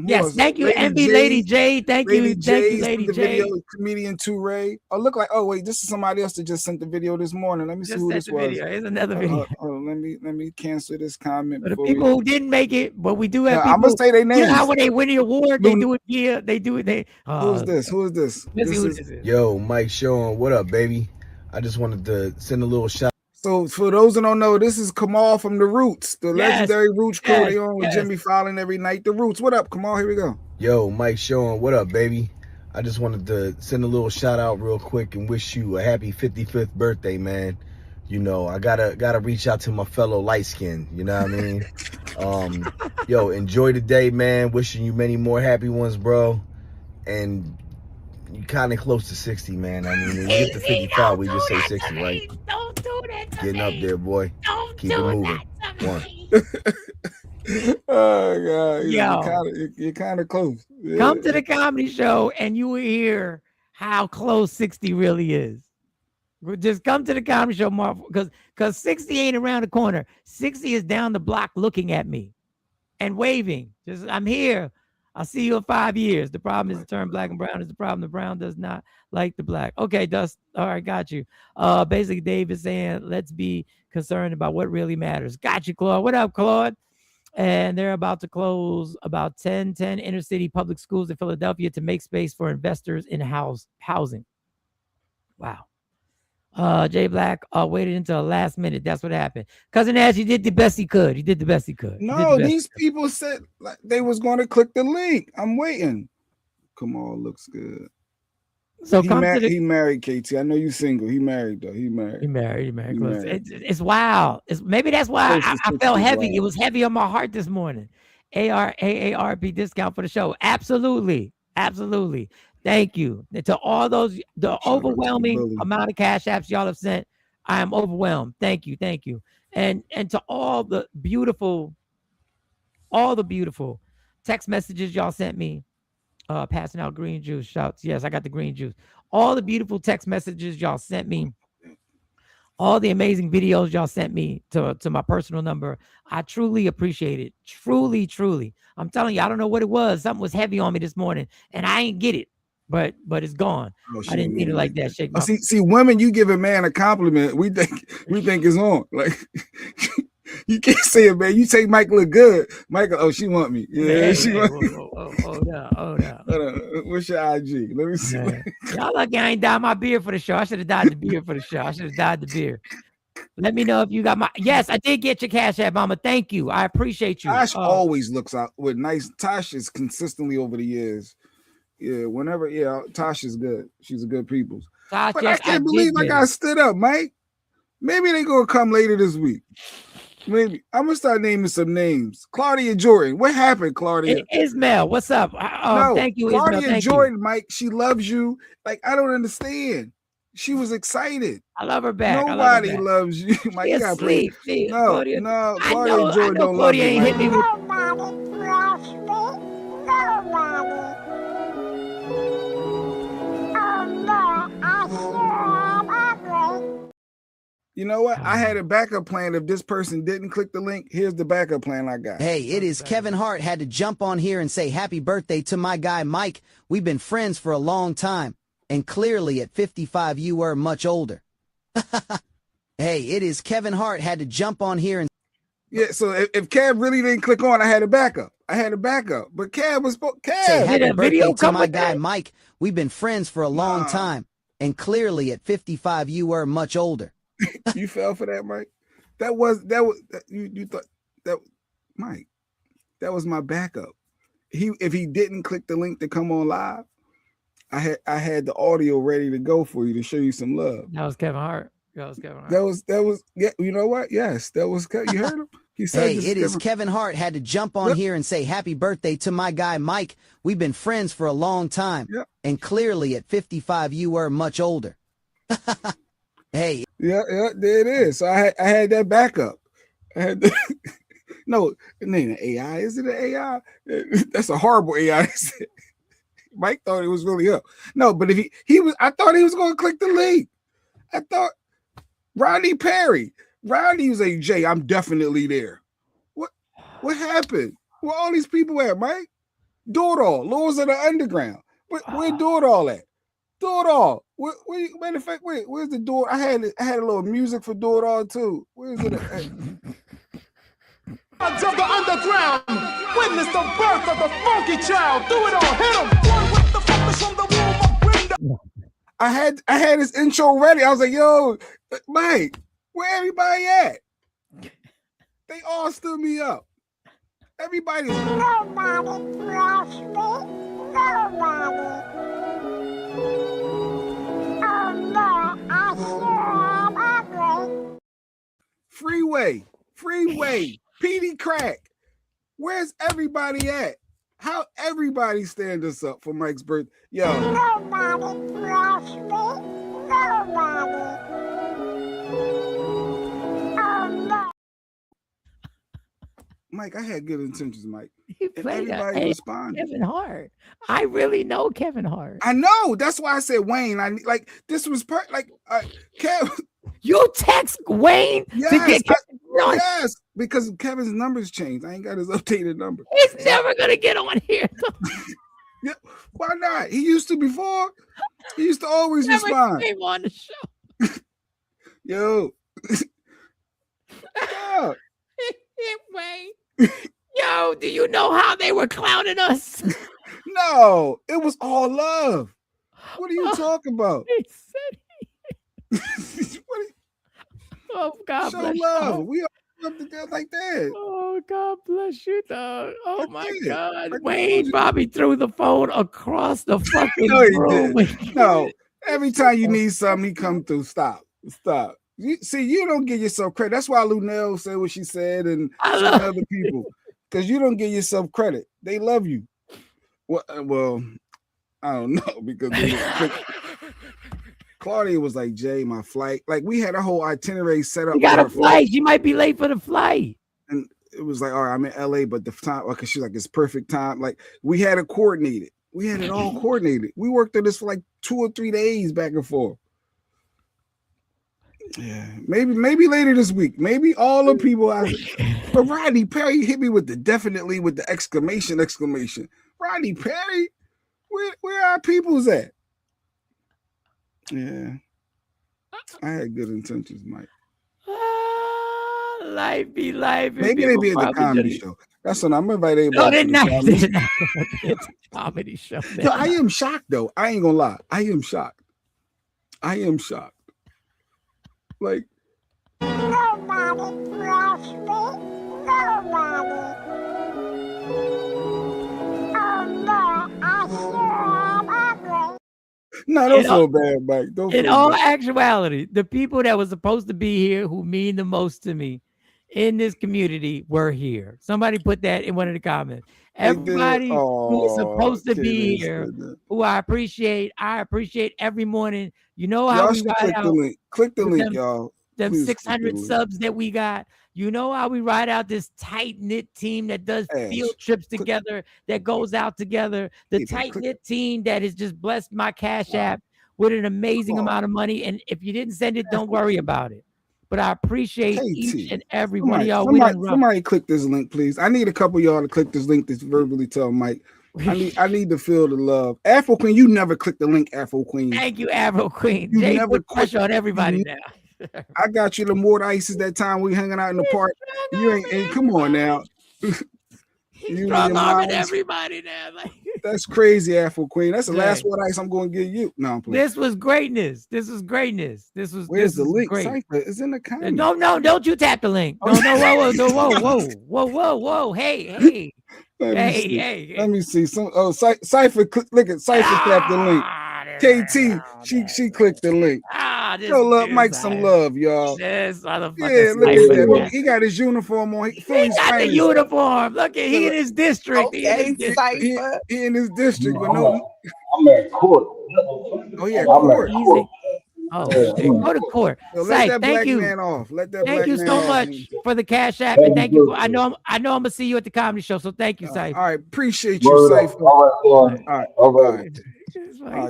Yes, thank you, Envy, Lady J. Thank you, Lady J. Comedian Touré. Wait, this is somebody else that just sent the video this morning. Let me see who this was. Here's another video. Let me cancel this comment. For the people who didn't make it, but we do have people. I'm gonna say their names. You know how when they win the award, they do it here. They do it. Who is this? Who is this? Let's see who this is. Yo, Mike Shawn, what up, baby? I just wanted to send a little shout. So for those who don't know, this is Kamal from The Roots, the legendary Roots crew. They on with Jimmy Fallon every night. The Roots, what up, Kamal? Here we go. Yo, Mike Shawn, what up, baby? I just wanted to send a little shout out real quick and wish you a happy 55th birthday, man. You know, I gotta reach out to my fellow light skin. You know what I mean? Yo, enjoy the day, man. Wishing you many more happy ones, bro. And you kind of close to 60, man. I mean, when you get to 55, we just say 60, right? Don't do that to Getting up there, boy. Don't Keep it moving. Oh God, Yo. you're kind of close. Yeah. Come to the comedy show and you will hear how close 60 really is. Just come to the comedy show, Mark, because 60 ain't around the corner. 60 is down the block looking at me and waving. Just, I'm here. I'll see you in 5 years. The problem is the term black and brown is the problem. The brown does not like the black. Okay, Dust. All right, got you. Basically, Dave is saying, let's be concerned about what really matters. Got you, Claude. What up, Claude? And they're about to close about 10 inner city public schools in Philadelphia to make space for investors in housing. Wow. Jay Black waited until the last minute. That's what happened. Cousin Ash, he did the best he could. He did the best he could. No, these people said they was going to click the link. I'm waiting. Come on, looks good. So he married KT. I know you single. He married though. He married. It's wild. Maybe that's why I felt heavy. Wild. It was heavy on my heart this morning. AARP discount for the show. Absolutely. Thank you to all those, the overwhelming amount of cash apps y'all have sent. I am overwhelmed. Thank you. And to all the beautiful text messages y'all sent me, passing out green juice shouts. Yes, I got the green juice. All the beautiful text messages y'all sent me, all the amazing videos y'all sent me to my personal number. I truly appreciate it. Truly. I'm telling you, I don't know what it was. Something was heavy on me this morning and I ain't get it. but it's gone. Oh, she I didn't didn't mean mean it it like like that. that. Shake Oh, my. see, women, you give a man a compliment, we think it's on. Like you can't say it, man. You say Mike look good. Michael, oh, she want me. Yeah, Hey, she hey, want whoa, me. whoa, whoa, hold up, hold up. Hold on. What's your IG? Let me see. Yeah. Y'all lucky I ain't dyed my beard for the show. I should have dyed the beard for the show. I should have dyed the beard. Let me know if you got my. Yes, I did get your Cash App, Mama. Thank you. I appreciate you. Tosh always looks out with nice. Tosh is consistently over the years. Yeah, whenever. Yeah, Tosh is good. She's a good people. Tosh, But yes, I can't I believe did I get got it. stood up, Mike. Maybe they gonna come later this week. Maybe I'm gonna start naming some names. Claudia Jordan. What happened, Claudia? Ismail, what's up? No, Thank you, Ismail. Claudia Thank Jordan, Mike. She loves you. Like I don't understand. She was excited. I love her back. Nobody loves you, Mike. You gotta play. See, No, Claudia. no, I Claudia Jordan know don't Claudia love you, ain't Mike. hit me with. Nobody loves me. Nobody. Oh no, I sure am ugly. You know what? I had a backup plan. If this person didn't click the link, here's the backup plan I got. Hey, it is Kevin Hart had to jump on here and say happy birthday to my guy Mike. We've been friends for a long time. And clearly at 55 you were much older. Hey, it is Kevin Hart had to jump on here and Yeah, so if Kev really didn't click on, I had a backup. But Kev was say happy birthday to my guy that? Mike. We've been friends for a long time. And clearly at 55 you were much older. You fell for that, Mike? You thought that, Mike, that was my backup. If he didn't click the link to come on live, I had the audio ready to go for you to show you some love. That was Kevin Hart. That was Kevin Hart. That was yeah. You know what? Yes, that was. You heard him. He said, "Hey, it is Kevin Hart had to jump on here and say happy birthday to my guy Mike. We've been friends for a long time, and clearly at 55 you were much older." Hey, yeah, there it is. So I had that backup. I had the, no, it ain't an AI. Is it an AI? That's a horrible AI. Mike thought it was really up. No, but if he was, I thought he was going to click the link. I thought Rodney Perry. Rodney was like, Jay, I'm definitely there. What happened? Where all these people at, Mike? Do it all. Lords of the Underground. Where do it all at? Do it all. Matter of fact, where's the door? I had a little music for do it all too. Where's it at? Of the underground, witness the birth of the funky child. Do it all, hit him. One with the focus from the womb of Brenda. I had his intro ready. I was like, yo, Mike, where everybody at? They all stood me up. Everybody. Nobody loves me. Nobody. Oh no, I sure am ugly. Freeway, PD Crack. Where's everybody at? How everybody stand us up for Mike's birthday? Yo. Nobody loves me. Nobody. Oh no. Mike, I had good intentions, Mike. He and played everybody responded. Kevin Hart. I really know Kevin Hart. I know. That's why I said Wayne. This was Kev. You text Wayne to get Kevin on? Yes, because Kevin's numbers changed. I ain't got his updated number. He's never gonna get on here. Yeah, why not? He used to before. He used to always Never respond. came on the show. Yo. Yeah. Wayne. Yo, do you know how they were clowning us? No, it was all love. What are you talking about? He said oh, God Show bless love. you. We all up together like that. Oh, God bless you, dog. Oh, my God. Like Wayne Bobby threw the phone across the fucking No, he room. did. No, every time you need something, he come through. Stop. You don't give yourself credit. That's why Lunel said what she said and some other people. Because you don't give yourself credit. They love you. Well, I don't know because Claudia was like, Jay, my flight. Like we had a whole itinerary set up. You got a flight. You might be late for the flight. And it was like, all right, I'm in LA, but the time, okay, she's like, it's perfect time. Like we had it coordinated. We had it all coordinated. We worked on this for like 2 or 3 days back and forth. Yeah, maybe later this week. Maybe all the people but Rodney Perry hit me with the definitely with the exclamation. Rodney Perry? Where our peoples at? Yeah, I had good intentions, Mike. Life be life. Maybe they be at the comedy show. That's what I'm inviting No, everybody they're to the not. comedy They're show. not gonna be at the comedy show. Yo, I am shocked though. I ain't gonna lie. I am shocked. I am shocked. Like Nobody loves me. Nobody. Oh no, I sure am ugly. no, don't In all- feel bad, Mike. Don't In feel all bad. actuality, the people that were supposed to be here who mean the most to me in this community were here. Somebody put that in one of the comments. They did. Everybody who was supposed to be Cadence here, did that. who I appreciate every morning. You know how Y'all we should ride click the out link. Click the with link, y'all. them Please click the 600 link. subs that we got. You know how we ride out this tight knit team that does field trips together, that goes out together. The tight knit team that has just blessed my Cash App with an amazing amount of money. And if you didn't send it, don't worry about it. But I appreciate each and every one of y'all. Somebody click this link, please. I need a couple of y'all to click this link to verbally tell Mike. I need to feel the love. Afro Queen, you never click the link, Afro Queen. Thank you, Afro Queen. You Jay never put pressure on everybody now. I got you the more ices that time we hanging out in the park. You ain't come on now. You and your Strong-arming moms. everybody now. Like, that's crazy, Afro Queen. That's the Jay. last what ice I'm going to give you. No, I'm playing. This was greatness. This was greatness. This was. Where's this the link? Great. Cypher, it's in the comments. No, don't you tap the link. No, whoa. Hey. Let me see. Some Cypher, look at Cypher tap the link. KT, she clicked the link. Show love Mike some love, y'all. This motherfucker. Yeah, look at that. Look, he got his uniform on. He got the uniform. Look at he in his district. He in his district with no. I'm at court. Oh yeah, court. Easy. Oh, shit. Go to court. So let that thank black you. man off. Let that thank black you man so off. much for the Cash App, and thank you. I know I'm gonna see you at the comedy show. So thank you, Cypher. All right, appreciate you, Cypher. All right.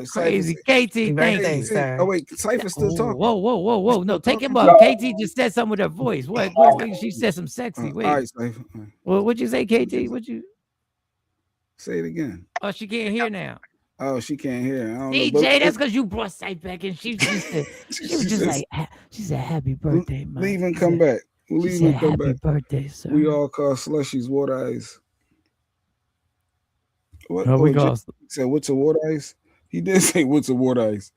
Crazy. KT, thank you. Oh wait, Cypher still talking. Whoa. No, take him up. KT just said something with her voice. What she said some sexy. Wait. All right, Cypher. Well, what'd you say, KT? What'd you say it again? Oh, she can't hear now. Oh, she can't hear. I don't See, know, Jay, that's because you brought Sight back and she said, she said, happy birthday, Mike. Leave and come back. Leave and come happy back. birthday, sir. We all call slushies water ice. What? Oh, we call. He said, "What's a water ice?" He did say, "What's a water ice?"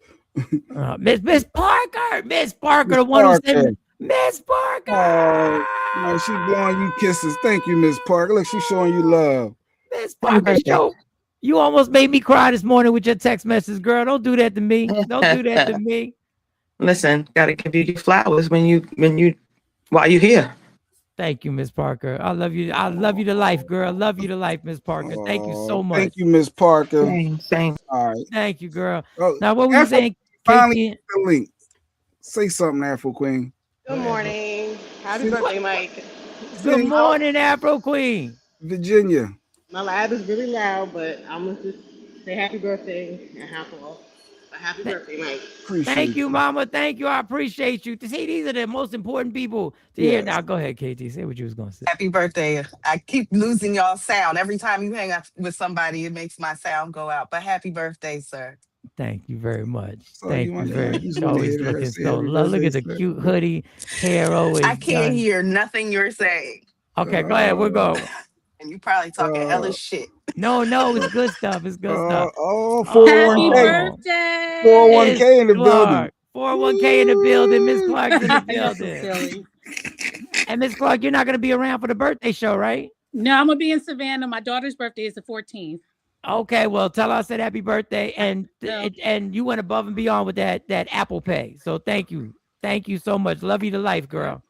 Miss Parker, the one who said, Miss Parker. No, she blowing you kisses. Thank you, Miss Parker. Look, she's showing you love. Miss Parker, show. You almost made me cry this morning with your text message, girl. Don't do that to me. Don't do that to me. Listen, gotta give you your flowers while you're here. Thank you, Miss Parker. I love you. I love you to life, girl. Love you to life, Miss Parker. Thank you so much. Thank you, Miss Parker. Same. All right. Thank you, girl. Now, what were you saying? Finally, the link. Say something, Afro Queen. Good morning. Happy birthday, Mike. Good morning, Afro Queen. Virginia. My lab is really loud, but I'm going to just say happy birthday and happy birthday, Mike. Thank you, Mama. Thank you. I appreciate you. See, these are the most important people to hear. Now, go ahead, KT. Say what you was going to say. Happy birthday. I keep losing y'all sound. Every time you hang out with somebody, it makes my sound go out. But happy birthday, sir. Thank you very much. So Thank you very much. Always looking so love. Look at the cute hoodie, hair always. I can't done. hear nothing you're saying. Okay, go ahead. We'll go. And you probably talking hellish shit. No, it's good stuff. It's good stuff. Oh, 401k. 401k in the building. 401k in the building. Miss Clark's in the building. And Miss Clark, you're not going to be around for the birthday show, right? No, I'm going to be in Savannah. My daughter's birthday is the 14th. Okay, well, tell her I said happy birthday, and you went above and beyond with that Apple Pay. So thank you so much. Love you to life, girl.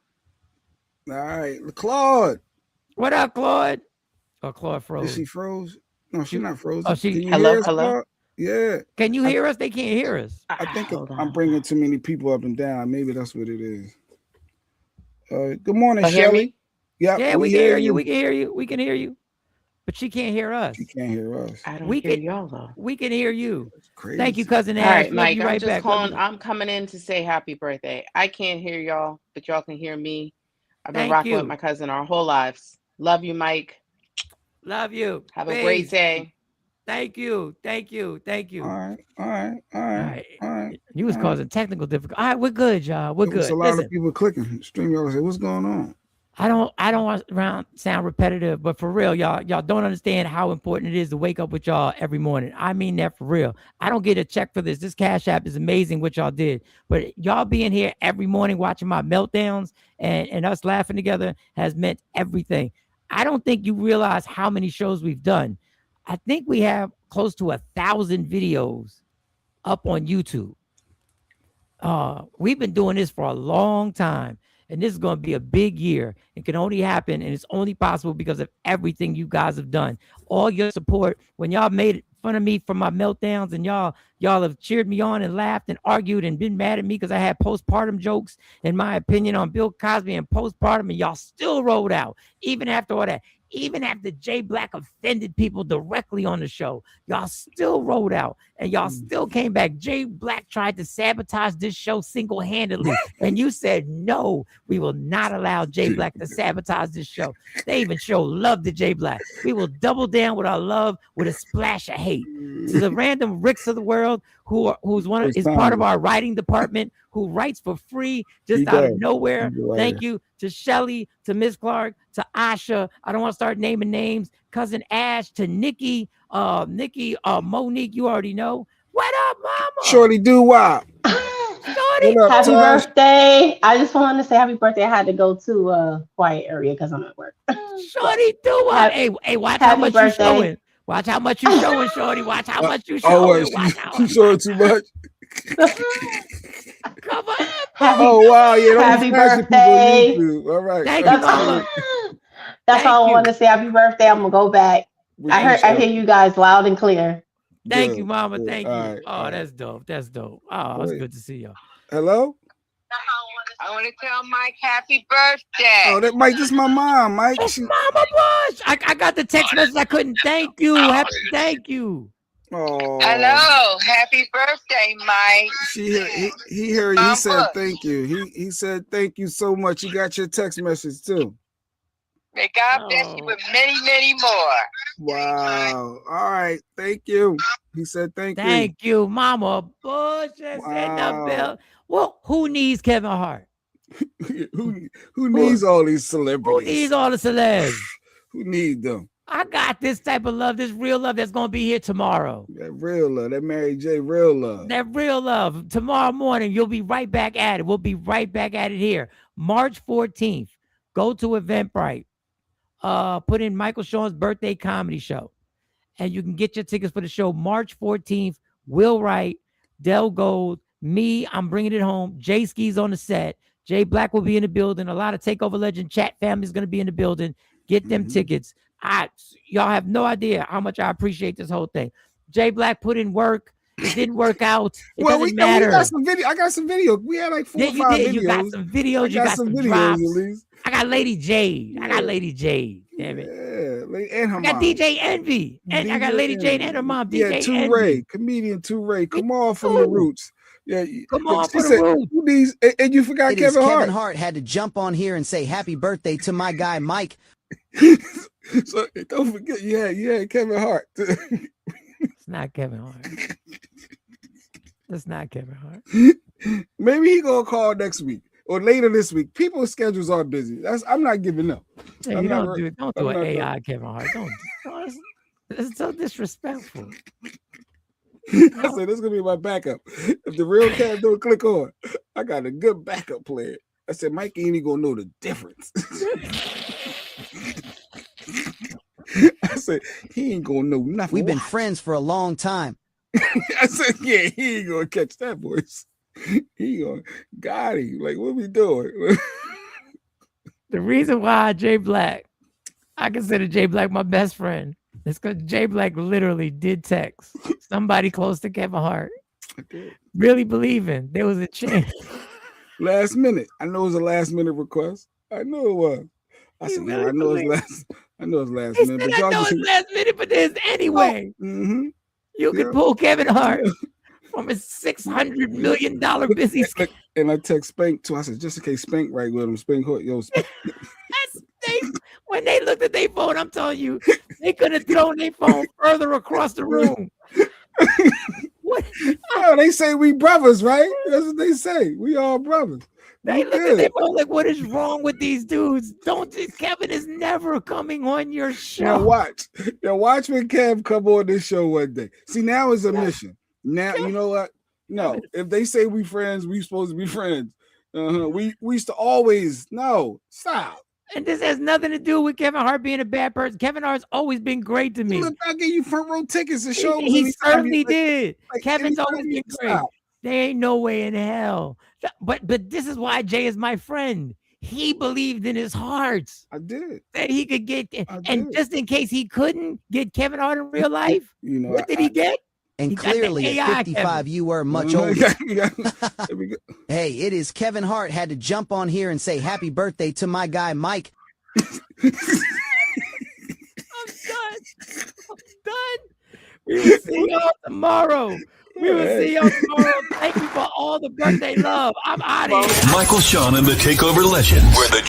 All right, Claude. What up, Claude? Oh, Claude froze. Is she froze? No, she's not frozen. Oh, she. Can you Hello, hear us, hello. Claude? Yeah. Can you hear us? They can't hear us. I think I'm bringing too many people up and down. Maybe that's what it is. Good morning, Shelly. Yeah, we can hear you. We can hear you. We can hear you. But she can't hear us. She can't hear us. I don't hear y'all though. We can hear you. Crazy. Thank you, cousin Ash. All right, Love Mike, you I'm right just back. calling. I'm coming in to say happy birthday. I can't hear y'all, but y'all can hear me. I've been Thank rocking you. with my cousin our whole lives. Love you, Mike. Love you. Have a great day. Thank you. Thank you. Thank you. All right. You was causing technical difficulty. All right, we're good, y'all. We're It was good. a lot Listen, of people clicking. StreamYard said, "What's going on?" I don't want to sound repetitive, but for real, y'all don't understand how important it is to wake up with y'all every morning. I mean that for real. I don't get a check for this. This Cash App is amazing what y'all did, but y'all being here every morning watching my meltdowns and us laughing together has meant everything. I don't think you realize how many shows we've done. I think we have close to 1,000 videos up on YouTube. We've been doing this for a long time, and this is going to be a big year. It can only happen, and it's only possible because of everything you guys have done. All your support. When y'all made fun of me for my meltdowns, and y'all have cheered me on and laughed and argued and been mad at me because I had postpartum jokes, in my opinion, on Bill Cosby and postpartum, and y'all still rolled out even after all that. Even after Jay Black offended people directly on the show, y'all still rolled out and y'all still came back. Jay Black tried to sabotage this show single-handedly, and you said, no, we will not allow Jay Black to sabotage this show. They even show love to Jay Black. We will double down with our love with a splash of hate. To the random Ricks of the world who's part of our writing department, who writes for free just out of nowhere. Thank you to Shelly, to Miss Clark, to Asha. I don't want to start naming names. Cousin Ash, to Nikki, Monique, you already know. What up, mama? Shorty do wop. Shorty, Happy birthday. I just wanted to say happy birthday. I had to go to a quiet area because I'm at work. Shorty do wop. Hey, watch how much you showing. Watch how much you showing, Shorty. Watch how much you showing. You showing too much? Come on. Oh wow, yeah, happy birthday. All right. Thank you, mama. That's all I want to say. Happy birthday. I'm gonna go back. I hear you guys loud and clear. Thank you, mama. Thank you. That's dope. That's dope. Oh, it's good to see y'all. Hello? I want to tell Mike happy birthday. Oh, that Mike, this is my mom, Mike. It's Mama Bush. I got the text message. I couldn't thank you. Thank you. Oh. Hello. Happy birthday, Mike. He heard you. He said thank you. He said thank you so much. He got your text message too. May God bless you with many, many more. Wow. All right. Thank you. He said thank you. Thank you, Mama Bush. In the bill. Well, who needs Kevin Hart? who needs all these celebrities? Who needs all the celebs? Who needs them? I got this type of love, this real love that's going to be here tomorrow. That real love, that Mary J. real love. That real love. Tomorrow morning, you'll be right back at it. We'll be right back at it here. March 14th, go to Eventbrite. Put in Michael Shawn's birthday comedy show. And you can get your tickets for the show March 14th. Will Wright, Del Gold, me, I'm bringing it home. Jay Ski's on the set. Jay Black will be in the building. A lot of Takeover Legend chat family is going to be in the building. Get them tickets. Y'all have no idea how much I appreciate this whole thing. Jay Black put in work. It didn't work out. It doesn't matter. We got some video. I got some video. We had like 4 or 5 videos. You got some videos. You got some drops. At least. I got Lady Jade. Yeah. I got Lady Jade. Damn it. Yeah, and her I got mom. DJ Envy. And I got Lady Jade and her mom. DJ Envy. Ray, comedian 2 Ray. Come on from the roots. Yeah, come on for the roots. Who needs? And you forgot Kevin Hart. Kevin Hart had to jump on here and say happy birthday to my guy Mike. So don't forget, you had Kevin Hart. It's not Kevin Hart. That's not Kevin Hart. Maybe he gonna call next week or later this week. People's schedules are busy. I'm not giving up. Hey, don't do an AI Kevin Hart. Don't. It's so disrespectful. I said this is gonna be my backup. If the real cat don't click on, I got a good backup plan. I said Mike ain't even gonna know the difference. I said he ain't gonna know nothing. We've been friends for a long time. I said, yeah, he ain't gonna catch that voice. He gonna got him. Like, what we doing? The reason why Jay Black, I consider Jay Black my best friend. It's because Jay Black literally did text somebody close to Kevin Hart. Really believing there was a chance. Last minute. I know it was a last minute request. I know it was. I said, really I know it's last. I know it's last minute. But I know it's last minute, but there's anyway. You can pull Kevin Hart from a $600 million busy schedule. And I text Spank too. I said, just in case Spank right with him, Spank, yo, Spank. When they looked at their phone, I'm telling you, They could have thrown their phone further across the room. What? Oh, they say we brothers, right? That's what they say. We all brothers. They look at their phone like, what is wrong with these dudes? Kevin is never coming on your show. Now watch when Kev come on this show one day. See, now it's a mission. Now you know what? No, if they say we friends, we supposed to be friends. We used to always stop. And this has nothing to do with Kevin Hart being a bad person. Kevin Hart's always been great to me. Look, I gave you front row tickets to shows. He certainly did. Like, Kevin's always been great. Stop. There ain't no way in hell. But this is why Jay is my friend. He believed in his heart. I did. That he could get, and just in case he couldn't get Kevin Hart in real life, what did he get? And he clearly at 55, Kevin. You were much older. Hey, it is Kevin Hart had to jump on here and say happy birthday to my guy, Mike. I'm done. We will see y'all tomorrow. Thank you for all the birthday love. I'm out of here. Michael, Shawn, and the Takeover Legends, where the